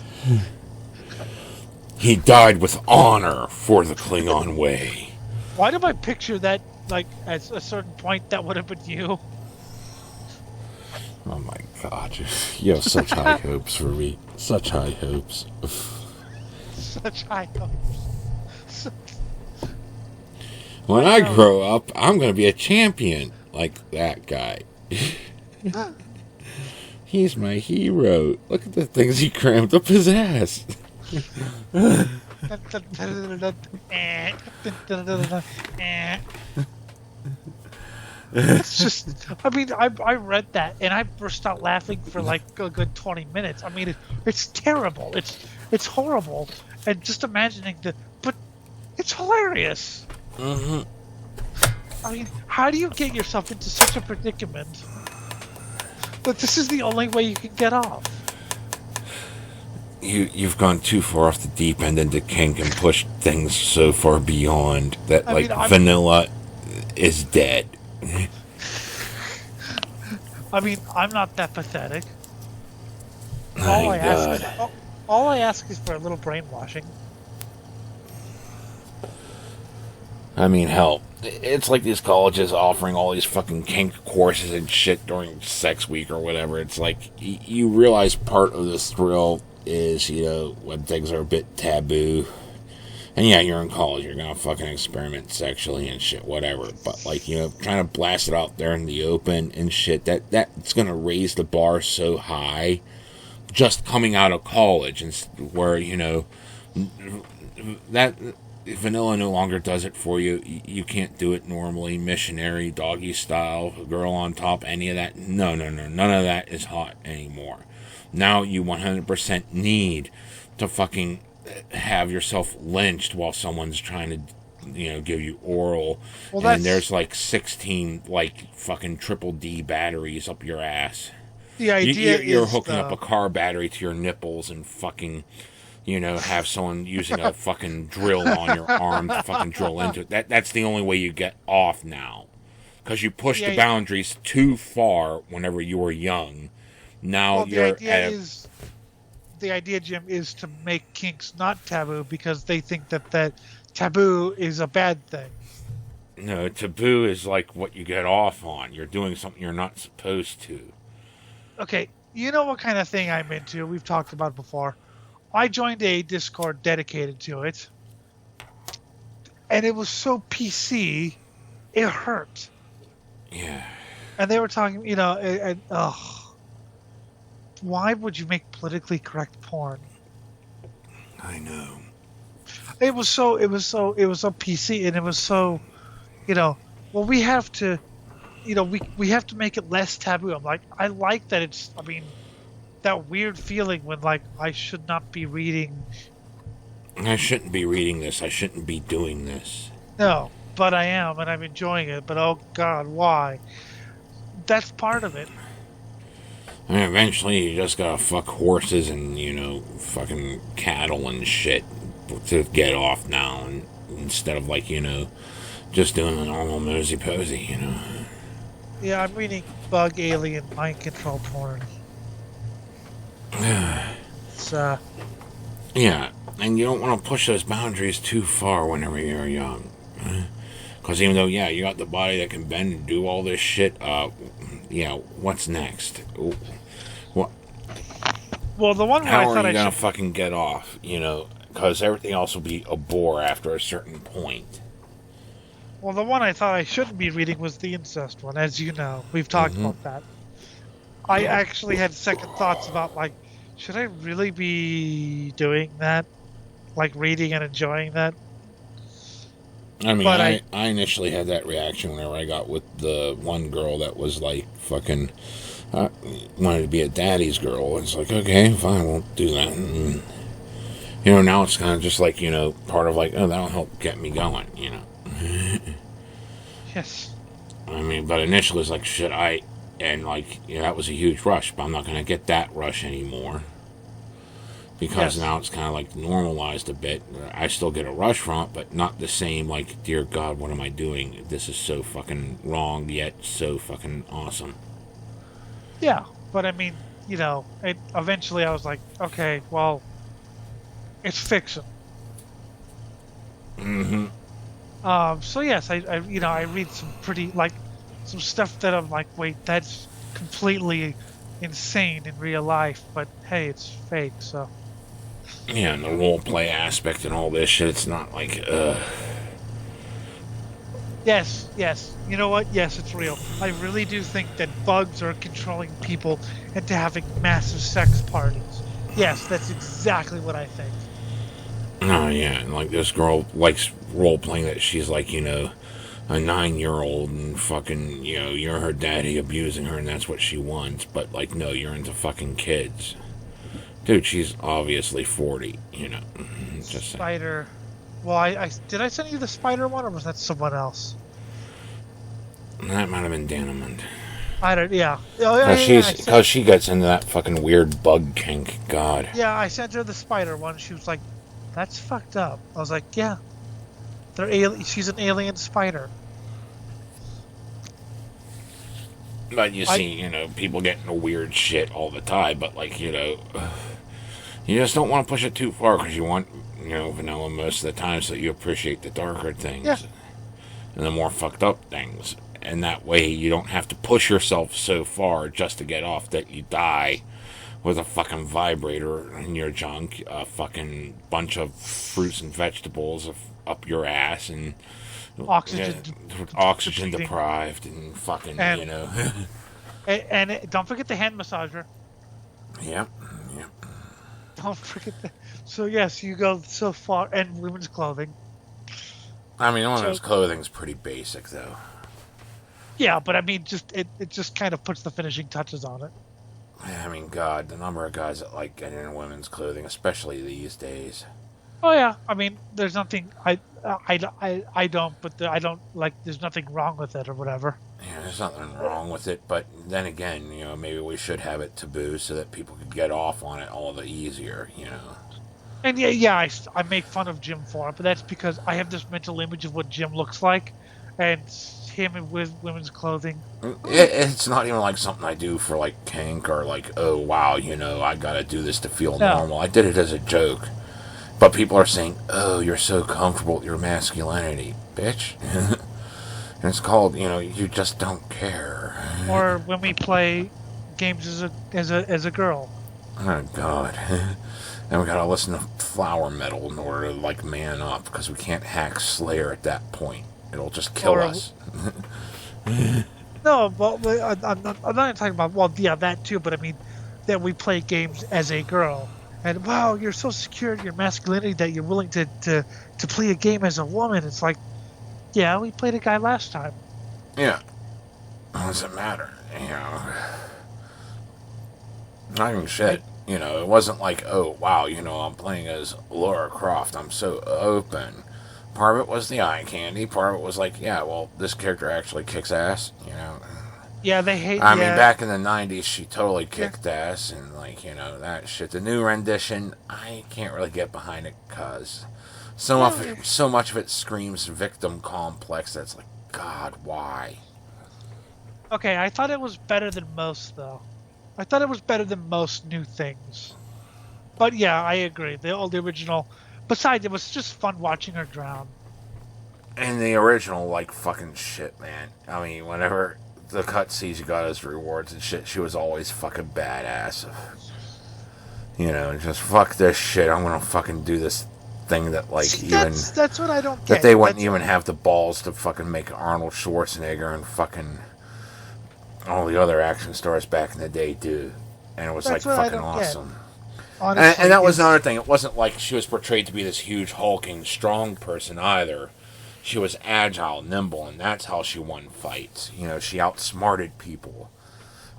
He died with honor for the Klingon way. Why do I picture that, like, at a certain point that would have been you? Oh my God. You have such high hopes for me. Such high hopes. Such high hopes. When I grow up, I'm going to be a champion like that guy. He's my hero. Look at the things he crammed up his ass. It's just, I mean, I read that and I burst out laughing for like a good 20 minutes. I mean, it's terrible. It's horrible. And just imagining but it's hilarious. Mm-hmm. I mean, how do you get yourself into such a predicament? But this is the only way you can get off. You've gone too far off the deep end into kink and pushed things so far beyond that, vanilla is dead. I mean, I'm not that pathetic. All I ask is for a little brainwashing. I mean, hell, it's like these colleges offering all these fucking kink courses and shit during sex week or whatever. It's like, you realize part of this thrill is, when things are a bit taboo. And yeah, you're in college, you're gonna fucking experiment sexually and shit, whatever. But, trying to blast it out there in the open and shit, that's gonna raise the bar so high just coming out of college, and where, that vanilla no longer does it for you. You can't do it normally, missionary, doggy style, girl on top, any of that. No, none of that is hot anymore. Now you 100% need to fucking have yourself lynched while someone's trying to, give you oral. Well, and there's 16 fucking triple D batteries up your ass. The idea you're hooking up a car battery to your nipples and fucking, have someone using a fucking drill on your arm to fucking drill into it. That's the only way you get off now. Because you pushed the boundaries too far whenever you were young. Now the idea, Jim, is to make kinks not taboo because they think that taboo is a bad thing. No, taboo is like what you get off on. You're doing something you're not supposed to. Okay, you know what kind of thing I'm into. We've talked about it before. I joined a Discord dedicated to it. And it was so PC, it hurt. Yeah. And they were talking, why would you make politically correct porn? I know. It was so PC, and it was so, well, we have to, we have to make it less taboo. I'm like, I like that it's, that weird feeling when, like, I should not be reading. I shouldn't be reading this. I shouldn't be doing this. No, but I am, and I'm enjoying it. But oh God, why? That's part of it. Eventually you just gotta fuck horses and, fucking cattle and shit to get off now, and instead of, like, just doing a normal mosey posy, Yeah, I'm reading bug alien mind control porn. It's, Yeah, and you don't want to push those boundaries too far whenever you're young. Because even though, you got the body that can bend and do all this shit, what's next? What? Well, the one where How I thought are you I gonna should... fucking get off, Because everything else will be a bore after a certain point. Well, the one I thought I shouldn't be reading was the incest one, as you know. We've talked about that. I actually had second thoughts about, like, should I really be doing that? Like, reading and enjoying that? But I initially had that reaction whenever I got with the one girl that was, like, fucking... wanted to be a daddy's girl. It's like, okay, fine, I won't do that. And, now it's kind of just like, part of, like, oh, that'll help get me going, Yes. But initially it's like, should I... And, like, that was a huge rush, but I'm not going to get that rush anymore. Because now it's kind of, like, normalized a bit. I still get a rush from it, but not the same, like, dear God, what am I doing? This is so fucking wrong, yet so fucking awesome. Yeah, but eventually I was like, okay, well, it's fiction. Mm-hmm. So yes, I read some pretty, like, some stuff that I'm like, wait, that's completely insane in real life, but hey, it's fake, so. Yeah, and the role play aspect and all this shit, it's not like, Yes. You know what? Yes, it's real. I really do think that bugs are controlling people into having massive sex parties. Yes, that's exactly what I think. Oh, yeah, and, like, this girl likes role-playing that she's, like, a 9-year-old and fucking, you're her daddy abusing her and that's what she wants, but, like, no, you're into fucking kids. Dude, she's obviously 40, Just Spider. Well, I did I send you the spider one, or was that someone else? That might have been Danamond. I don't. Yeah. Oh, yeah. Because she gets into that fucking weird bug kink. God. Yeah, I sent her the spider one. She was like, "That's fucked up." I was like, "Yeah, she's an alien spider." But you see, people get into weird shit all the time. But, like, you just don't want to push it too far because you want, vanilla most of the time so that you appreciate the darker things. Yeah. And the more fucked up things. And that way you don't have to push yourself so far just to get off that you die with a fucking vibrator in your junk, a fucking bunch of fruits and vegetables up your ass, and oxygen deprived, and fucking, And don't forget the hand massager. Yep. Don't forget that. So yes, you go so far, and women's clothing. Women's clothing's pretty basic, though. Yeah, but it just kind of puts the finishing touches on it. God, the number of guys that like getting into women's clothing, especially these days. Oh yeah, there's nothing I don't, but I don't like. There's nothing wrong with it or whatever. Yeah, there's nothing wrong with it, but then again, maybe we should have it taboo so that people could get off on it all the easier, And I make fun of Jim for it, but that's because I have this mental image of what Jim looks like, and him with women's clothing. It's not even like something I do for like kink or like, oh wow, I gotta do this to feel normal. I did it as a joke. But people are saying, oh, you're so comfortable with your masculinity, bitch. And it's called, you just don't care. Or when we play games as a girl. Oh God. And we gotta listen to flower metal in order to, like, man up, because we can't hack Slayer at that point. It'll just kill us. No, but I'm not talking about, well, yeah, that too, but that we play games as a girl. And wow, you're so secure in your masculinity that you're willing to play a game as a woman. It's like, yeah, we played a guy last time. Yeah. It doesn't matter, you know. Not even shit. You know, it wasn't like, oh, wow, you know, I'm playing as Lara Croft. I'm so open. Part of it was the eye candy. Part of it was like, yeah, well, this character actually kicks ass, you know. Yeah, they hate. I mean, back in the 90s, she totally kicked ass, and, like, you know, that shit. The new rendition, I can't really get behind it, because so much of it screams victim complex. That's like, God, why? Okay, I thought it was better than most, though. I thought it was better than most new things. But yeah, I agree. The original. Besides, it was just fun watching her drown. And the original, like, fucking shit, man. I mean, whenever the cutscenes you got as rewards and shit, she was always fucking badass. You know, just fuck this shit. I'm gonna fucking do this thing that, like, See, that's what I don't get. That they wouldn't even have the balls to fucking make Arnold Schwarzenegger and fucking all the other action stars back in the day do. And it was, like, fucking awesome. Honestly, and that was another thing. It wasn't like she was portrayed to be this huge, hulking, strong person either. She was agile, nimble, and that's how she won fights. You know, she outsmarted people.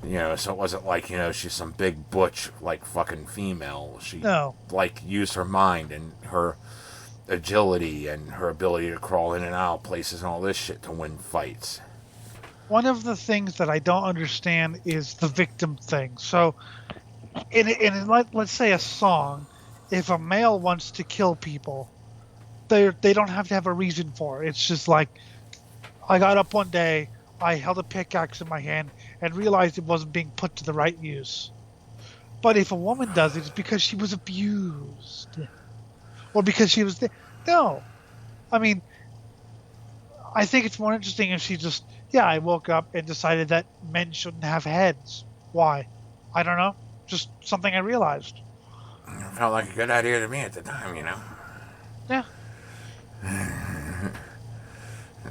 You know, so it wasn't like, you know, she's some big butch, like, fucking female. She, like, used her mind and her agility and her ability to crawl in and out of places and all this shit to win fights. One of the things that I don't understand is the victim thing. So, let's say a song, if a male wants to kill people, they don't have to have a reason for it. It's just like, I got up one day, I held a pickaxe in my hand, and realized it wasn't being put to the right use. But if a woman does it, it's because she was abused. Or because she was... No. I mean, I think it's more interesting if she just... Yeah, I woke up and decided that men shouldn't have heads. Why? I don't know. Just something I realized. It felt like a good idea to me at the time, you know? Yeah.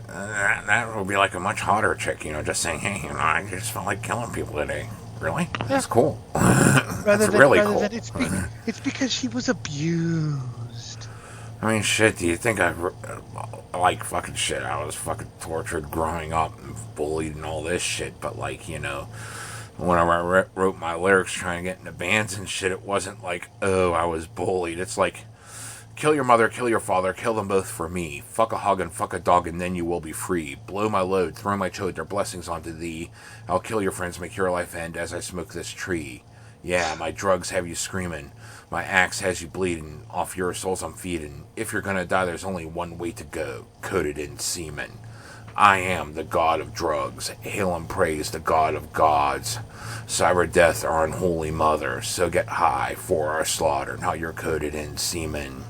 That would be like a much hotter chick, you know, just saying, hey, you know, I just felt like killing people today. Really? Yeah. That's cool. That's really cool. It's because she was abused. I mean, shit, do you think like, fucking shit, I was fucking tortured growing up and bullied and all this shit, but, like, you know, whenever I wrote my lyrics trying to get into bands and shit, it wasn't like, oh, I was bullied. It's like, kill your mother, kill your father, kill them both for me. Fuck a hog and fuck a dog, and then you will be free. Blow my load, throw my chode, their blessings onto thee. I'll kill your friends, make your life end as I smoke this tree. Yeah, my drugs have you screaming. My axe has you bleeding. Off your souls I'm feeding. If you're gonna die, there's only one way to go. Coated in semen. I am the god of drugs. Hail and praise the god of gods. Cyber death, our unholy mother. So get high for our slaughter. Now you're coated in semen.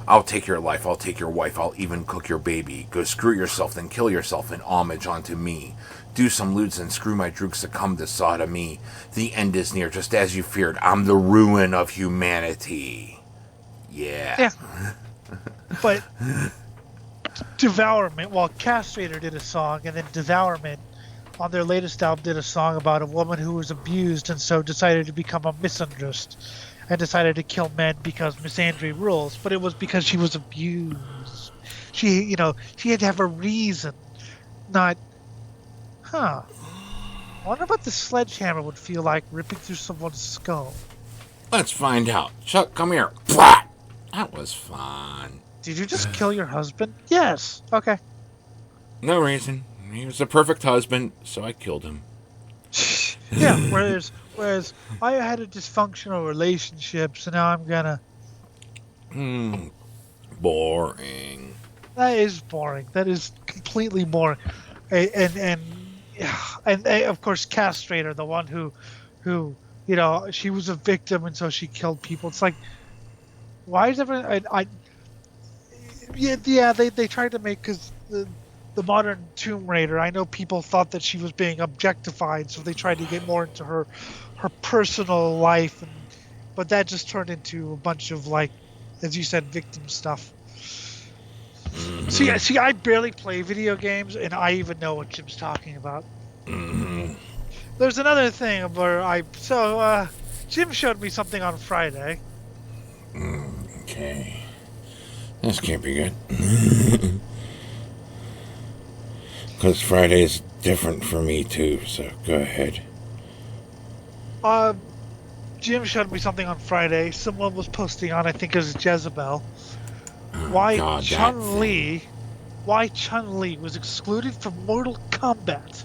I'll take your life, I'll take your wife, I'll even cook your baby. Go screw yourself, then kill yourself in homage unto me. Do some lewds and screw my droogs to come to sodomy. The end is near, just as you feared. I'm the ruin of humanity. Yeah. But Devourment, well, Castrator did a song, and then Devourment, on their latest album, did a song about a woman who was abused and so decided to become a misandrist and decided to kill men because misandry rules. But it was because she was abused. She had to have a reason, not... I wonder what the sledgehammer would feel like ripping through someone's skull. Let's find out. Chuck, come here. That was fun. Did you just kill your husband? Yes. Okay. No reason. He was the perfect husband, so I killed him. Yeah, whereas I had a dysfunctional relationship, so now I'm gonna... Boring. That is boring. That is completely boring. And of course, Castrator, the one who, she was a victim and so she killed people. It's like, why is everyone? They tried to make, because the modern Tomb Raider, I know people thought that she was being objectified, so they tried to get more into her personal life, but that just turned into a bunch of, like, as you said, victim stuff. Mm-hmm. See, I barely play video games, and I even know what Jim's talking about. Mm-hmm. There's another thing where Jim showed me something on Friday. Okay. This can't be good. Because Friday's different for me too, so go ahead. Jim showed me something on Friday. Someone was posting on, I think it was Jezebel, God, why Chun-Li was excluded from Mortal Kombat.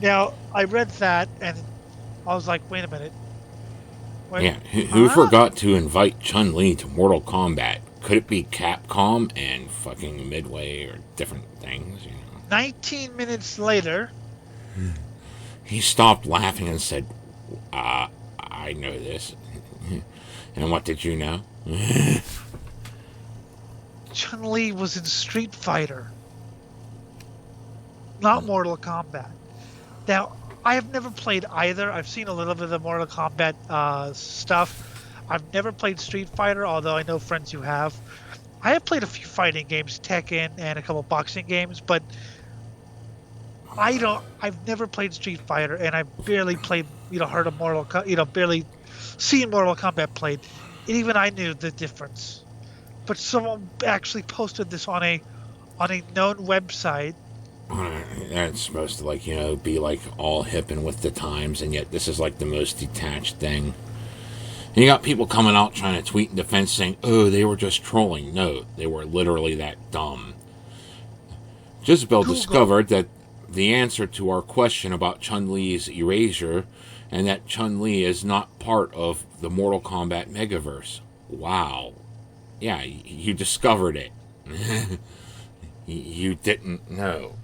Now, I read that and I was like, wait a minute. Yeah, who forgot to invite Chun-Li to Mortal Kombat? Could it be Capcom and fucking Midway or different things, you know? 19 minutes later, he stopped laughing and said, I know this. And what did you know? Chun-Li was in Street Fighter, not Mortal Kombat. Now, I have never played either. I've seen a little bit of the Mortal Kombat stuff. I've never played Street Fighter, although I know friends who have. I have played a few fighting games, Tekken, and a couple boxing games, but I've never played Street Fighter, and I've barely played, heard of barely seen Mortal Kombat played. And even I knew the difference. But someone actually posted this on a known website. That's supposed to be all hip and with the times, and yet this is the most detached thing. And you got people coming out trying to tweet in defense saying, oh, they were just trolling. No, they were literally that dumb. Jezebel discovered that the answer to our question about Chun-Li's erasure and that Chun-Li is not part of the Mortal Kombat Megaverse. Wow. Yeah, you discovered it. You didn't know.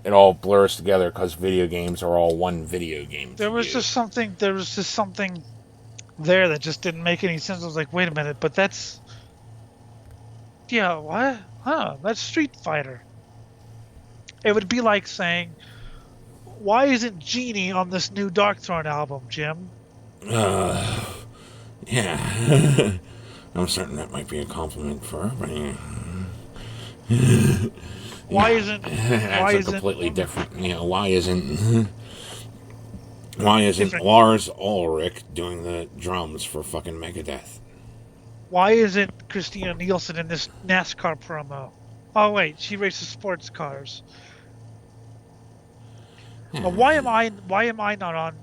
It all blurs together because video games are all one video game. There was just something there that just didn't make any sense. I was like, wait a minute, but that's... Yeah, what? Huh, that's Street Fighter. It would be like saying, why isn't Genie on this new Darkthrone album, Jim? Yeah. I'm certain that might be a compliment for her, but yeah. Why isn't... That's completely different. Why isn't Lars Ulrich doing the drums for fucking Megadeth? Why isn't Christina Nielsen in this NASCAR promo? Oh wait, she races sports cars. But why am I not on,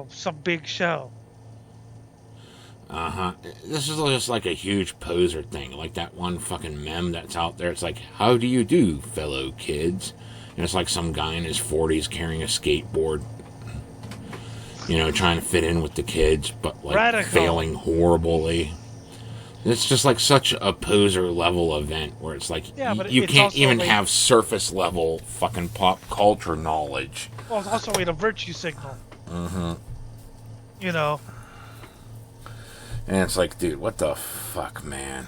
some big show? This is just like a huge poser thing, like that one fucking meme that's out there. It's like, how do you do, fellow kids? And it's like some guy in his 40s carrying a skateboard, trying to fit in with the kids, but failing horribly. It's just such a poser level event where it's like, you can't even have surface level fucking pop culture knowledge. Well, it's also a virtue signal. Mm-hmm. And it's like, dude, what the fuck, man?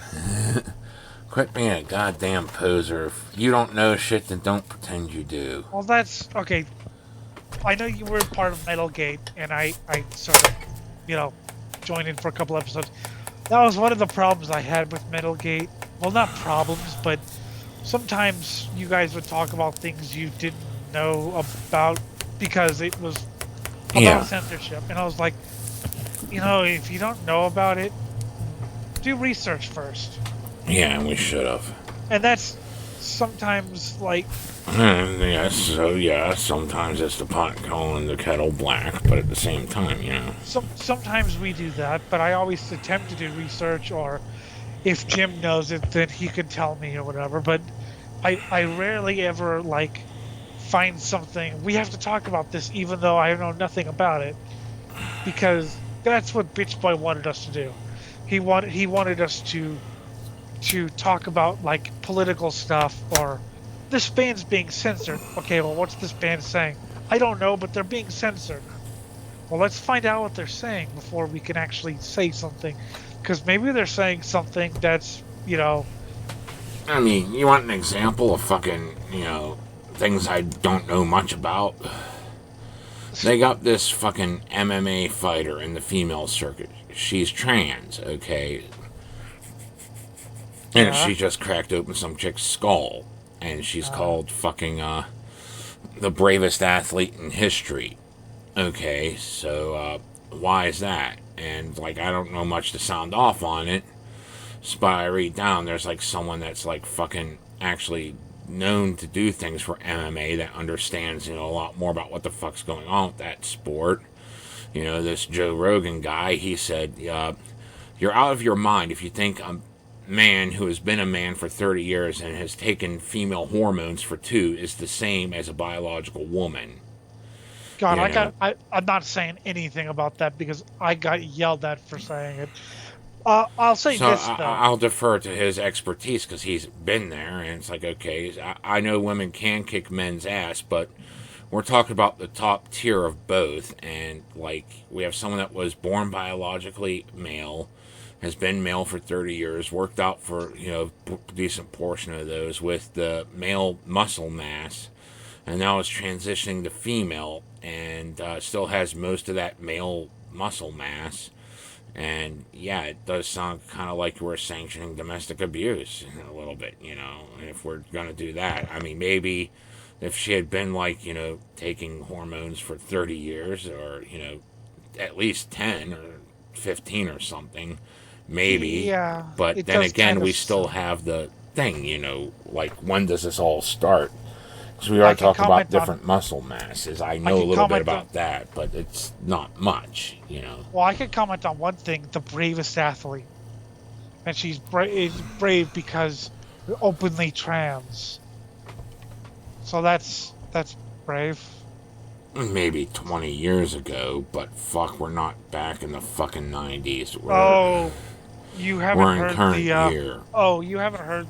Quit being a goddamn poser. If you don't know shit, then don't pretend you do. Well, that's... Okay. I know you were part of Metalgate, and I sort of, joined in for a couple episodes. That was one of the problems I had with Metalgate. Well, not problems, but sometimes you guys would talk about things you didn't know about because it was about censorship. And I was like, if you don't know about it, do research first. Yeah, we should have. And that's sometimes sometimes it's the pot calling the kettle black, but at the same time, Sometimes we do that, but I always attempt to do research, or if Jim knows it, then he can tell me or whatever. But I rarely ever find something. We have to talk about this, even though I know nothing about it, because that's what Bitch Boy wanted us to do. He wanted us to talk about political stuff, or this band's being censored. Okay, well, what's this band saying? I don't know, but they're being censored. Well, let's find out what they're saying before we can actually say something, because maybe they're saying something that's I mean, you want an example of fucking things I don't know much about? They got this fucking MMA fighter in the female circuit. She's trans, okay? And she just cracked open some chick's skull. And she's called fucking, the bravest athlete in history. Okay, so why is that? And like, I don't know much to sound off on it, but I read down there's like someone that's like fucking actually known to do things for MMA that understands, a lot more about what the fuck's going on with that sport. This Joe Rogan guy, he said, you're out of your mind if you think a man who has been a man for 30 years and has taken female hormones for 2 is the same as a biological woman. God, I'm not saying anything about that because I got yelled at for saying it. I'll say so this, though. I'll defer to his expertise because he's been there, and it's like, okay, I know women can kick men's ass, but we're talking about the top tier of both, and like, we have someone that was born biologically male, has been male for 30 years, worked out for, a decent portion of those with the male muscle mass, and now is transitioning to female, and still has most of that male muscle mass. And yeah, it does sound kind of like we're sanctioning domestic abuse a little bit, if we're going to do that. I mean, maybe if she had been like, taking hormones for 30 years or, at least 10 or 15 or something, maybe. Yeah. But then again, we still have the thing, like, when does this all start? Because we are talking about different muscle masses. I know a little bit about that, but it's not much, Well, I can comment on one thing: the bravest athlete, and she's brave because openly trans. So that's brave. Maybe 20 years ago, but fuck, we're not back in the fucking 90s. You haven't heard current year. Oh, you haven't heard.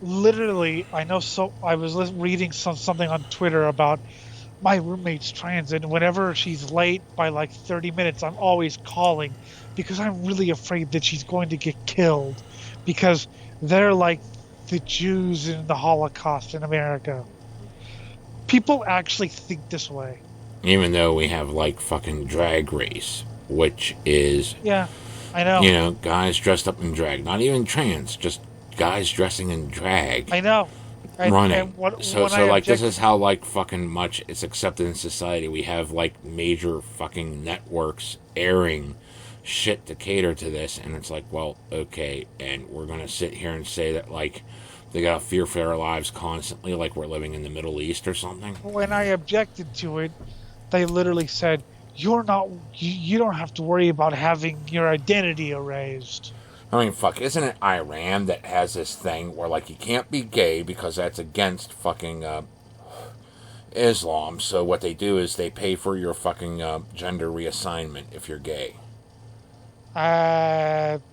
Literally, I know. So I was reading something on Twitter about my roommate's trans, and whenever she's late by like 30 minutes, I'm always calling because I'm really afraid that she's going to get killed because they're like the Jews in the Holocaust in America. People actually think this way. Even though we have like fucking Drag Race, which is, yeah, I know, guys dressed up in drag, not even trans, just guys dressing in drag. I know. Running. So like, this is how like fucking much it's accepted in society. We have like major fucking networks airing shit to cater to this, and it's like, well, okay, and we're gonna sit here and say that like they gotta fear for their lives constantly, like we're living in the Middle East or something. When I objected to it, they literally said, you don't have to worry about having your identity erased. I mean, fuck, isn't it Iran that has this thing where, like, you can't be gay because that's against fucking Islam, so what they do is they pay for your fucking gender reassignment if you're gay.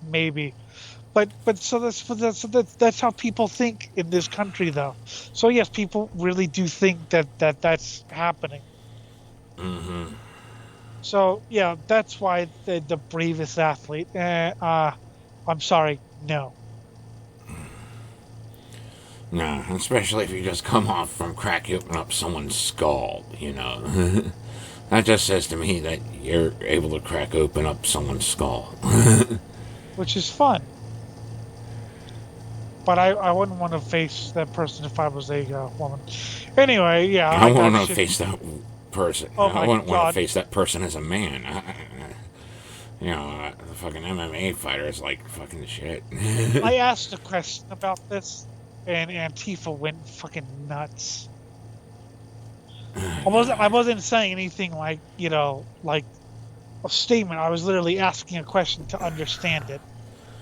Maybe. But that's how people think in this country, though. So, yes, people really do think that's happening. Mm-hmm. So, yeah, that's why the bravest athlete... I'm sorry, no. No, especially if you just come off from cracking open up someone's skull, That just says to me that you're able to crack open up someone's skull. Which is fun. But I wouldn't want to face that person if I was a woman. Anyway, yeah. I wouldn't want to face that person. Oh I wouldn't want to face that person as a man. The fucking MMA fighter is like fucking shit. I asked a question about this, and Antifa went fucking nuts. I wasn't saying anything like, like a statement. I was literally asking a question to understand it,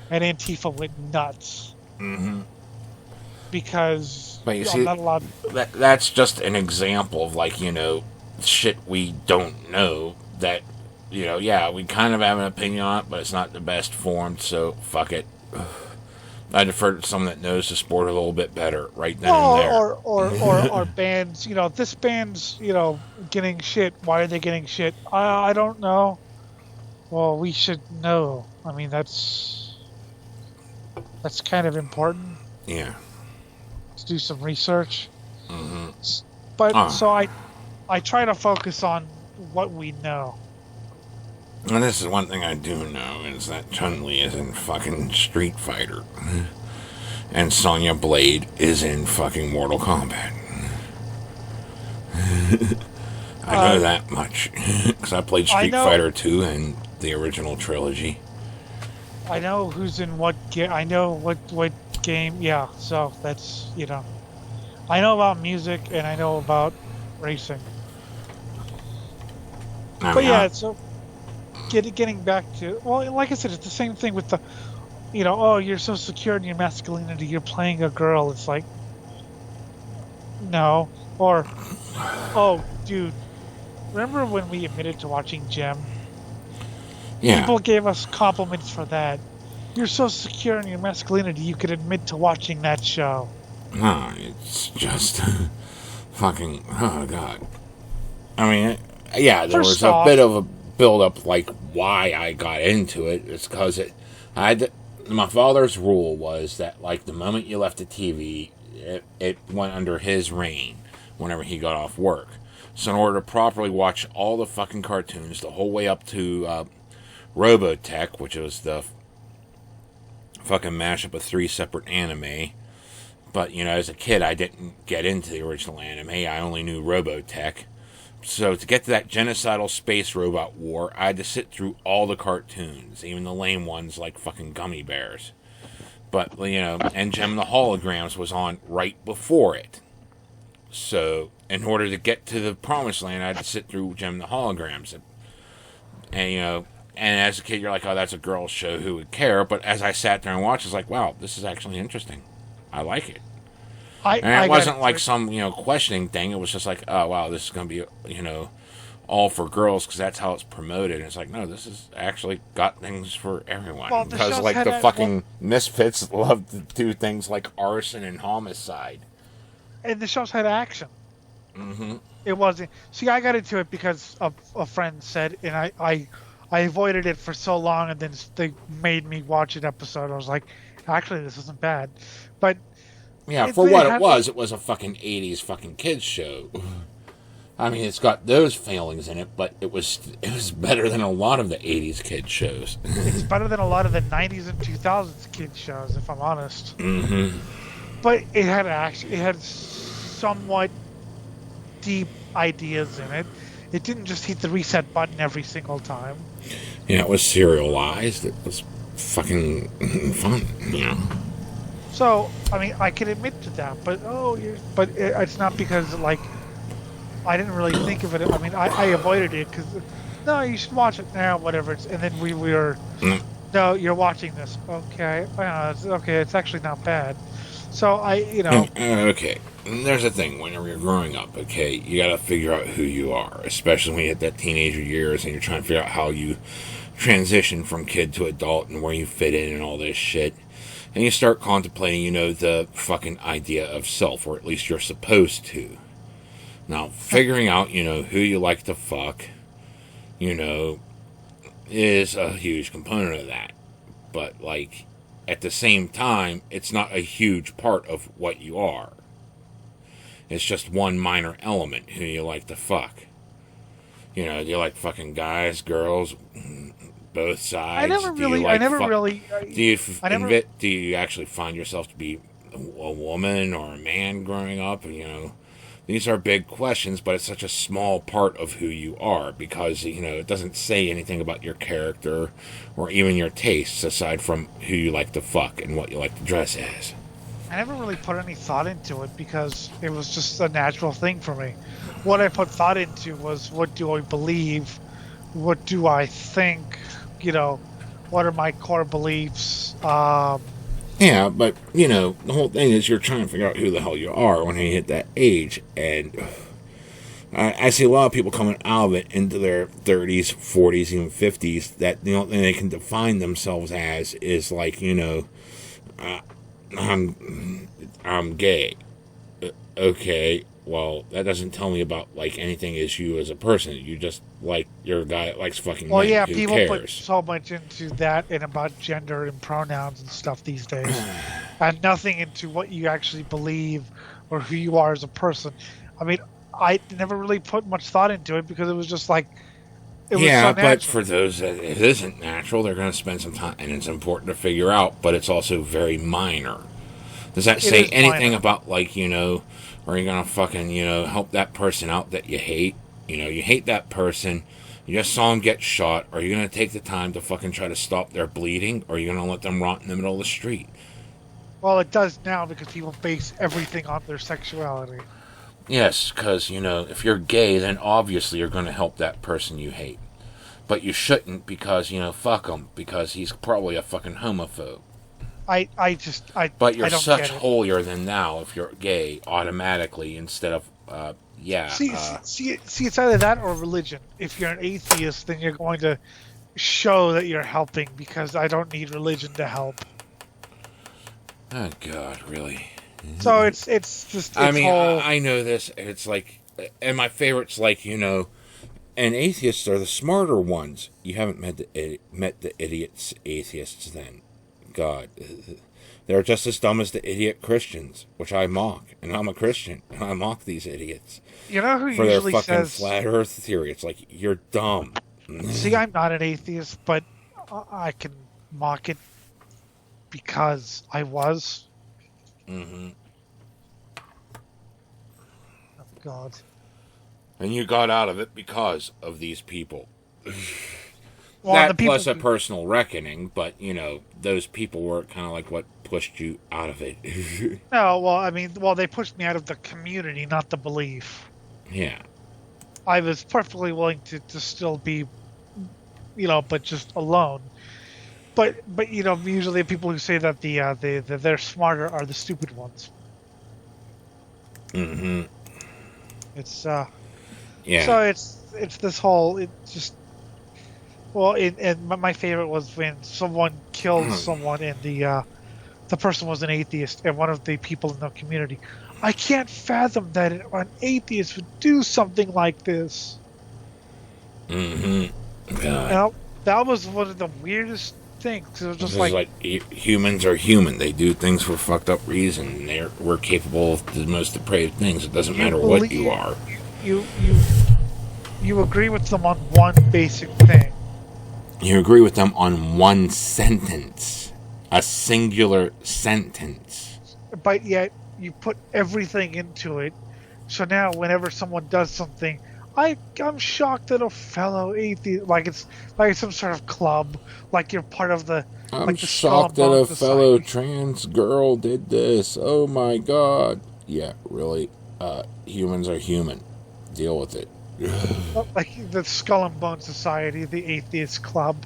and Antifa went nuts. Mm-hmm. Because but you see, I'm not allowed. That's just an example of like, shit we don't know that. Yeah, we kind of have an opinion on it, but it's not the best formed, so fuck it. I defer to someone that knows the sport a little bit better right then and there. Or bands, this band's, getting shit. Why are they getting shit? I don't know. Well, we should know. I mean, that's kind of important. Yeah. To do some research. Mm-hmm. But, so I try to focus on what we know. And this is one thing I do know, is that Chun-Li is in fucking Street Fighter. And Sonya Blade is in fucking Mortal Kombat. I know that much because I played Street Fighter 2 and the original trilogy. I know who's in what game. I know what game. Yeah, so that's, I know about music and I know about racing. But yeah, so getting back to, well, like I said, it's the same thing with the, oh, you're so secure in your masculinity, you're playing a girl. It's like, no. Or, oh, dude, remember when we admitted to watching Gem? Yeah. People gave us compliments for that. You're so secure in your masculinity, you could admit to watching that show. No, it's just fucking, oh God. I mean, yeah, there was a bit of a build-up, like, why I got into it. It's because my father's rule was that, like, the moment you left the TV, it went under his reign whenever he got off work. So in order to properly watch all the fucking cartoons, the whole way up to Robotech, which was the fucking mashup of 3 separate anime. But, as a kid, I didn't get into the original anime. I only knew Robotech. So to get to that genocidal space robot war, I had to sit through all the cartoons, even the lame ones like fucking Gummy Bears. But, and Gem and the Holograms was on right before it. So, in order to get to the promised land, I had to sit through Gem and the Holograms. And, and as a kid, you're like, oh, that's a girl's show, who would care? But as I sat there and watched, it's like, wow, this is actually interesting. I like it. And it wasn't like some, questioning thing. It was just like, oh, wow, this is going to be, all for girls because that's how it's promoted. And it's like, no, this has actually got things for everyone. Well, because, like, the fucking misfits love to do things like arson and homicide. And the shows had action. Mm-hmm. It wasn't. See, I got into it because a friend said, and I avoided it for so long, and then they made me watch an episode. I was like, actually, this isn't bad. But yeah, for what it was a fucking 80s fucking kids show. I mean, it's got those failings in it, but it was better than a lot of the 80s kids shows. It's better than a lot of the 90s and 2000s kids shows, if I'm honest. Mm-hmm. But it had action. It had somewhat deep ideas in it. It didn't just hit the reset button every single time. Yeah, it was serialized. It was fucking fun, So, I mean, I can admit to that, but it's not because, like, I didn't really think of it. I mean, I avoided it because, no, you should watch it now, whatever. And then we were, no, you're watching this. Okay, it's actually not bad. So Okay, there's a thing. Whenever you're growing up, okay, you got to figure out who you are, especially when you hit that teenager years and you're trying to figure out how you transition from kid to adult and where you fit in and all this shit. And you start contemplating, the fucking idea of self, or at least you're supposed to. Now, figuring out, who you like to fuck, is a huge component of that. But, like, at the same time, it's not a huge part of what you are. It's just one minor element, who you like to fuck. Do you like fucking guys, girls, both sides? Do you actually find yourself to be a woman or a man growing up? These are big questions, but it's such a small part of who you are because, it doesn't say anything about your character or even your tastes aside from who you like to fuck and what you like to dress as. I never really put any thought into it because it was just a natural thing for me. What I put thought into was, what do I believe? What do I think? What are my core beliefs? Yeah, but, the whole thing is you're trying to figure out who the hell you are when you hit that age. And I see a lot of people coming out of it into their 30s, 40s, even 50s, that the only thing they can define themselves as is like, I'm gay. Okay, well, that doesn't tell me about, like, anything as you as a person. You just, like, you're a guy that likes fucking men. Yeah, who people cares? Put so much into that and about gender and pronouns and stuff these days. And nothing into what you actually believe or who you are as a person. I mean, I never really put much thought into it because it was just like, it was so but for those that it isn't natural, they're going to spend some time, and it's important to figure out, but it's also very minor. Does that say anything about, like, are you going to fucking, help that person out that you hate? You know, you hate that person. You just saw them get shot. Are you going to take the time to fucking try to stop their bleeding? Or are you going to let them rot in the middle of the street? Well, it does now because people base everything on their sexuality. Yes, because, you know, if you're gay, then obviously you're going to help that person you hate. But you shouldn't because, you know, fuck him. Because he's probably a fucking homophobe. But you're I don't such get it. holier than thou if you're gay automatically instead of, See, it's either that or religion. If you're an atheist, then you're going to show that you're helping because I don't need religion to help. Oh, God, really? So it's just. I mean, I know this. It's like, and my favorite's like, you know, and atheists are the smarter ones. You haven't met the idiots atheists then. God. They're just as dumb as the idiot Christians, which I mock. And I'm a Christian, and I mock these idiots. You know who for their usually fucking says, flat earth theory. It's like, you're dumb. See, I'm not an atheist, but I can mock it because I was. Mm-hmm. Oh, God. And you got out of it because of these people. Well, that the people plus a personal reckoning, but, you know, those people were kind of like what pushed you out of it. No, well, I mean, they pushed me out of the community, not the belief. Yeah. I was perfectly willing to still be, you know, but just alone. But you know, usually people who say that they're smarter are the stupid ones. Mm-hmm. It's yeah. So it's this whole and my favorite was when someone killed someone and the person was an atheist and one of the people in the community. I can't fathom that an atheist would do something like this. Mm-hmm. God. Now, that was one of the weirdest things. It was just like humans are human. They do things for fucked up reason. We're capable of the most depraved things. It doesn't matter what you are. You agree with them on one basic thing. You agree with them on one sentence. A singular sentence. But yet, you put everything into it. So now, whenever someone does something, I'm shocked that a fellow atheist, like it's some sort of club, like you're part of the. I'm like the shocked that Skull a and Bones fellow Society. trans girl did this. Oh my God. Yeah, really. Humans are human. Deal with it. Like the Skull and Bones Society, the atheist club.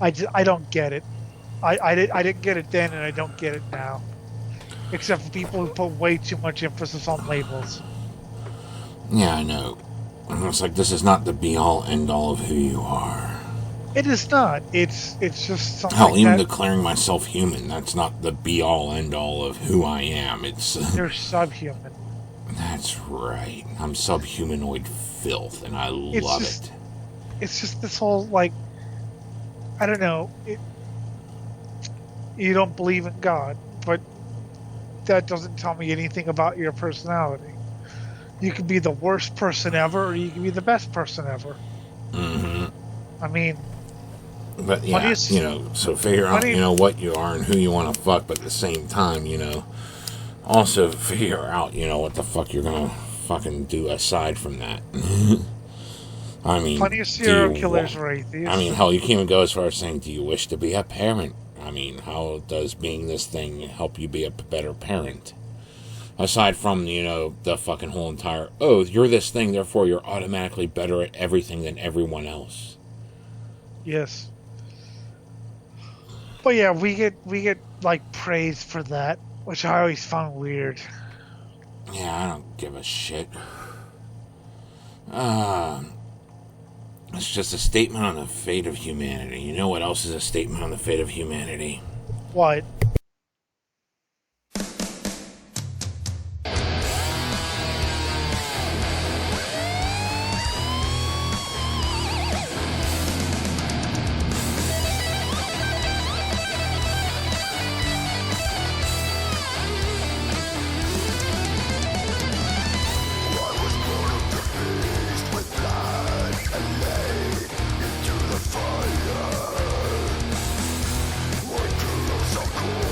I don't get it. I didn't get it then, and I don't get it now. Except for people who put way too much emphasis on labels. Yeah, I know. It's like, this is not the be-all, end-all of who you are. It is not. It's just something. Hell, even that declaring myself human, that's not the be-all, end-all of who I am. It's... you're subhuman. That's right. I'm subhumanoid filth, and I love it. It's just this whole, like... I don't know. You don't believe in God, but that doesn't tell me anything about your personality. You can be the worst person ever, or you can be the best person ever. Mm-hmm. I mean... But yeah, you know, so figure out, you know, what you are and who you want to fuck, but at the same time, you know, also figure out, you know, what the fuck you're gonna fucking do aside from that. I mean, plenty of serial killers are atheists. I mean, hell, you can't even go as far as saying, do you wish to be a parent? I mean, how does being this thing help you be a better parent? Aside from, you know, the fucking whole entire, oh, you're this thing, therefore you're automatically better at everything than everyone else. Yes. But yeah, we get like praise for that, which I always found weird. Yeah, I don't give a shit. It's just a statement on the fate of humanity. You know what else is a statement on the fate of humanity? What? So cool.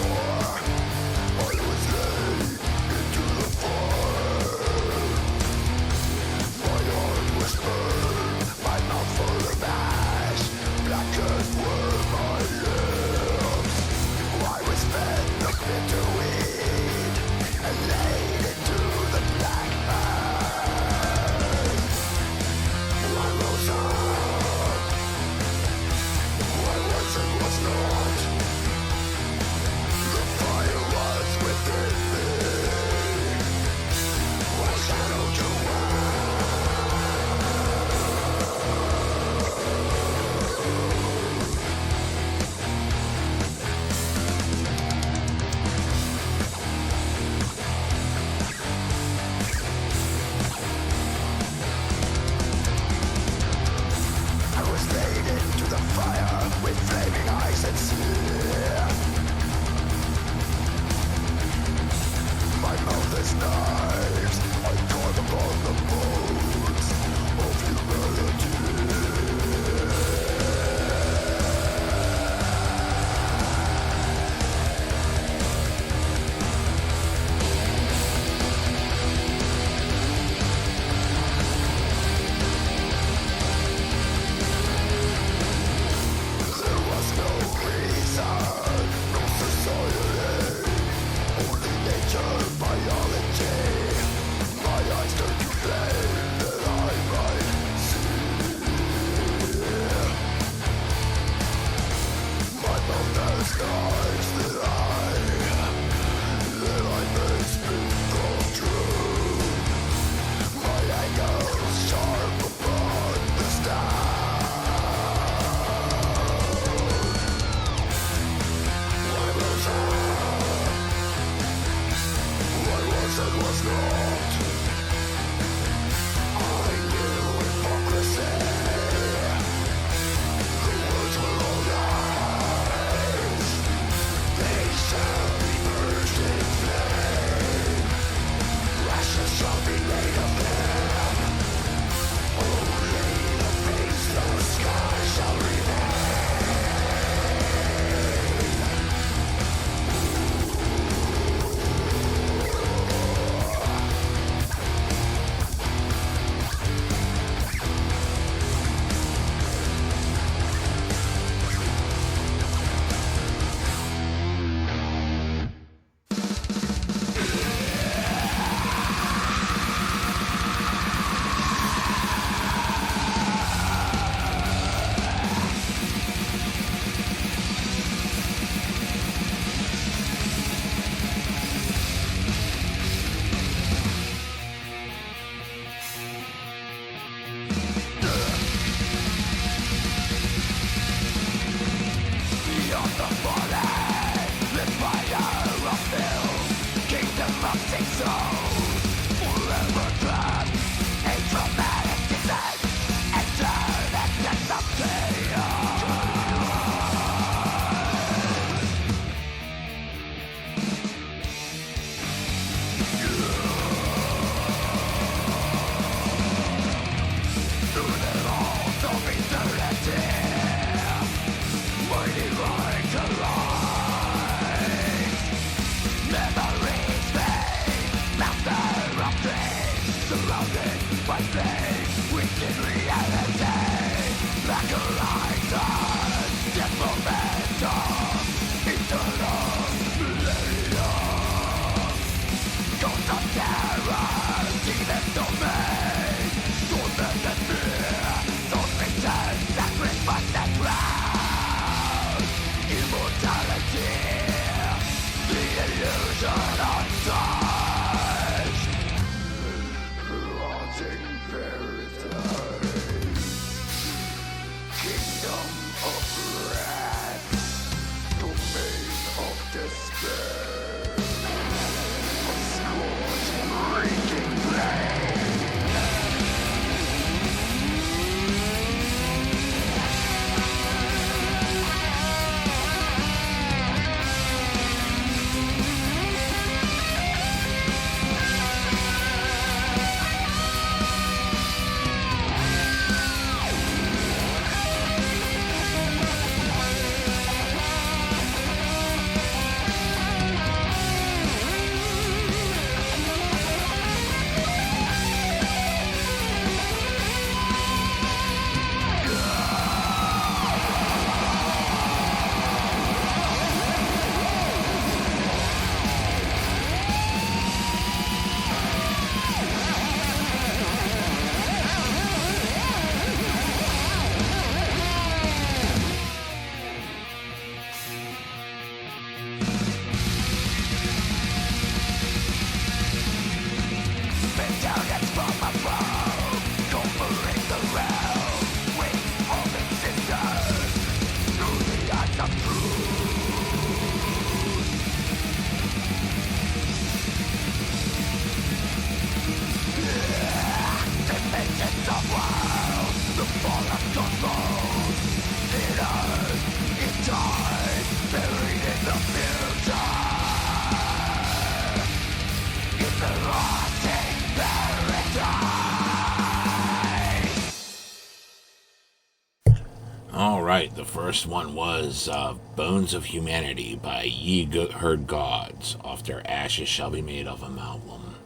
All right, the first one was Bones of Humanity by Ye Heard Gods off their Ashes Shall Be Made of Them album.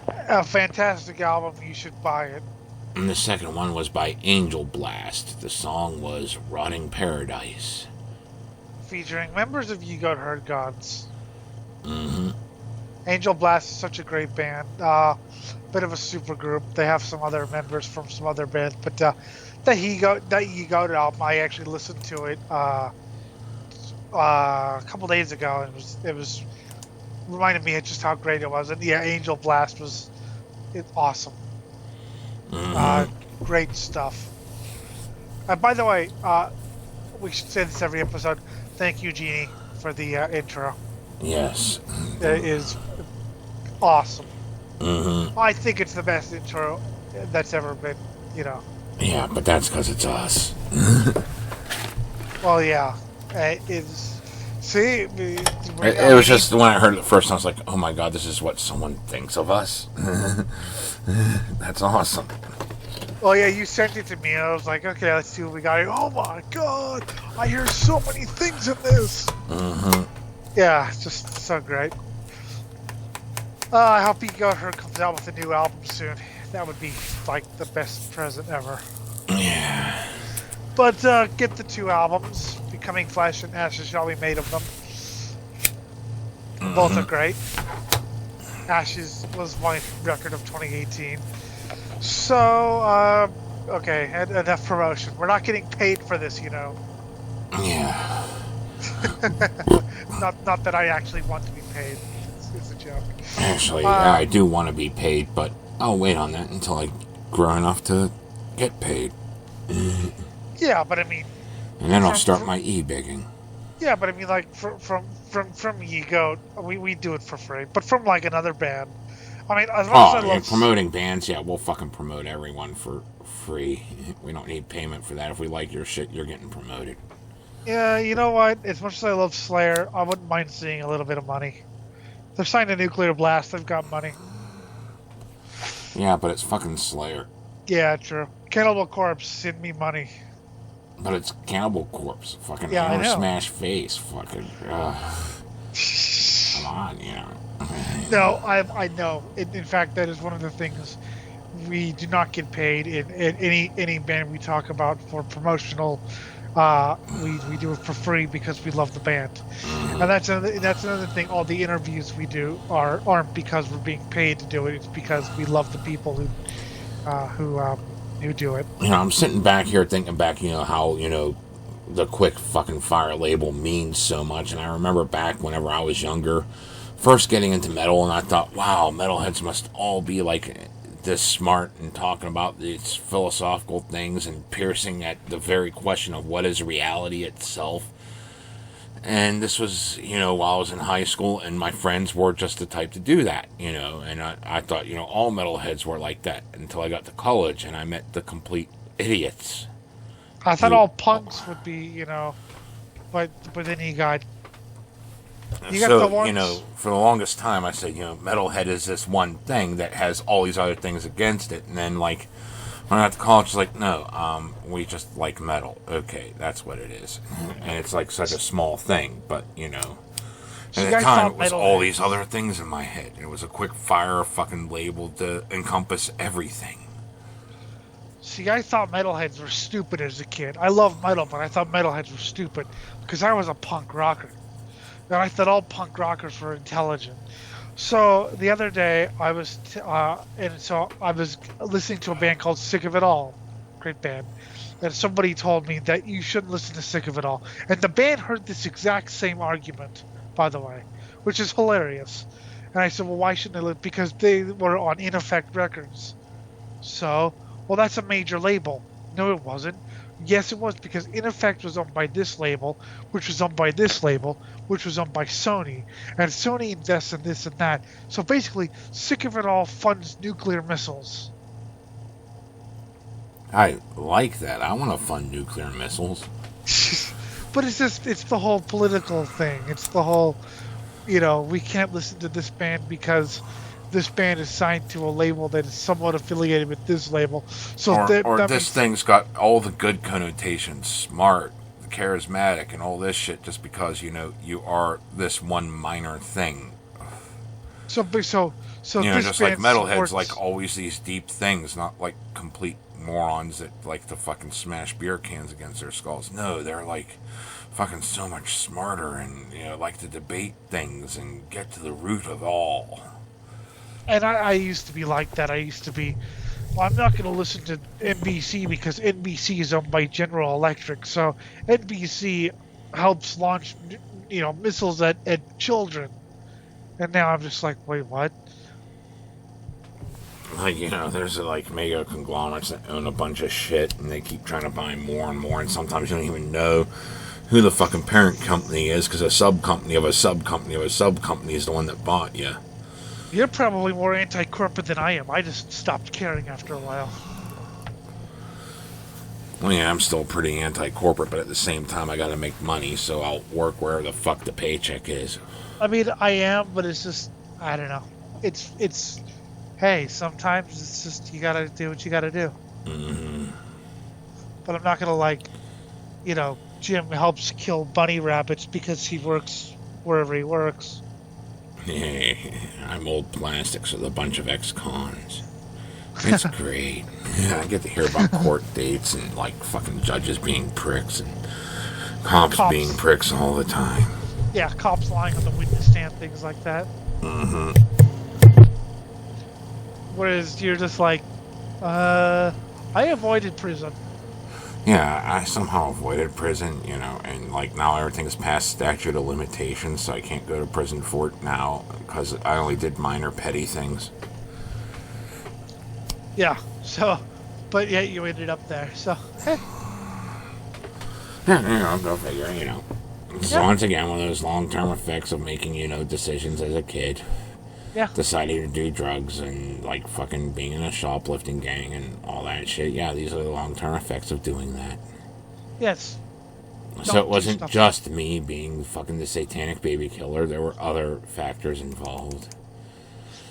A fantastic album. You should buy it. And the second one was by Angel Blast. The song was Rotting Paradise. Featuring members of Ye Heard Gods. Mm-hmm. Angel Blast is such a great band. Bit of a super group. They have some other members from some other bands, but that Ye Goat album, I actually listened to it a couple days ago, and it was reminded me of just how great it was. And yeah, Angel Blast was awesome. Mm-hmm. Great stuff. By the way, we should say this every episode. Thank you, Jeannie, for the intro. Yes. It is awesome. Mm-hmm. I think it's the best intro that's ever been, Yeah, but that's because it's us. Well, yeah. It's... See? It was just, when I heard it first, I was like, oh my god, this is what someone thinks of us? That's awesome. Well, yeah, you sent it to me, and I was like, okay, let's see what we got here. Oh my god! I hear so many things in this! Mm-hmm. Yeah, it's just so great. I hope Ye Heard comes out with a new album soon. That would be, like, the best present ever. Yeah. But get the two albums, Becoming Flesh and Ashes Shall Be Made of Them. Mm-hmm. Both are great. Ashes was my record of 2018. So, okay, enough promotion. We're not getting paid for this, Yeah. Not that I actually want to be paid. It's a joke. Actually, yeah, I do want to be paid, but I'll wait on that until I grow enough to get paid. Yeah, but I mean... And then I'll start my e-begging. Yeah, but I mean, like from Ego, we do it for free. But from like another band, I mean, as much as I Oh, yeah, love promoting bands, yeah, we'll fucking promote everyone for free. We don't need payment for that. If we like your shit, you're getting promoted. yeah, you know what? As much as I love Slayer, I wouldn't mind seeing a little bit of money. They're signed to Nuclear Blast. They've got money. Yeah, but it's fucking Slayer. Yeah, true. Cannibal Corpse, send me money. But it's Cannibal Corpse. Fucking Yeah, I hammer know. smash face. Fucking. Come on, you know. No, I know. In fact, that is one of the things we do not get paid in any band we talk about for promotional. We do it for free because we love the band, and that's another thing. All the interviews we do aren't because we're being paid to do it. It's because we love the people who do it. You know, I'm sitting back here thinking back, you know, how, you know, the quick fucking fire label means so much. And I remember back whenever I was younger, first getting into metal, and I thought, wow, metalheads must all be like this smart and talking about these philosophical things and piercing at the very question of what is reality itself. And this was, you know, while I was in high school, and my friends were just the type to do that, you know. And I thought, you know, all metalheads were like that until I got to college and I met the complete idiots. I thought all punks would be, you know, but then you got So, the ones. you know, for the longest time I said, you know, metalhead is this one thing that has all these other things against it. And then, like, when I got to college, it's like, no, we just like metal. Okay, that's what it is. And it's like such a small thing, but, you know. At the time, it was all these other things in my head. It was a quick fire fucking label to encompass everything. See, I thought metalheads were stupid as a kid. I love metal, but I thought metalheads were stupid because I was a punk rocker. And I thought all punk rockers were intelligent. So the other day, I was listening to a band called Sick of It All, great band, and somebody told me that you shouldn't listen to Sick of It All, and the band heard this exact same argument, by the way, which is hilarious. And I said, well, why shouldn't I listen? Because they were on In Effect Records. So, well, that's a major label. No, it wasn't. Yes, it was, because In Effect was owned by this label, which was owned by this label, which was owned by Sony, and Sony invests in this and that. So basically, Sick of It All funds nuclear missiles. I like that. I want to fund nuclear missiles. But it's the whole political thing. It's the whole, you know, we can't listen to this band because this band is signed to a label that is somewhat affiliated with this label. So or this thing's got all the good connotations, smart, charismatic, and all this shit just because, you know, you are this one minor thing. So you know, this just like band metalheads, supports, like always these deep things, not like complete morons that like to fucking smash beer cans against their skulls. No, they're like fucking so much smarter and, you know, like to debate things and get to the root of all. And I used to be like that. I used to be, well, I'm not going to listen to NBC because NBC is owned by General Electric. So NBC helps launch, you know, missiles at children. And now I'm just like, wait, what? Like, you know, there's like mega conglomerates that own a bunch of shit and they keep trying to buy more and more, and sometimes you don't even know who the fucking parent company is because a sub-company of a sub-company of a sub-company is the one that bought you. You're probably more anti-corporate than I am. I just stopped caring after a while. Well, yeah, I'm still pretty anti-corporate, but at the same time, I gotta make money, so I'll work wherever the fuck the paycheck is. I mean, I am, but it's just, I don't know. It's, hey, sometimes it's just, you gotta do what you gotta do. Mm-hmm. But I'm not gonna, like, you know, Jim helps kill bunny rabbits because he works wherever he works. Hey, I'm old plastics with a bunch of ex-cons. It's great. Yeah, I get to hear about court dates and, like, fucking judges being pricks and cops being pricks all the time. Yeah, cops lying on the witness stand, things like that. Mm-hmm. Whereas you're just like, I avoided prison. Yeah, I somehow avoided prison, you know, and, like, now everything's past statute of limitations, so I can't go to prison for it now, because I only did minor petty things. Yeah, so, but yet you ended up there, so, hey. Yeah, you know, go figure, you know. So once again, one of those long-term effects of making, decisions as a kid. Yeah. Deciding to do drugs and, like, fucking being in a shoplifting gang and all that shit. Yeah, these are the long-term effects of doing that. Yes. So it wasn't just me being fucking the satanic baby killer. There were other factors involved.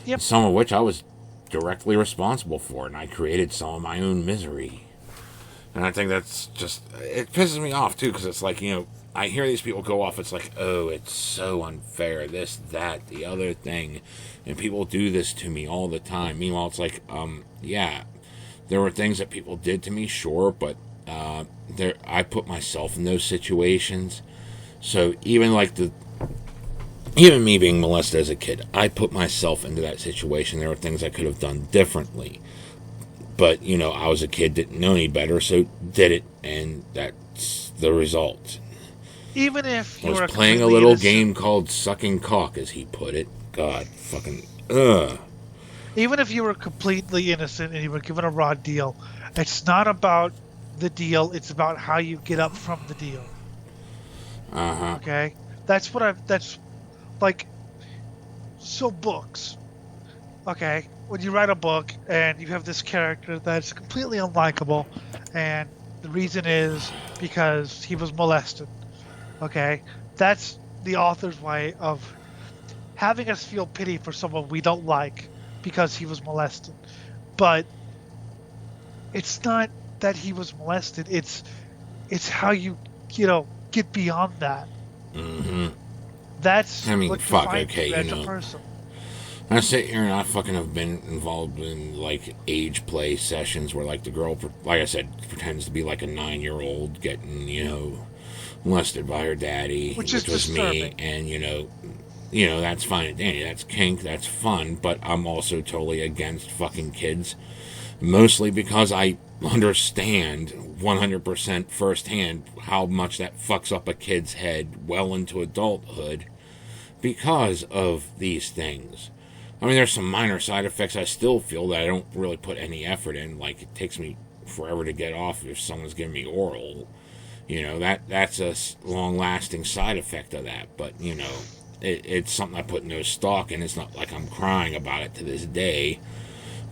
Yep. Some of which I was directly responsible for, and I created some of my own misery. And I think that's just... It pisses me off, too, because it's like, I hear these people go off, it's like, oh, it's so unfair, this, that, the other thing, and people do this to me all the time. Meanwhile, it's like, yeah, there were things that people did to me, sure, but I put myself in those situations. So even me being molested as a kid, I put myself into that situation. There were things I could have done differently. But, I was a kid, didn't know any better, so did it, and that's the result. Even if you were playing a little game called sucking cock, as he put it. God, fucking, ugh. Even if you were completely innocent and you were given a raw deal, it's not about the deal, it's about how you get up from the deal. Uh-huh. Okay? So books. Okay? When you write a book and you have this character that's completely unlikable, and the reason is because he was molested. Okay? That's the author's way of having us feel pity for someone we don't like because he was molested. But it's not that he was molested, it's how you get beyond that. Mm-hmm. That's what defines you as a person. I sit here and I fucking have been involved in, like, age play sessions where, like, the girl, like I said, pretends to be, like, a 9-year-old getting, molested by her daddy, which was disturbing. Me, and, that's fine and dandy, that's kink, that's fun, but I'm also totally against fucking kids, mostly because I understand 100% firsthand how much that fucks up a kid's head well into adulthood because of these things. I mean, there's some minor side effects I still feel that I don't really put any effort in. Like, it takes me forever to get off if someone's giving me oral. That's a long-lasting side effect of that. But, it's something I put no stock in. It's not like I'm crying about it to this day.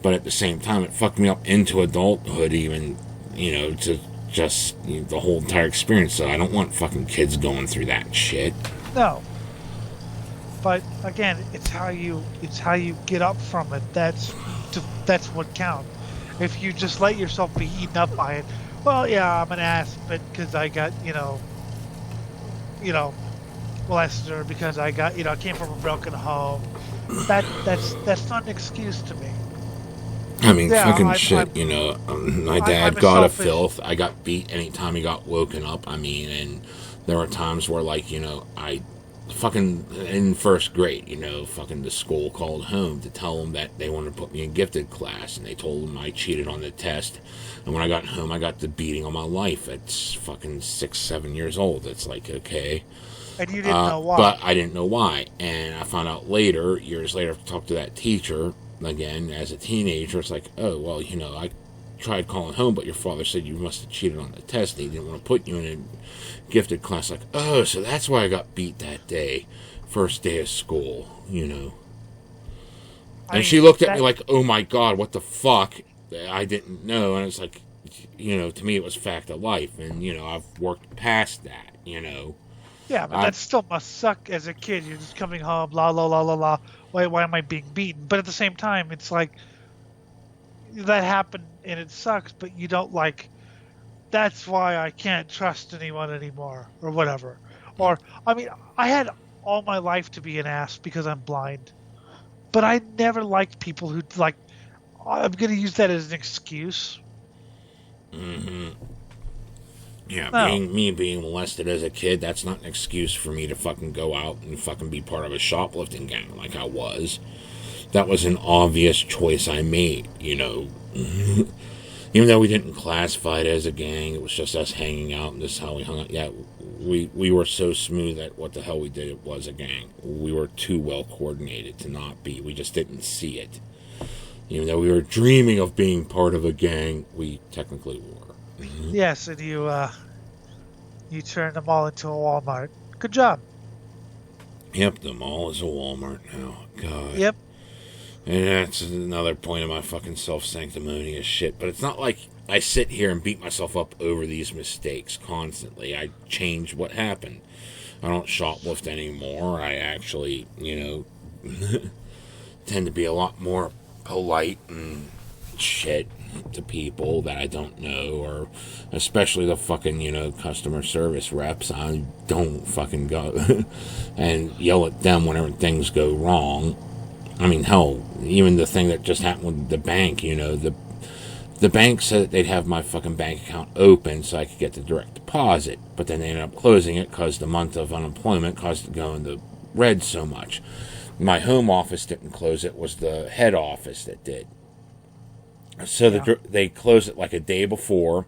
But at the same time, it fucked me up into adulthood even, to just the whole entire experience. So I don't want fucking kids going through that shit. No. But again, it's how you get up from it. That's what counts. If you just let yourself be eaten up by it, well, yeah, I'm an ass, but because I got molested, or because I got came from a broken home. That's not an excuse to me. I mean, fucking shit. My dad got a filth. I got beat anytime he got woken up. I mean, and there were times where, like, I fucking in first grade, fucking the school called home to tell them that they wanted to put me in gifted class, and they told them I cheated on the test. And when I got home, I got the beating of my life at fucking 6-7 years old. It's like, okay. And you didn't know why. But I didn't know why. And I found out years later, to talk to that teacher again as a teenager. It's like, oh, well, I tried calling home, but your father said you must have cheated on the test. He didn't want to put you in a gifted class. Like, oh, so that's why I got beat that day, first day of school, And she looked at me like, oh my God, what the fuck? I didn't know. And it's like, to me it was fact of life. And, I've worked past that, Yeah, but that still must suck as a kid. You're just coming home, la la la la la. Why am I being beaten? But at the same time, it's like, that happened and it sucks, but you don't like, that's why I can't trust anyone anymore, or whatever. Or, I mean, I had all my life to be an ass because I'm blind. But I never liked people who, like, I'm going to use that as an excuse. Mm-hmm. Yeah, No. being molested as a kid, that's not an excuse for me to fucking go out and fucking be part of a shoplifting gang like I was. That was an obvious choice I made, Even though we didn't classify it as a gang, it was just us hanging out, and this is how we hung out. Yeah, we were so smooth that what the hell we did, it was a gang. We were too well coordinated to not be. We just didn't see it. Even though we were dreaming of being part of a gang, we technically were. Yes, and you turned them all into a Walmart. Good job. Yep, the mall is a Walmart now. God. Yep. And that's another point of my fucking self-sanctimonious shit. But it's not like I sit here and beat myself up over these mistakes constantly. I change what happened. I don't shoplift anymore. I actually, tend to be a lot more polite and shit to people that I don't know, or especially the fucking, customer service reps. I don't fucking go and yell at them whenever things go wrong. I mean, hell, even the thing that just happened with the bank, the bank said that they'd have my fucking bank account open so I could get the direct deposit, but then they ended up closing it because the month of unemployment caused it to go in the red so much. My home office didn't close it, was the head office that did. So they closed it like a day before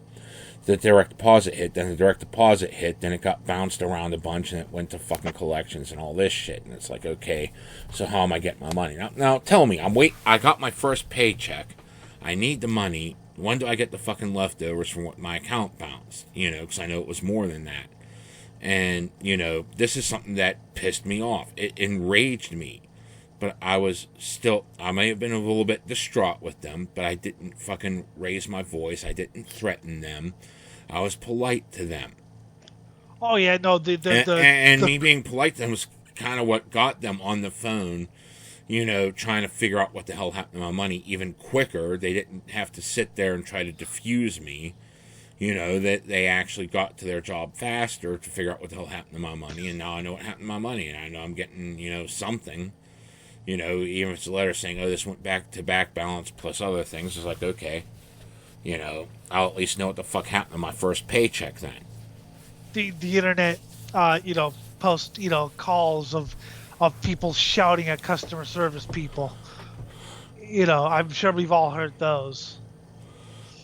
the direct deposit hit. Then the direct deposit hit. Then it got bounced around a bunch and it went to fucking collections and all this shit. And it's like, okay, so how am I getting my money? Now tell me, I got my first paycheck. I need the money. When do I get the fucking leftovers from what my account bounced? Because I know it was more than that. And, this is something that pissed me off. It enraged me. But I may have been a little bit distraught with them, but I didn't fucking raise my voice. I didn't threaten them. I was polite to them. Oh, yeah, no, me being polite to them was kind of what got them on the phone, trying to figure out what the hell happened to my money even quicker. They didn't have to sit there and try to diffuse me. That they actually got to their job faster to figure out what the hell happened to my money. And now I know what happened to my money. And I know I'm getting, something. Even if it's a letter saying, oh, this went back to back balance plus other things. It's like, okay. I'll at least know what the fuck happened to my first paycheck then. The internet, post, calls of people shouting at customer service people. I'm sure we've all heard those.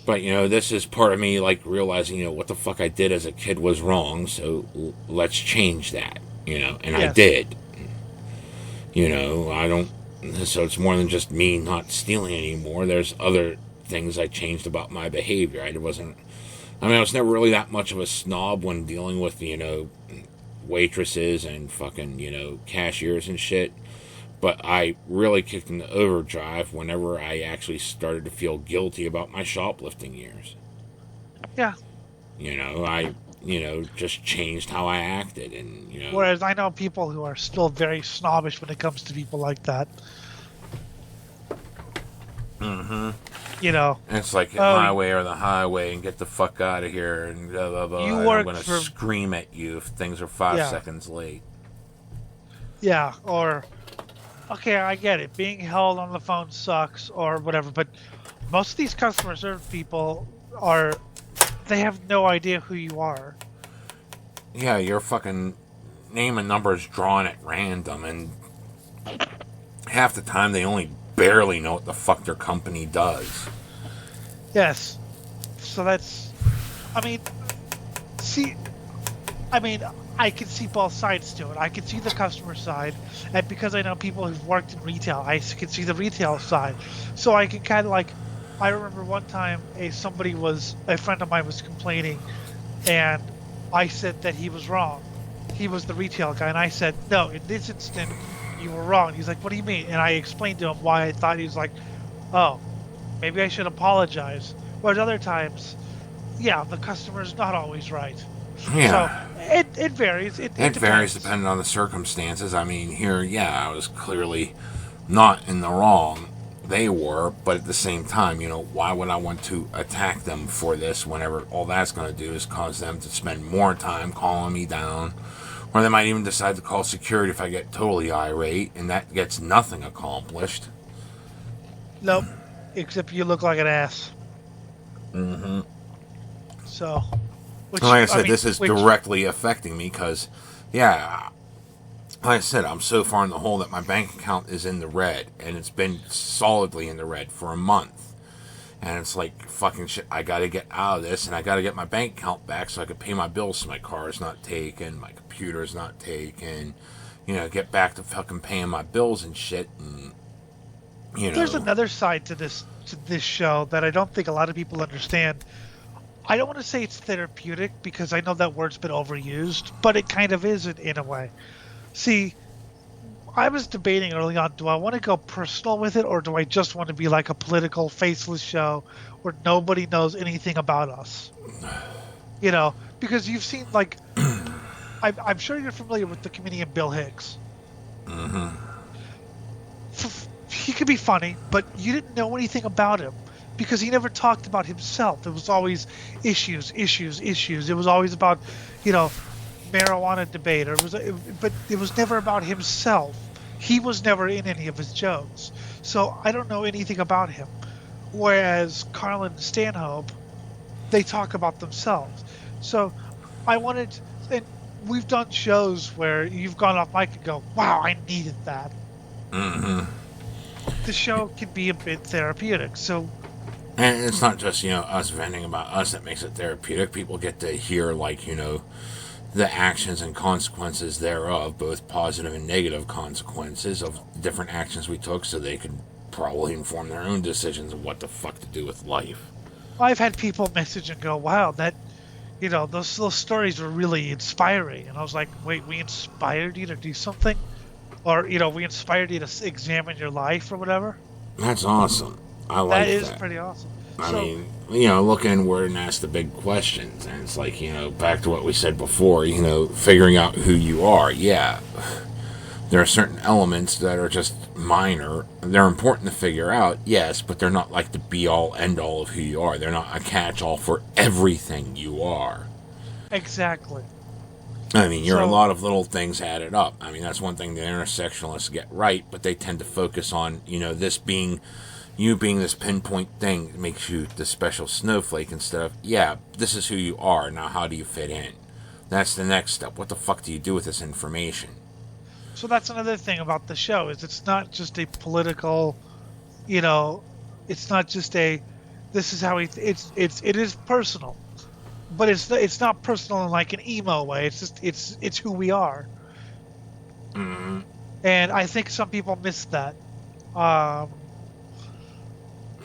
But, this is part of me, like, realizing, what the fuck I did as a kid was wrong, so let's change that, and yes. I did. I don't, so it's more than just me not stealing anymore. There's other things I changed about my behavior. I was never really that much of a snob when dealing with, waitresses and fucking, cashiers and shit. But I really kicked into overdrive whenever I actually started to feel guilty about my shoplifting years. Yeah. I just changed how I acted. And, Whereas I know people who are still very snobbish when it comes to people like that. Mm-hmm. It's like my way or the highway and get the fuck out of here and blah, blah, blah. I'm going to scream at you if things are 5 seconds late. Yeah, or... Okay, I get it. Being held on the phone sucks or whatever, but most of these customer service people they have no idea who you are. Yeah, your fucking name and number is drawn at random, and half the time they only barely know what the fuck their company does. Yes. So that's... I can see both sides to it. I can see the customer side, and because I know people who've worked in retail, I can see the retail side. So I can kind of like, I remember one time a friend of mine was complaining, and I said that he was wrong. He was the retail guy, and I said, no, in this instant, you were wrong. He's like, what do you mean? And I explained to him why I thought. He was like, oh, maybe I should apologize. Whereas other times, yeah, the customer's not always right. Yeah. So it varies. It varies depending on the circumstances. I mean, here, yeah, I was clearly not in the wrong. They were, but at the same time, why would I want to attack them for this whenever all that's going to do is cause them to spend more time calling me down, or they might even decide to call security if I get totally irate, and that gets nothing accomplished. Nope, except you look like an ass. Mm-hmm. So... like I said, this is directly affecting me because, yeah, like I said, I'm so far in the hole that my bank account is in the red, and it's been solidly in the red for a month. And it's like, fucking shit, I gotta get out of this, and I gotta get my bank account back so I can pay my bills so my car is not taken, my computer is not taken, get back to fucking paying my bills and shit, and, There's another side to this show that I don't think a lot of people understand. I don't want to say it's therapeutic because I know that word's been overused, but it kind of is in a way. See, I was debating early on, do I want to go personal with it or do I just want to be like a political, faceless show where nobody knows anything about us? You know, because you've seen, like, I'm sure you're familiar with the comedian Bill Hicks. Mm-hmm. He could be funny, but you didn't know anything about him because he never talked about himself. It was always issues. It was always about, you know, marijuana debate, but it was never about himself. He was never in any of his jokes, so I don't know anything about him. Whereas Carlin and Stanhope, they talk about themselves. So I wanted, and we've done shows where you've gone off mic and go, "Wow, I needed that." Mm-hmm. The show can be a bit therapeutic, so. And it's not just, you know, us venting about us that makes it therapeutic. People get to hear, like, you know, the actions and consequences thereof, both positive and negative consequences of different actions we took, so they could probably inform their own decisions of what the fuck to do with life. I've had people message and go, "Wow, that, you know, those stories were really inspiring." And I was like, "Wait, we inspired you to do something? Or, you know, we inspired you to examine your life or whatever?" That's awesome. I like that. That is pretty awesome. I mean, you know, look inward and ask the big questions. And it's like, you know, back to what we said before, you know, figuring out who you are. Yeah, there are certain elements that are just minor. They're important to figure out, yes, but they're not like the be-all, end-all of who you are. They're not a catch-all for everything you are. Exactly. I mean, you're a lot of little things added up. I mean, that's one thing the intersectionalists get right, but they tend to focus on, you know, this being... You being this pinpoint thing makes you the special snowflake instead of, yeah, this is who you are, now how do you fit in? That's the next step. What the fuck do you do with this information? So that's another thing about the show, is it's not just a political, you know, it's not just a, this is how it is personal. But it's not personal in like an emo way. It's just, it's who we are. Mm-hmm. And I think some people miss that.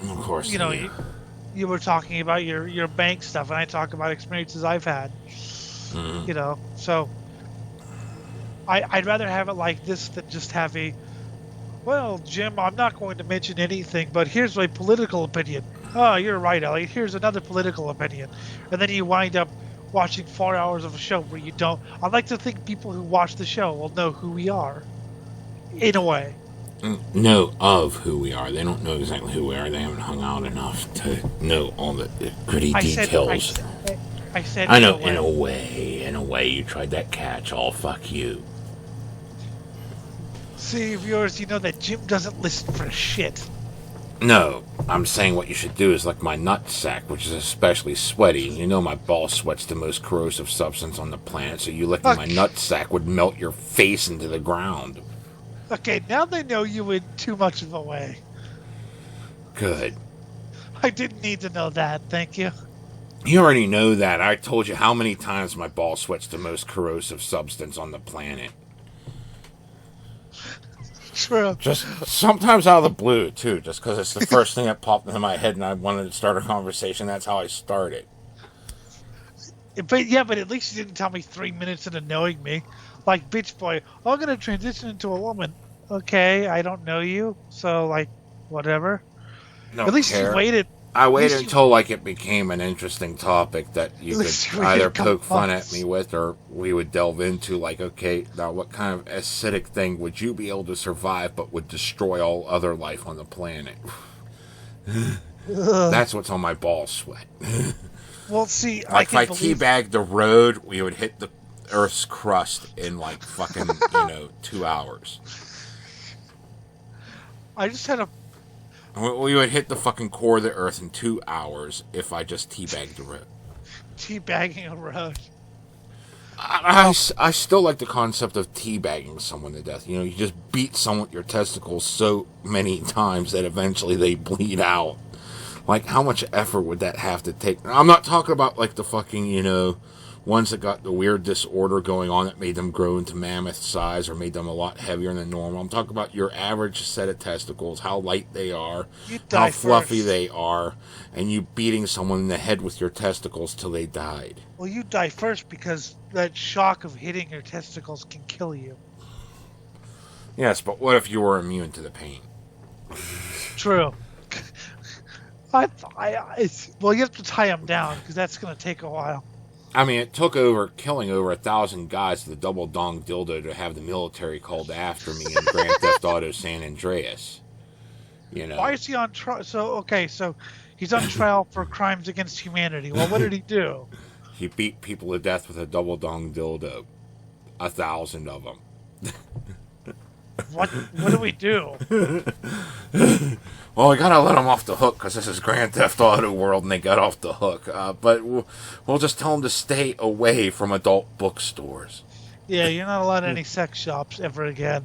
Of course. You know, you were talking about your bank stuff, and I talk about experiences I've had. Mm-hmm. You know, so I'd rather have it like this than just have a, well, Jim, I'm not going to mention anything, but here's my political opinion. Oh, you're right, Elliot. Here's another political opinion. And then you wind up watching 4 hours of a show where you don't. I'd like to think people who watch the show will know who we are, in a way. Know of who we are. They don't know exactly who we are. They haven't hung out enough to know all the gritty details. I said I know, in a way, you tried that catch-all. Fuck you. See, viewers, you know that Jim doesn't listen for shit. No, I'm saying what you should do is like my nut sack, which is especially sweaty. You know my ball sweat's the most corrosive substance on the planet, so you licking my nut sack would melt your face into the ground. Okay, now they know you in too much of a way. Good. I didn't need to know that, thank you. You already know that. I told you how many times my ball sweat's the most corrosive substance on the planet. True. Just sometimes out of the blue, too, just because it's the first thing that popped into my head and I wanted to start a conversation. That's how I started. But at least you didn't tell me 3 minutes into knowing me. Like, bitch boy, I'm going to transition into a woman. Okay, I don't know you, so, like, whatever. No, at least care. you waited. I waited until, like, it became an interesting topic that you could either poke fun at me with or we would delve into, like, okay, now what kind of acidic thing would you be able to survive but would destroy all other life on the planet? That's what's on my ball sweat. Well, see, like, if I teabagged the road, we would hit the Earth's crust in, like, fucking, 2 hours. I just had a... We would hit the fucking core of the Earth in 2 hours if I just teabagged the road. Teabagging a road. I still like the concept of teabagging someone to death. You just beat someone with your testicles so many times that eventually they bleed out. Like, how much effort would that have to take? I'm not talking about, like, the fucking, ones that got the weird disorder going on that made them grow into mammoth size or made them a lot heavier than normal. I'm talking about your average set of testicles, how light they are, how fluffy they are, and you beating someone in the head with your testicles till they died. Well, you die first because that shock of hitting your testicles can kill you. Yes, but what if you were immune to the pain? True. Well, you have to tie them down because that's going to take a while. I mean, it took killing over 1,000 guys with a double dong dildo to have the military called after me in Grand Theft Auto San Andreas. You know. Why is he on trial? So he's on trial for crimes against humanity. Well, what did he do? He beat people to death with a double dong dildo. 1,000 of them. What do we do? Well, we gotta let them off the hook because this is Grand Theft Auto World and they got off the hook. But we'll just tell them to stay away from adult bookstores. Yeah, you're not allowed any sex shops ever again.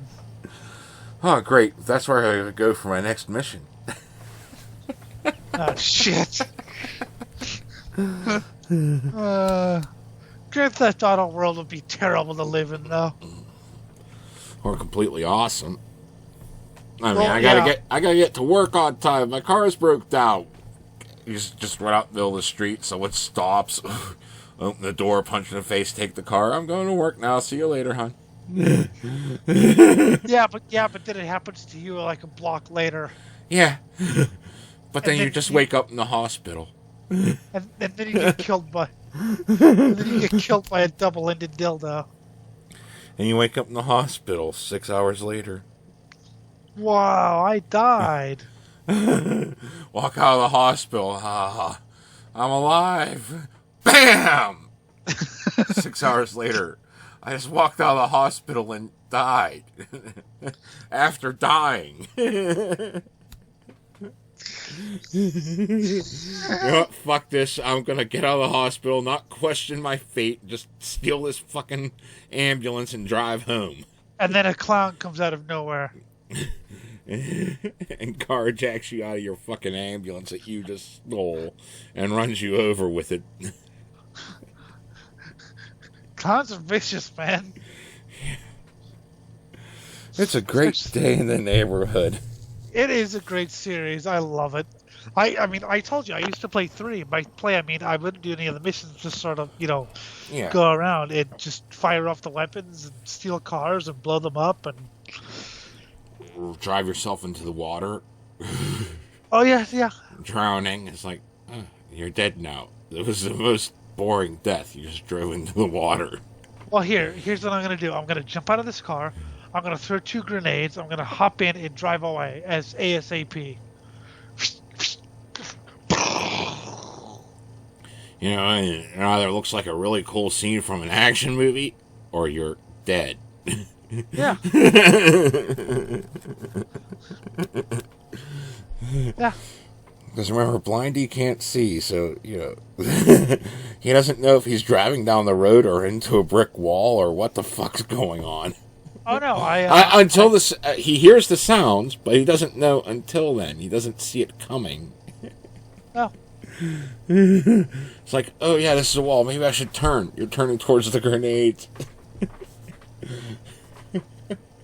Oh, great. That's where I'm gonna go for my next mission. Oh, shit. Grand Theft Auto World would be terrible to live in, though. Or completely awesome. I mean, I gotta get to work on time. My car's broke down. You just run out in the middle of the street. Someone stops, open the door, punch in the face, take the car. I'm going to work now. See you later, hon. Yeah, but then it happens to you like a block later. Yeah, but then you just wake up in the hospital. And then you get killed by a double-ended dildo. And you wake up in the hospital 6 hours later. Wow, I died. Walk out of the hospital. I'm alive. Bam! 6 hours later. I just walked out of the hospital and died. After dying. You know what? Fuck this. I'm gonna get out of the hospital, not question my fate, just steal this fucking ambulance and drive home. And then a clown comes out of nowhere. And carjacks you out of your fucking ambulance that you just stole and runs you over with it. Clowns are vicious, man. It's a great day in the neighborhood. It is a great series. I love it. I mean, I told you, I used to play 3. By play, I mean, I wouldn't do any of the missions, just sort of, go around and just fire off the weapons and steal cars and blow them up and... Drive yourself into the water. Oh, yeah. Drowning. It's like, you're dead now. It was the most boring death. You just drove into the water. Well, here's what I'm going to do. I'm going to jump out of this car. I'm going to throw 2 grenades. I'm going to hop in and drive away as ASAP. You know, it either looks like a really cool scene from an action movie, or you're dead. Yeah. Yeah. Because remember, Blindy can't see, so, he doesn't know if he's driving down the road or into a brick wall or what the fuck's going on. Oh, no, he hears the sounds, but he doesn't know until then. He doesn't see it coming. Oh. It's like, oh yeah, this is a wall. Maybe I should turn. You're turning towards the grenades.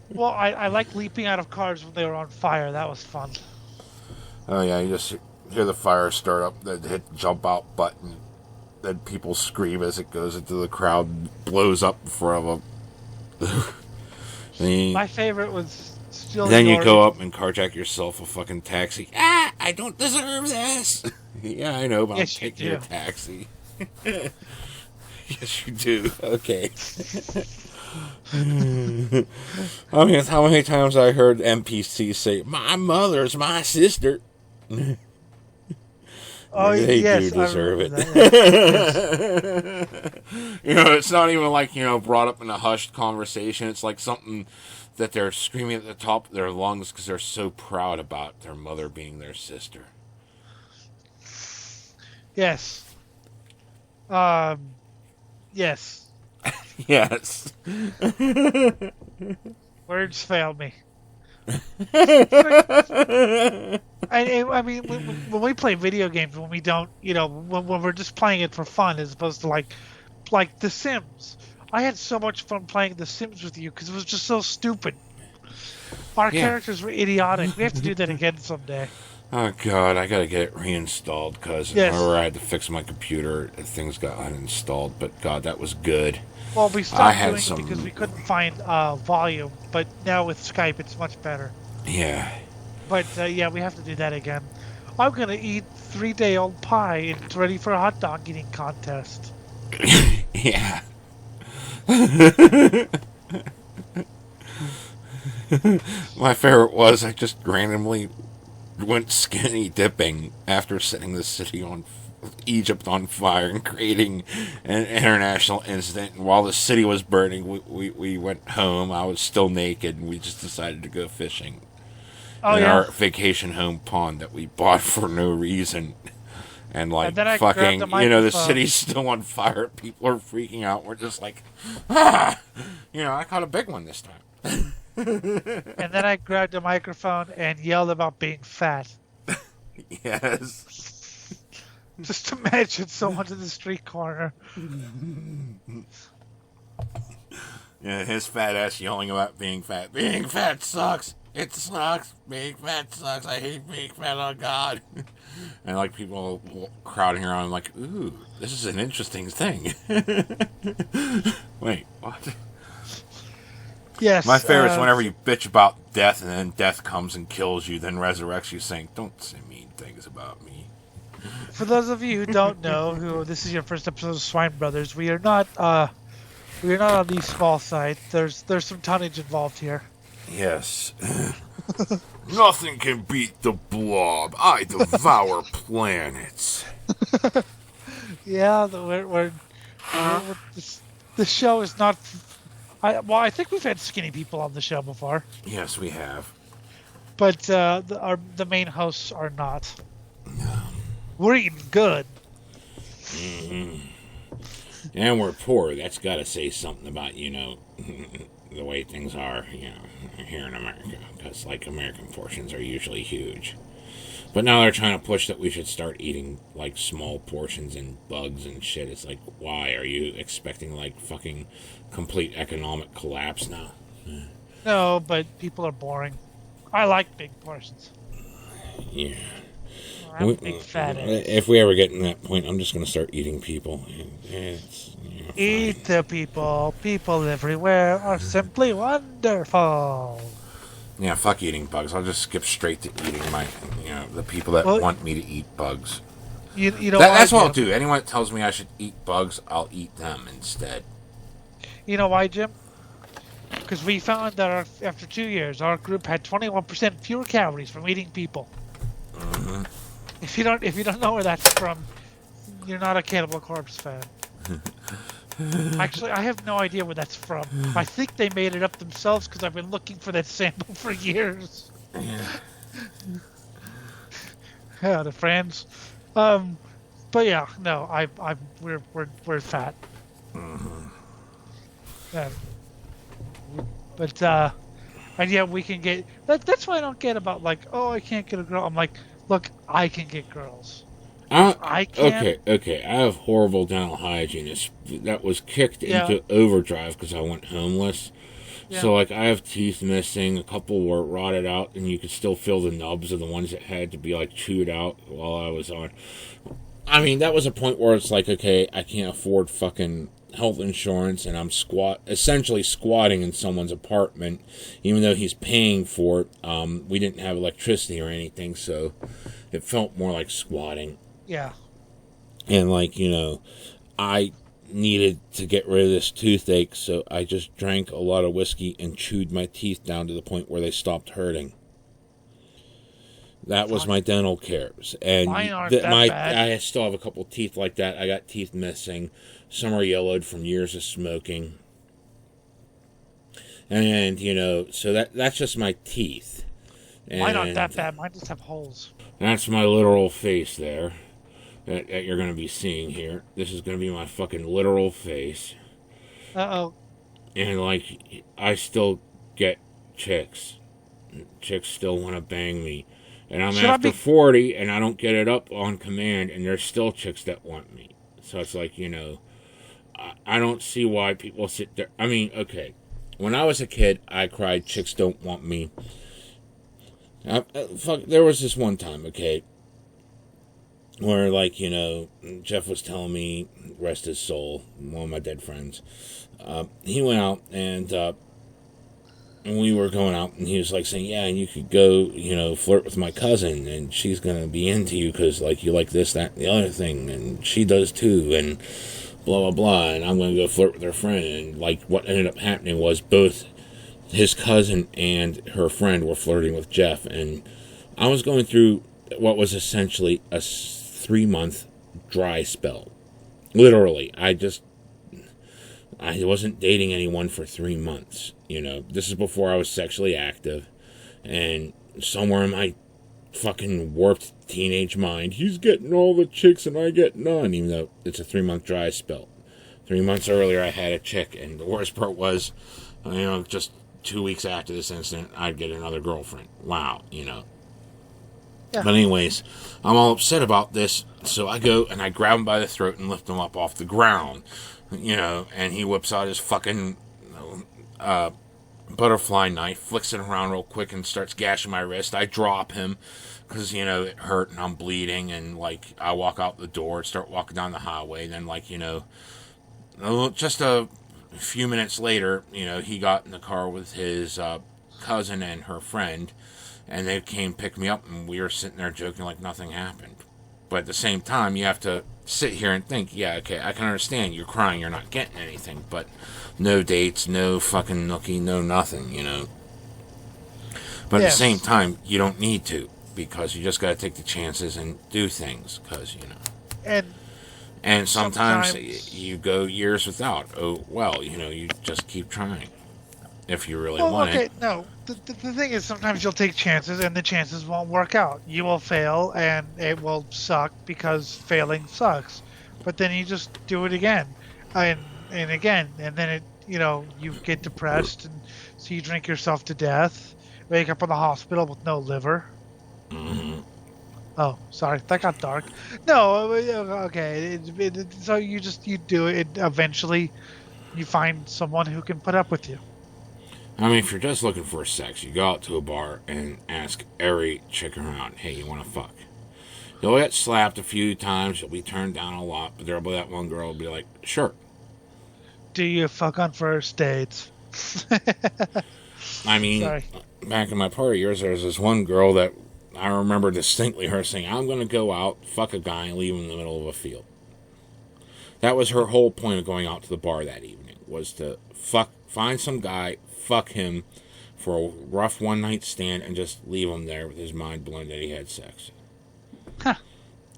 Well, I like leaping out of cars when they were on fire. That was fun. Oh yeah, you just hear the fire start up, then hit the jump out button. Then people scream as it goes into the crowd and blows up in front of them. My favorite was stealing. Then you go up and carjack yourself a fucking taxi. I don't deserve this. Yeah, I know, but yes, I'm taking a taxi. Yes, you do. Okay. I mean, how many times I heard NPCs say, "My mother's my sister." Oh, they yes, do deserve it. That, yeah. It's not even like, brought up in a hushed conversation. It's like something that they're screaming at the top of their lungs because they're so proud about their mother being their sister. Yes. Yes. Yes. Words fail me. I mean, when we play video games, when we don't, when we're just playing it for fun, as opposed to like like The Sims. I had so much fun playing The Sims with you because it was just so stupid. Our characters were idiotic. We have to do that again someday. Oh God, I gotta get it reinstalled because whenever I had to fix my computer, things got uninstalled. But God, that was good. Well, we stopped doing it because we couldn't find volume, but now with Skype, it's much better. Yeah. But yeah, we have to do that again. I'm gonna eat 3-day-old pie and it's ready for a hot dog eating contest. Yeah. My favorite was I just randomly went skinny dipping after setting the city on Egypt on fire and creating an international incident. And while the city was burning, we went home. I was still naked, and we just decided to go fishing in our vacation home pond that we bought for no reason. And like fucking, the city's still on fire. People are freaking out. We're just like, I caught a big one this time. And then I grabbed a microphone and yelled about being fat. Yes. Just imagine someone in the street corner. Yeah, his fat ass yelling about being fat. Being fat sucks. It sucks. Being fat sucks. I hate being fat. Oh God. And like people crowding around, like, ooh, this is an interesting thing. Wait, what? Yes. My favorite is whenever you bitch about death and then death comes and kills you, then resurrects you saying, don't say mean things about me. For those of you who don't know, who this is your first episode of Swine Brothers, we are not on the small side. There's some tonnage involved here. Yes. Nothing can beat the blob. I devour planets. Yeah, the show is not. I think we've had skinny people on the show before. Yes, we have. But the main hosts are not. No. We're eating good. Mm-hmm. And we're poor. That's got to say something about, the way things are, here in America. Because, like, American portions are usually huge. But now they're trying to push that we should start eating, like, small portions and bugs and shit. It's like, why? Are you expecting, like, fucking complete economic collapse now? No, but people are boring. I like big portions. Yeah. I'm a big fat ass. If we ever get in that point, I'm just going to start eating people. Eat the people. People everywhere are simply wonderful. Yeah, fuck eating bugs. I'll just skip straight to eating the people that want me to eat bugs. That's what I'll do. Anyone that tells me I should eat bugs, I'll eat them instead. You know why, Jim? Because we found that after 2 years, our group had 21% fewer calories from eating people. Mm-hmm. If you don't know where that's from, you're not a Cannibal Corpse fan. Actually, I have no idea where that's from. I think they made it up themselves because I've been looking for that sample for years. Yeah, the friends. But yeah, no, we're fat. Mm-hmm. Yeah. But and yeah, we can get. That's why I don't get about like, oh, I can't get a girl. I'm like, look, I can get girls. I can. Okay. I have horrible dental hygiene. That was kicked into overdrive because I went homeless. Yeah. So, like, I have teeth missing. A couple were rotted out, and you could still feel the nubs of the ones that had to be, like, chewed out while I was on. I mean, that was a point where it's like, okay, I can't afford fucking health insurance, and I'm essentially squatting in someone's apartment, even though he's paying for it. We didn't have electricity or anything, so it felt more like squatting. Yeah. And, like, I needed to get rid of this toothache, so I just drank a lot of whiskey and chewed my teeth down to the point where they stopped hurting. That was my dental cares. And mine aren't that bad. I still have a couple teeth like that. I got teeth missing. Some are yellowed from years of smoking. And, so that's just my teeth. And mine aren't that bad. Mine just have holes. That's my literal face there that you're going to be seeing here. This is going to be my fucking literal face. Uh-oh. And, like, I still get chicks. Chicks still want to bang me. And I'm after 40, and I don't get it up on command, and there's still chicks that want me. So it's like, I don't see why people sit there. I mean, okay. When I was a kid, I cried, chicks don't want me. There was this one time, okay, where, like, you know, Jeff was telling me, rest his soul, one of my dead friends, he went out and we were going out, and he was like saying, yeah, and you could go, you know, flirt with my cousin, and she's going to be into you because, like, you like this, that, and the other thing, and she does too, and blah, blah, blah, and I'm going to go flirt with her friend. And, like, what ended up happening was both his cousin and her friend were flirting with Jeff, and I was going through what was essentially a 3-month dry spell. Literally, I wasn't dating anyone for 3 months, you know. This is before I was sexually active, and somewhere in my fucking warped teenage mind, he's getting all the chicks and I get none, even though it's a 3-month dry spell. 3 months earlier, I had a chick, and the worst part was, you know, just 2 weeks after this incident, I'd get another girlfriend. Wow, you know. Yeah. But anyways, I'm all upset about this, so I go and I grab him by the throat and lift him up off the ground. You know, and he whips out his fucking butterfly knife, flicks it around real quick, and starts gashing my wrist. I drop him because, you know, it hurt and I'm bleeding, and, like, I walk out the door, start walking down the highway, and then, like, you know, just a few minutes later, you know, he got in the car with his cousin and her friend, and they came pick me up, and we were sitting there joking like nothing happened. But at the same time, you have to sit here and think, yeah, okay, I can understand you're crying, you're not getting anything, but no dates, no fucking nookie, no nothing, you know. But at the same time, you don't need to, because you just got to take the chances and do things, because, you know. And sometimes you go years without. Oh, well, you know, you just keep trying if you really want it. No, the thing is, sometimes you'll take chances and the chances won't work out. You will fail and it will suck because failing sucks. But then you just do it again and again, and then it, you know, you get depressed, and so you drink yourself to death, wake up in the hospital with no liver. Mm-hmm. Oh, sorry, that got dark. No, okay. So you do it. Eventually, you find someone who can put up with you. I mean, if you're just looking for sex, you go out to a bar and ask every chick around, hey, you want to fuck? You'll get slapped a few times, you'll be turned down a lot, but there'll be that one girl who'll be like, sure. Do you fuck on first dates? I mean, back in my party years, there was this one girl that I remember distinctly her saying, I'm going to go out, fuck a guy, and leave him in the middle of a field. That was her whole point of going out to the bar that evening, was to find some guy, fuck him for a rough one-night stand, and just leave him there with his mind blown that he had sex. Huh.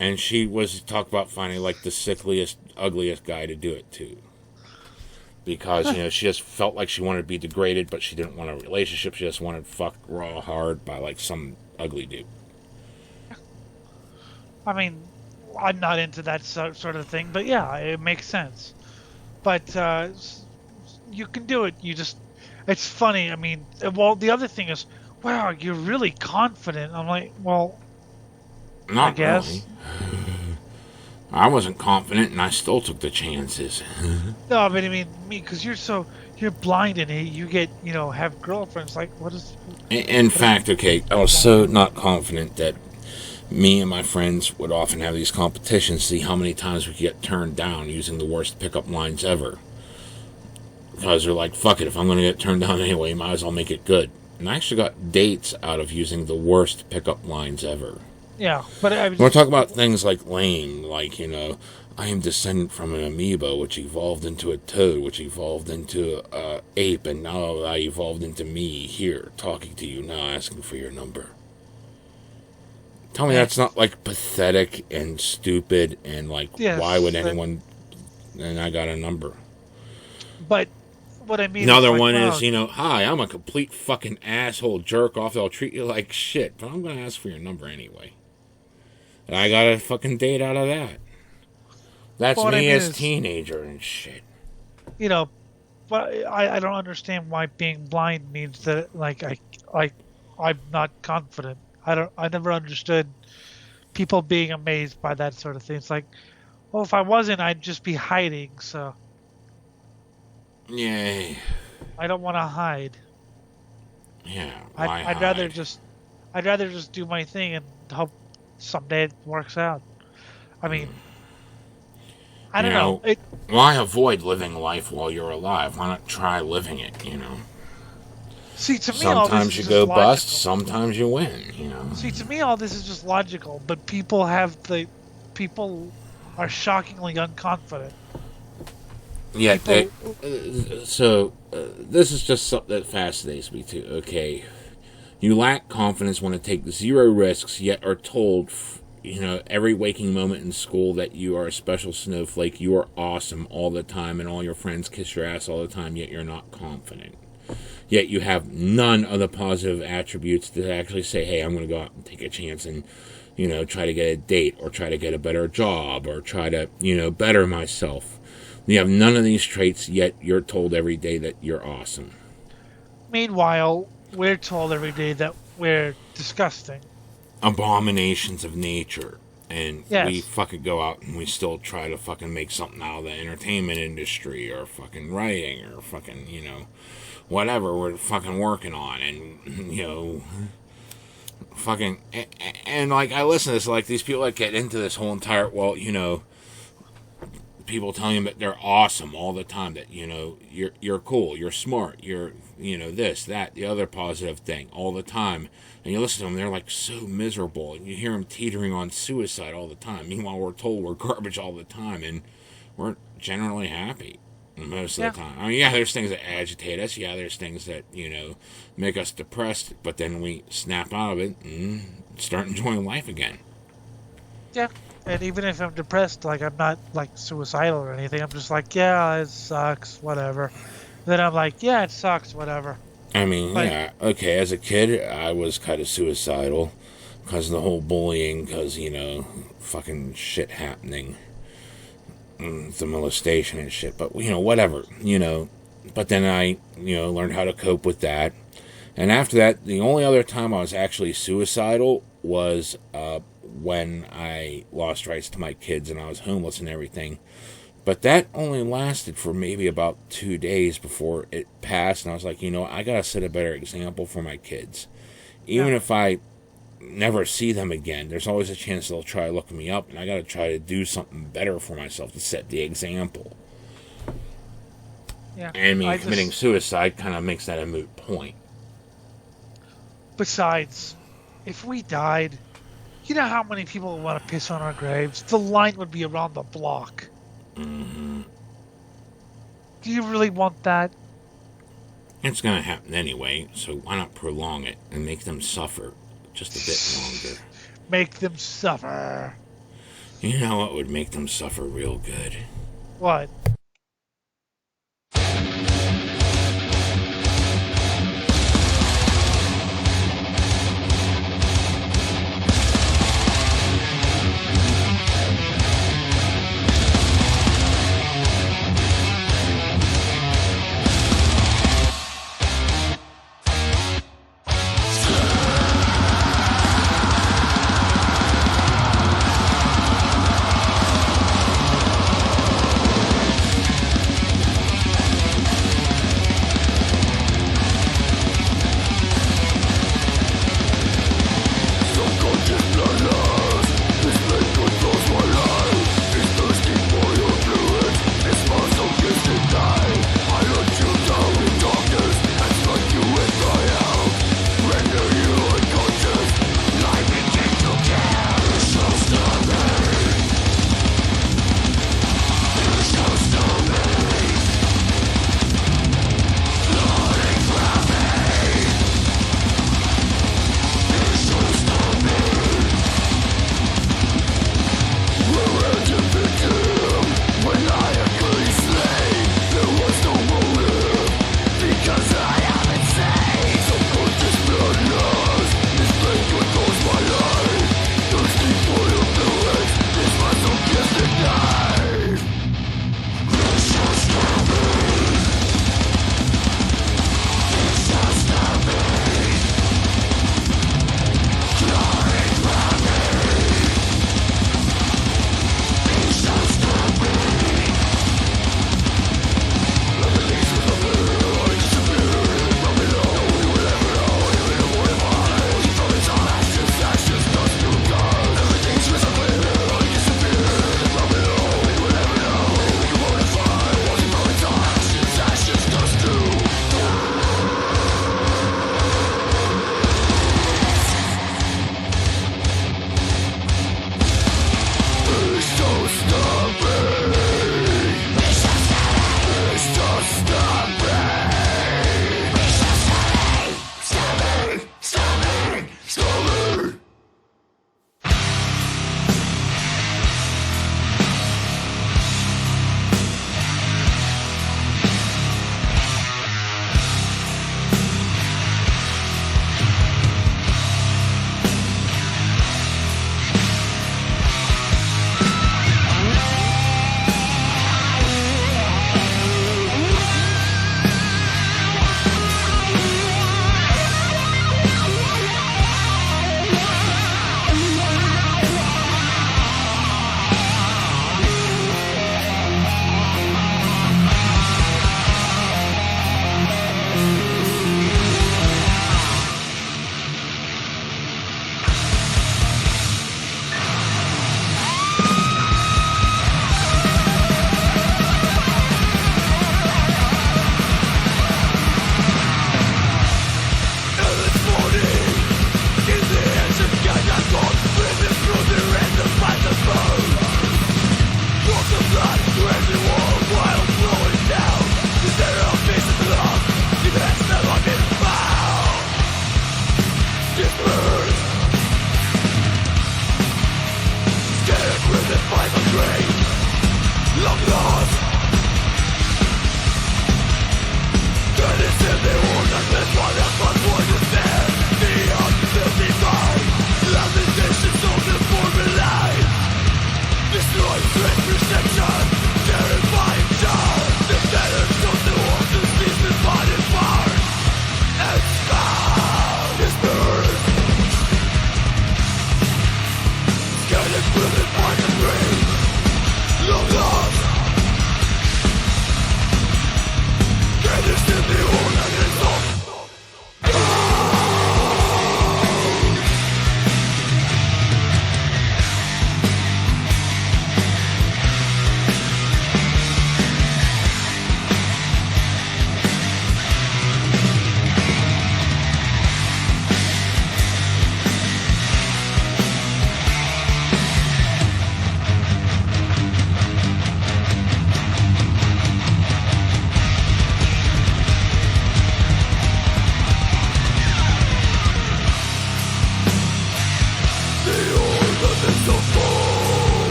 And she was talk about finding, like, the sickliest, ugliest guy to do it to. Because, you know, she just felt like she wanted to be degraded, but she didn't want a relationship. She just wanted fucked raw hard by, like, some ugly dude. I mean, I'm not into that sort of thing, but yeah, it makes sense. But you can do it. It's funny. I mean, well, the other thing is, wow, you're really confident. I'm like, well, not I guess. Really. I wasn't confident, and I still took the chances. No, but I mean, because you're blind and you get, you know, have girlfriends. Like, what is? In fact, okay, I was so not confident that me and my friends would often have these competitions to see how many times we could get turned down using the worst pickup lines ever. Because they're like, fuck it, if I'm going to get turned down anyway, might as well make it good. And I actually got dates out of using the worst pickup lines ever. Yeah, but we're talking about things like lame, like, you know, I am descendant from an amoeba, which evolved into a toad, which evolved into an ape, and now I evolved into me here, talking to you now, asking for your number. Tell me that's not, like, pathetic and stupid, and, like, why would anyone... And I got a number. But what I mean... Another one is, you know, hi, I'm a complete fucking asshole jerk off. I'll treat you like shit, but I'm going to ask for your number anyway. And I got a fucking date out of that. That's me as teenager and shit. You know, but I don't understand why being blind means that, like, I'm not confident. I never understood people being amazed by that sort of thing. It's like, well, if I wasn't, I'd just be hiding. So Yay. I don't want to hide. Yeah. I'd rather just do my thing and hope someday it works out. I mean, I don't know. Why avoid living life while you're alive? Why not try living it? See, to me, Sometimes you go bust, sometimes you win. See, to me, all this is just logical, but people are shockingly unconfident. Yeah. This is just something that fascinates me too. Okay, you lack confidence, want to take zero risks, yet are told, every waking moment in school that you are a special snowflake, you are awesome all the time, and all your friends kiss your ass all the time, yet you're not confident. Yet you have none of the positive attributes to actually say, hey, I'm going to go out and take a chance and, try to get a date or try to get a better job or try to, better myself. You have none of these traits, yet you're told every day that you're awesome. Meanwhile, we're told every day that we're disgusting. Abominations of nature. And yes. We fucking go out and we still try to fucking make something out of the entertainment industry or fucking writing or fucking, whatever we're fucking working on. And, fucking, and like, I listen to this, like, these people that get into this whole entire, people telling them that they're awesome all the time, that, you're cool, you're smart, you're, this, that, the other positive thing all the time. And you listen to them, they're like so miserable. And you hear them teetering on suicide all the time. Meanwhile, we're told we're garbage all the time. And we're generally happy most of the time. I mean, yeah, there's things that agitate us. Yeah, there's things that, make us depressed. But then we snap out of it and start enjoying life again. Yeah. And even if I'm depressed, like, I'm not, like, suicidal or anything. I'm just like, yeah, it sucks, whatever. Then I'm like, yeah, it sucks, whatever. I mean, yeah, okay, as a kid, I was kind of suicidal because of the whole bullying, because, fucking shit happening, the molestation and shit, but, whatever, but then I, learned how to cope with that, and after that, the only other time I was actually suicidal was, when I lost rights to my kids and I was homeless and everything. But that only lasted for maybe about 2 days before it passed. And I was like, I got to set a better example for my kids. Even if I never see them again, there's always a chance they'll try looking me up. And I got to try to do something better for myself to set the example. Yeah. And committing suicide kind of makes that a moot point. Besides, if we died, you know how many people would want to piss on our graves? The line would be around the block. Mm-hmm. Do you really want that? It's going to happen anyway, so why not prolong it and make them suffer just a bit longer? Make them suffer. You know what would make them suffer real good? What?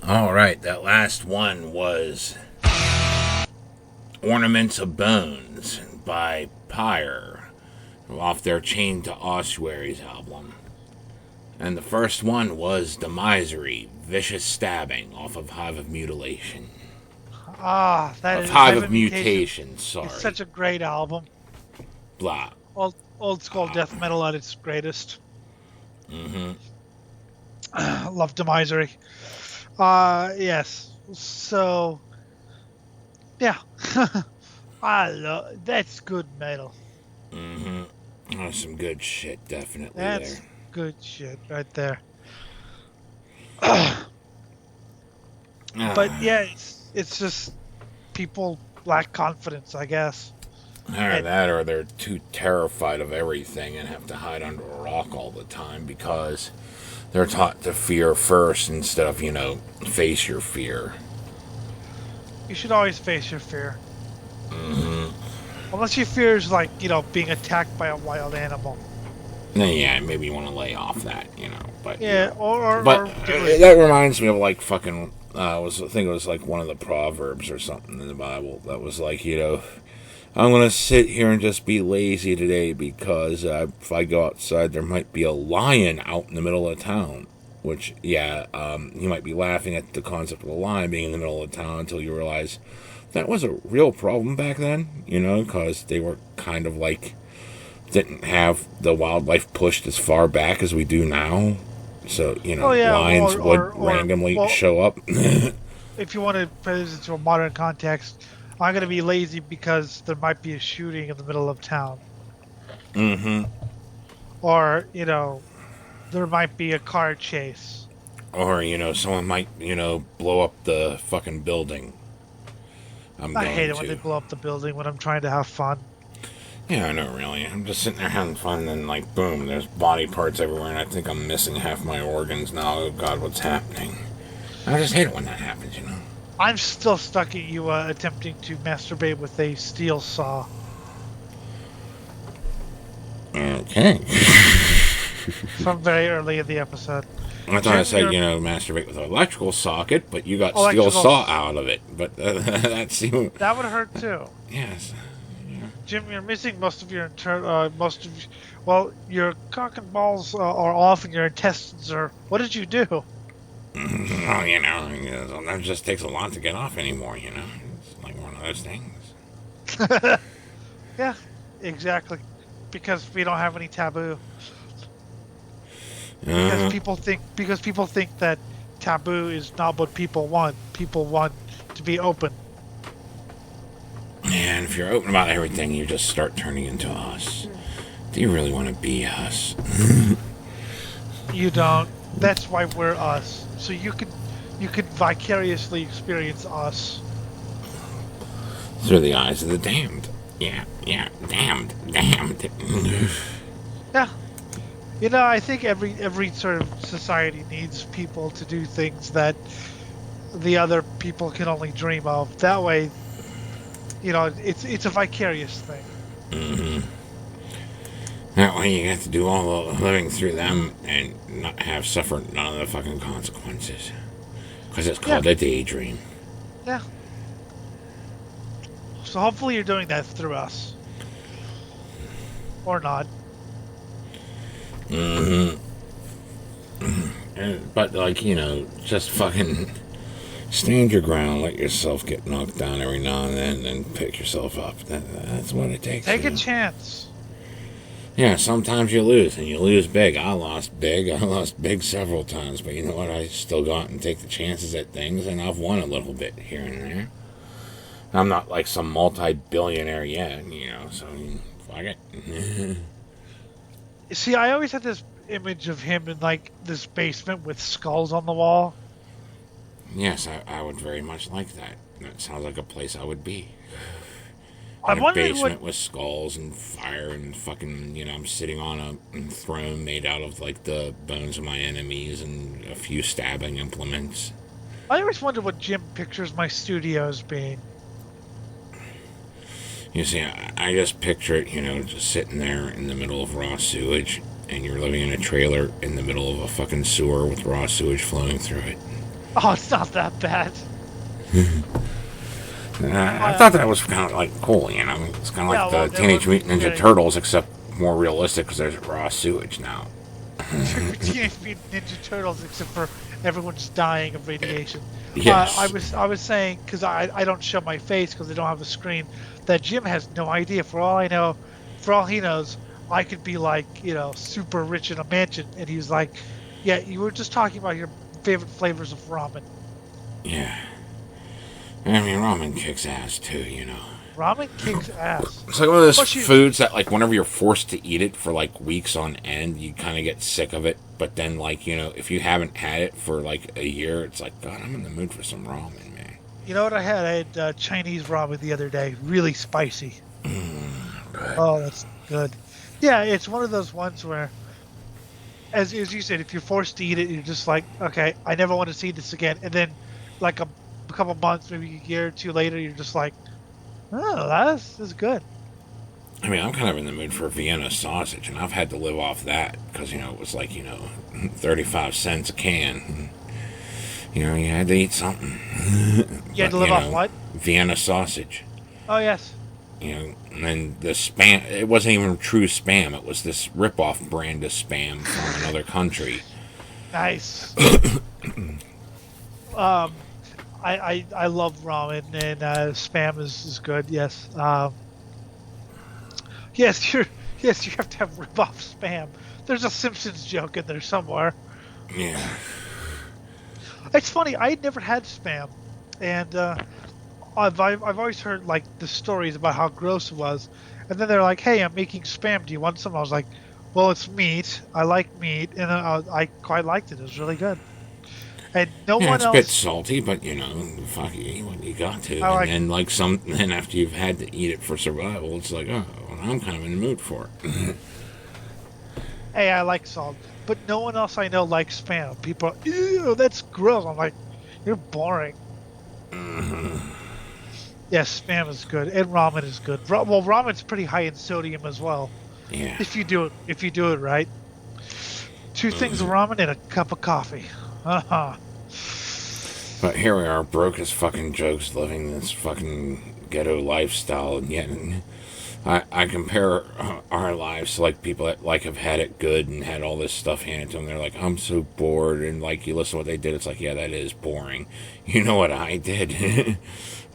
Alright, that last one was Ornaments of Bones by Pyre off their Chained to Ossuaries album. And the first one was The Misery, Vicious Stabbing off of Hive of Mutilation. Ah, that is Hive of Mutation, sorry. It's such a great album. Blah. Old school death metal at its greatest. Mm-hmm. Love The Misery. Yes. So, yeah. That's good metal. Mm-hmm. That's some good shit, definitely. That's there. good shit right there. But yeah, it's just people lack confidence, I guess. Either that or they're too terrified of everything and have to hide under a rock all the time because they're taught to fear first instead of, face your fear. You should always face your fear. Mm-hmm. Unless your fear is like, being attacked by a wild animal. Yeah, maybe you want to lay off that, but... Yeah, or that reminds me of, fucking I think it was like one of the Proverbs or something in the Bible that was like, I'm going to sit here and just be lazy today because if I go outside, there might be a lion out in the middle of town. Which, you might be laughing at the concept of a lion being in the middle of town until you realize that was a real problem back then, because they were kind of like, didn't have the wildlife pushed as far back as we do now. So, lions would randomly show up. If you want to put this into a modern context, I'm going to be lazy because there might be a shooting in the middle of town. Mm-hmm. Or, there might be a car chase. Or, someone might, blow up the fucking building. I hate it when they blow up the building when I'm trying to have fun. Yeah, I know, really. I'm just sitting there having fun, and then, boom, there's body parts everywhere, and I think I'm missing half my organs now. Oh, God, what's happening? I just hate it when that happens, I'm still stuck at you attempting to masturbate with a steel saw. Okay. From very early in the episode. I thought I said, masturbate with an electrical socket, but you got steel saw out of it. But that seemed... That would hurt, too. Yes. Jim, you're missing most of your your cock and balls are off and your intestines are... What did you do? Well, that just takes a lot to get off anymore, It's like one of those things. Yeah, exactly. Because we don't have any taboo. Because people think that taboo is not what people want. People want to be open. And if you're open about everything, you just start turning into us. Do you really want to be us? You don't. That's why we're us. So you could vicariously experience us. Through the eyes of the damned. Yeah, damned. Yeah. I think every sort of society needs people to do things that the other people can only dream of. That way, it's a vicarious thing. Mm-hmm. That way you get to do all the living through them and not have suffered none of the fucking consequences. Because it's called a daydream. Yeah. So hopefully you're doing that through us. Or not. Mm-hmm. But, just fucking stand your ground, let yourself get knocked down every now and then, and pick yourself up. That's what it takes. Take a chance. Yeah, sometimes you lose, and you lose big. I lost big several times, but you know what? I still go out and take the chances at things, and I've won a little bit here and there. I'm not like some multi-billionaire yet, so fuck it. See, I always had this image of him in, this basement with skulls on the wall. Yes, I would very much like that. That sounds like a place I would be. I'm a basement with skulls and fire and fucking, I'm sitting on a throne made out of, the bones of my enemies and a few stabbing implements. I always wonder what Jim pictures my studio as being. You see, I just picture it, just sitting there in the middle of raw sewage, and you're living in a trailer in the middle of a fucking sewer with raw sewage flowing through it. Oh, it's not that bad. I thought that was kind of cool, It's kind of the Teenage Mutant Ninja Turtles, except more realistic because there's raw sewage now. Teenage Mutant Ninja Turtles, except for everyone's dying of radiation. Yes. I was saying, because I don't show my face because I don't have a screen, that Jim has no idea. For all he knows, I could be super rich in a mansion, and he's like, yeah, you were just talking about your favorite flavors of ramen. Yeah. I mean, ramen kicks ass, too, Ramen kicks ass. It's like one of those foods that, whenever you're forced to eat it for, weeks on end, you kind of get sick of it. But then, if you haven't had it for, a year, it's like, God, I'm in the mood for some ramen, man. You know what I had? I had Chinese ramen the other day. Really spicy. Good. Oh, that's good. Yeah, it's one of those ones where, as you said, if you're forced to eat it, you're just like, okay, I never want to see this again. And then, a couple months, maybe a year or two later, you're just like, oh, that's good. I mean, I'm kind of in the mood for Vienna sausage, and I've had to live off that because, it was 35 cents a can. You know, you had to eat something. You had to live off what? Vienna sausage. Oh, yes. You know, and then the Spam, it wasn't even true Spam. It was this rip-off brand of Spam from another country. Nice. I love ramen, and Spam is good, yes. Yes, you have to have rip-off Spam. There's a Simpsons joke in there somewhere. Yeah. It's funny, I had never had Spam, and I've always heard like the stories about how gross it was, and then they're like, "Hey, I'm making Spam. Do you want some?" I was like, "Well, it's meat. I like meat, and I quite liked it. It was really good." And no one it's else. a bit salty, but you know, fuck, you eat what you got to. And then after you've had to eat it for survival, it's like, oh, well, I'm kind of in the mood for it. Hey, I like salt, but no one else I know likes Spam. People are, ew, that's gross. I'm like, you're boring. Yes, Spam is good, and ramen is good. Well, ramen's pretty high in sodium as well. Yeah. If you do it right. 2 things of ramen and a cup of coffee. But here we are, broke as fucking jokes, living this fucking ghetto lifestyle, and yet I compare our lives to like people that like have had it good and had all this stuff handed to them. They're like, I'm so bored, and like you listen to what they did, it's like, yeah, that is boring. You know what I did?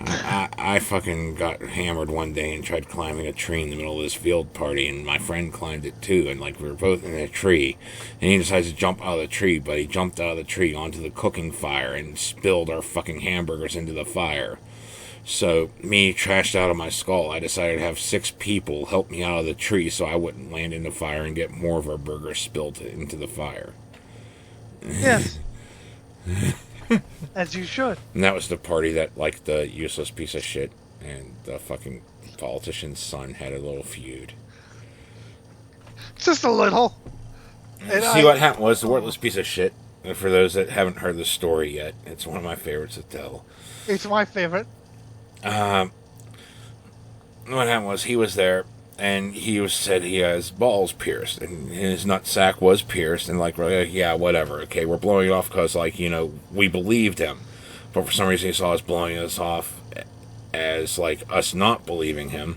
I fucking got hammered one day and tried climbing a tree in the middle of this field party, and my friend climbed it too, and like we were both in a tree, and he decides to jump out of the tree, but he jumped out of the tree onto the cooking fire and spilled our fucking hamburgers into the fire. So, me trashed out of my skull, I decided to have 6 people help me out of the tree so I wouldn't land in the fire and get more of our burgers spilled into the fire. Yes. As you should. And that was the party that, like, the useless piece of shit and the fucking politician's son had a little feud. Just a little. What happened was, the worthless piece of shit, for those that haven't heard the story yet, it's one of my favorites to tell. It's my favorite. What happened was, he was there, and he said he has balls pierced, and his nutsack was pierced, and like, yeah, whatever, okay, we're blowing it off because, like, you know, we believed him, but for some reason he saw us blowing us off as, like, us not believing him,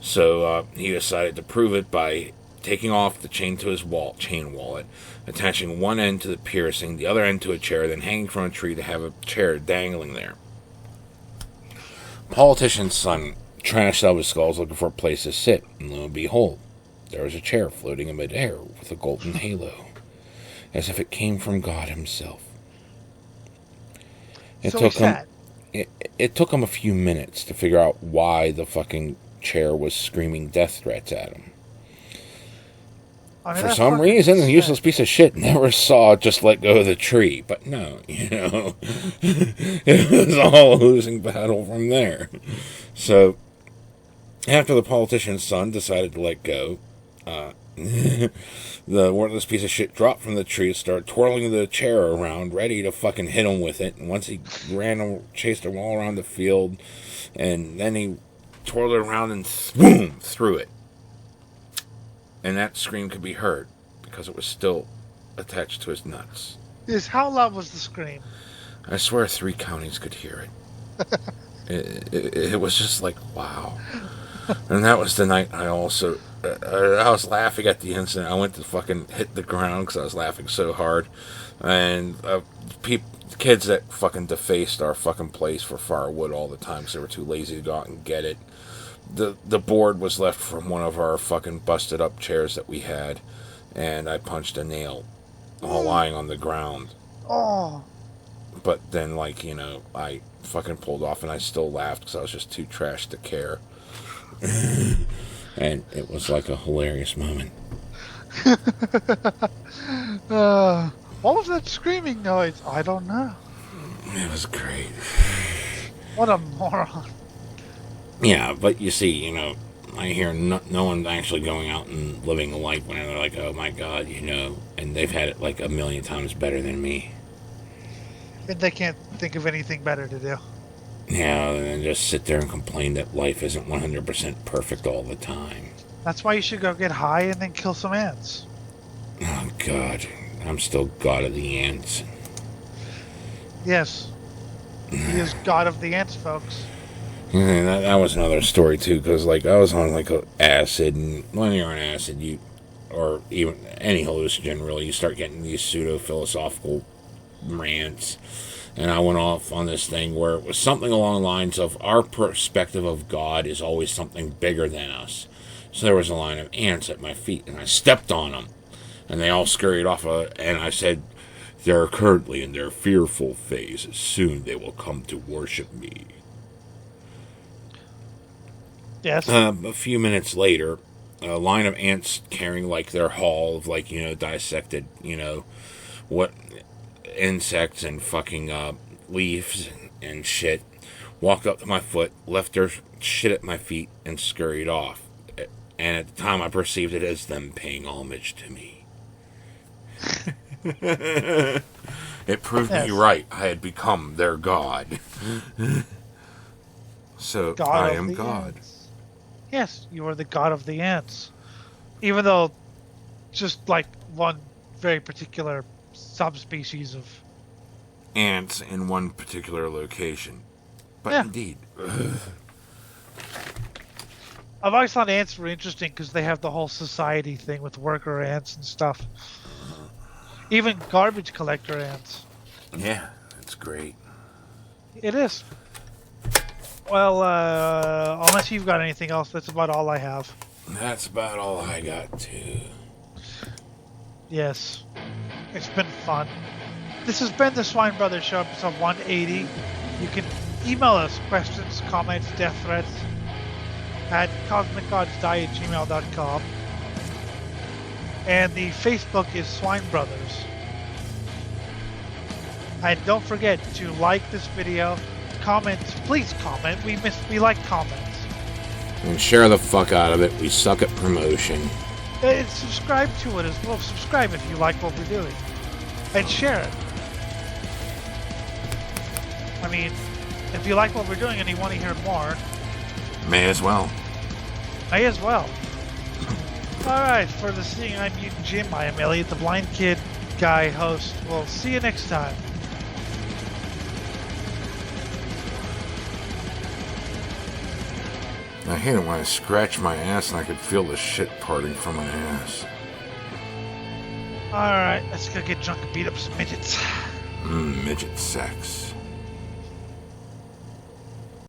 so he decided to prove it by taking off the chain to his chain wallet, attaching one end to the piercing, the other end to a chair, then hanging from a tree to have a chair dangling there. Politician's son trashed out of his skulls looking for a place to sit, and lo and behold, there was a chair floating in midair with a golden halo, as if it came from God himself. It took him a few minutes to figure out why the fucking chair was screaming death threats at him. For some reason, the useless piece of shit never saw just let go of the tree. But no, you know, it was all a losing battle from there. So, after the politician's son decided to let go, the worthless piece of shit dropped from the tree, started twirling the chair around, ready to fucking hit him with it. And once he chased him all around the field, and then he twirled it around and boom, threw it. And that scream could be heard because it was still attached to his nuts. Yes, how loud was the scream? I swear 3 counties could hear it. It was just like, wow. And that was the night I also... I was laughing at the incident. I went to fucking hit the ground because I was laughing so hard. And kids that fucking defaced our fucking place for firewood all the time because they were too lazy to go out and get it. The board was left from one of our fucking busted up chairs that we had, and I punched a nail while lying on the ground. Oh. But then, like, you know, I fucking pulled off, and I still laughed because I was just too trashed to care. And it was like a hilarious moment. What was that screaming noise? I don't know. It was great. What a moron. Yeah, but you see, you know, I hear no one actually going out and living a life when they're like, oh my god, you know, and they've had it like a million times better than me. And they can't think of anything better to do. Yeah, and then just sit there and complain that life isn't 100% perfect all the time. That's why you should go get high and then kill some ants. Oh god, I'm still god of the ants. Yes. He is God of the ants, folks. And that was another story too, because like I was on like acid, and when you're on acid, or even any hallucinogen really, you start getting these pseudo philosophical rants. And I went off on this thing where it was something along the lines of our perspective of God is always something bigger than us. So there was a line of ants at my feet, and I stepped on them, and they all scurried off. And I said, "They're currently in their fearful phase. Soon they will come to worship me." Yes. A few minutes later, a line of ants carrying like their haul of like dissected what insects and fucking leaves and shit walked up to my foot, left their shit at my feet, and scurried off. And at the time, I perceived it as them paying homage to me. It proved me right. I had become their god. So God I of am the God. ants. Yes, you are the god of the ants. Even though just like one very particular subspecies of Ants in one particular location. But Yeah. indeed. I've always thought ants were interesting because they have the whole society thing with worker ants and stuff. Even garbage collector ants. Yeah, that's great. It is. Well, unless you've got anything else, that's about all I have. That's about all I got, too. Yes. It's been fun. This has been the Swine Brothers Show, episode 180. You can email us questions, comments, death threats at cosmicgodsdie@gmail.com. And the Facebook is Swine Brothers. And don't forget to like this video, comment, please comment. We like comments. And share the fuck out of it. We suck at promotion. And subscribe to it as well. Subscribe if you like what we're doing. And share it. I mean, if you like what we're doing and you want to hear more, May as well. may as well. Alright, for the Seeing I'm Mutant Jim, I am Elliot, the Blind Kid Guy host. We'll see you next time. I hate it when I scratch my ass and I could feel the shit parting from my ass. Alright, let's go get drunk and beat up some midgets. Midget sex.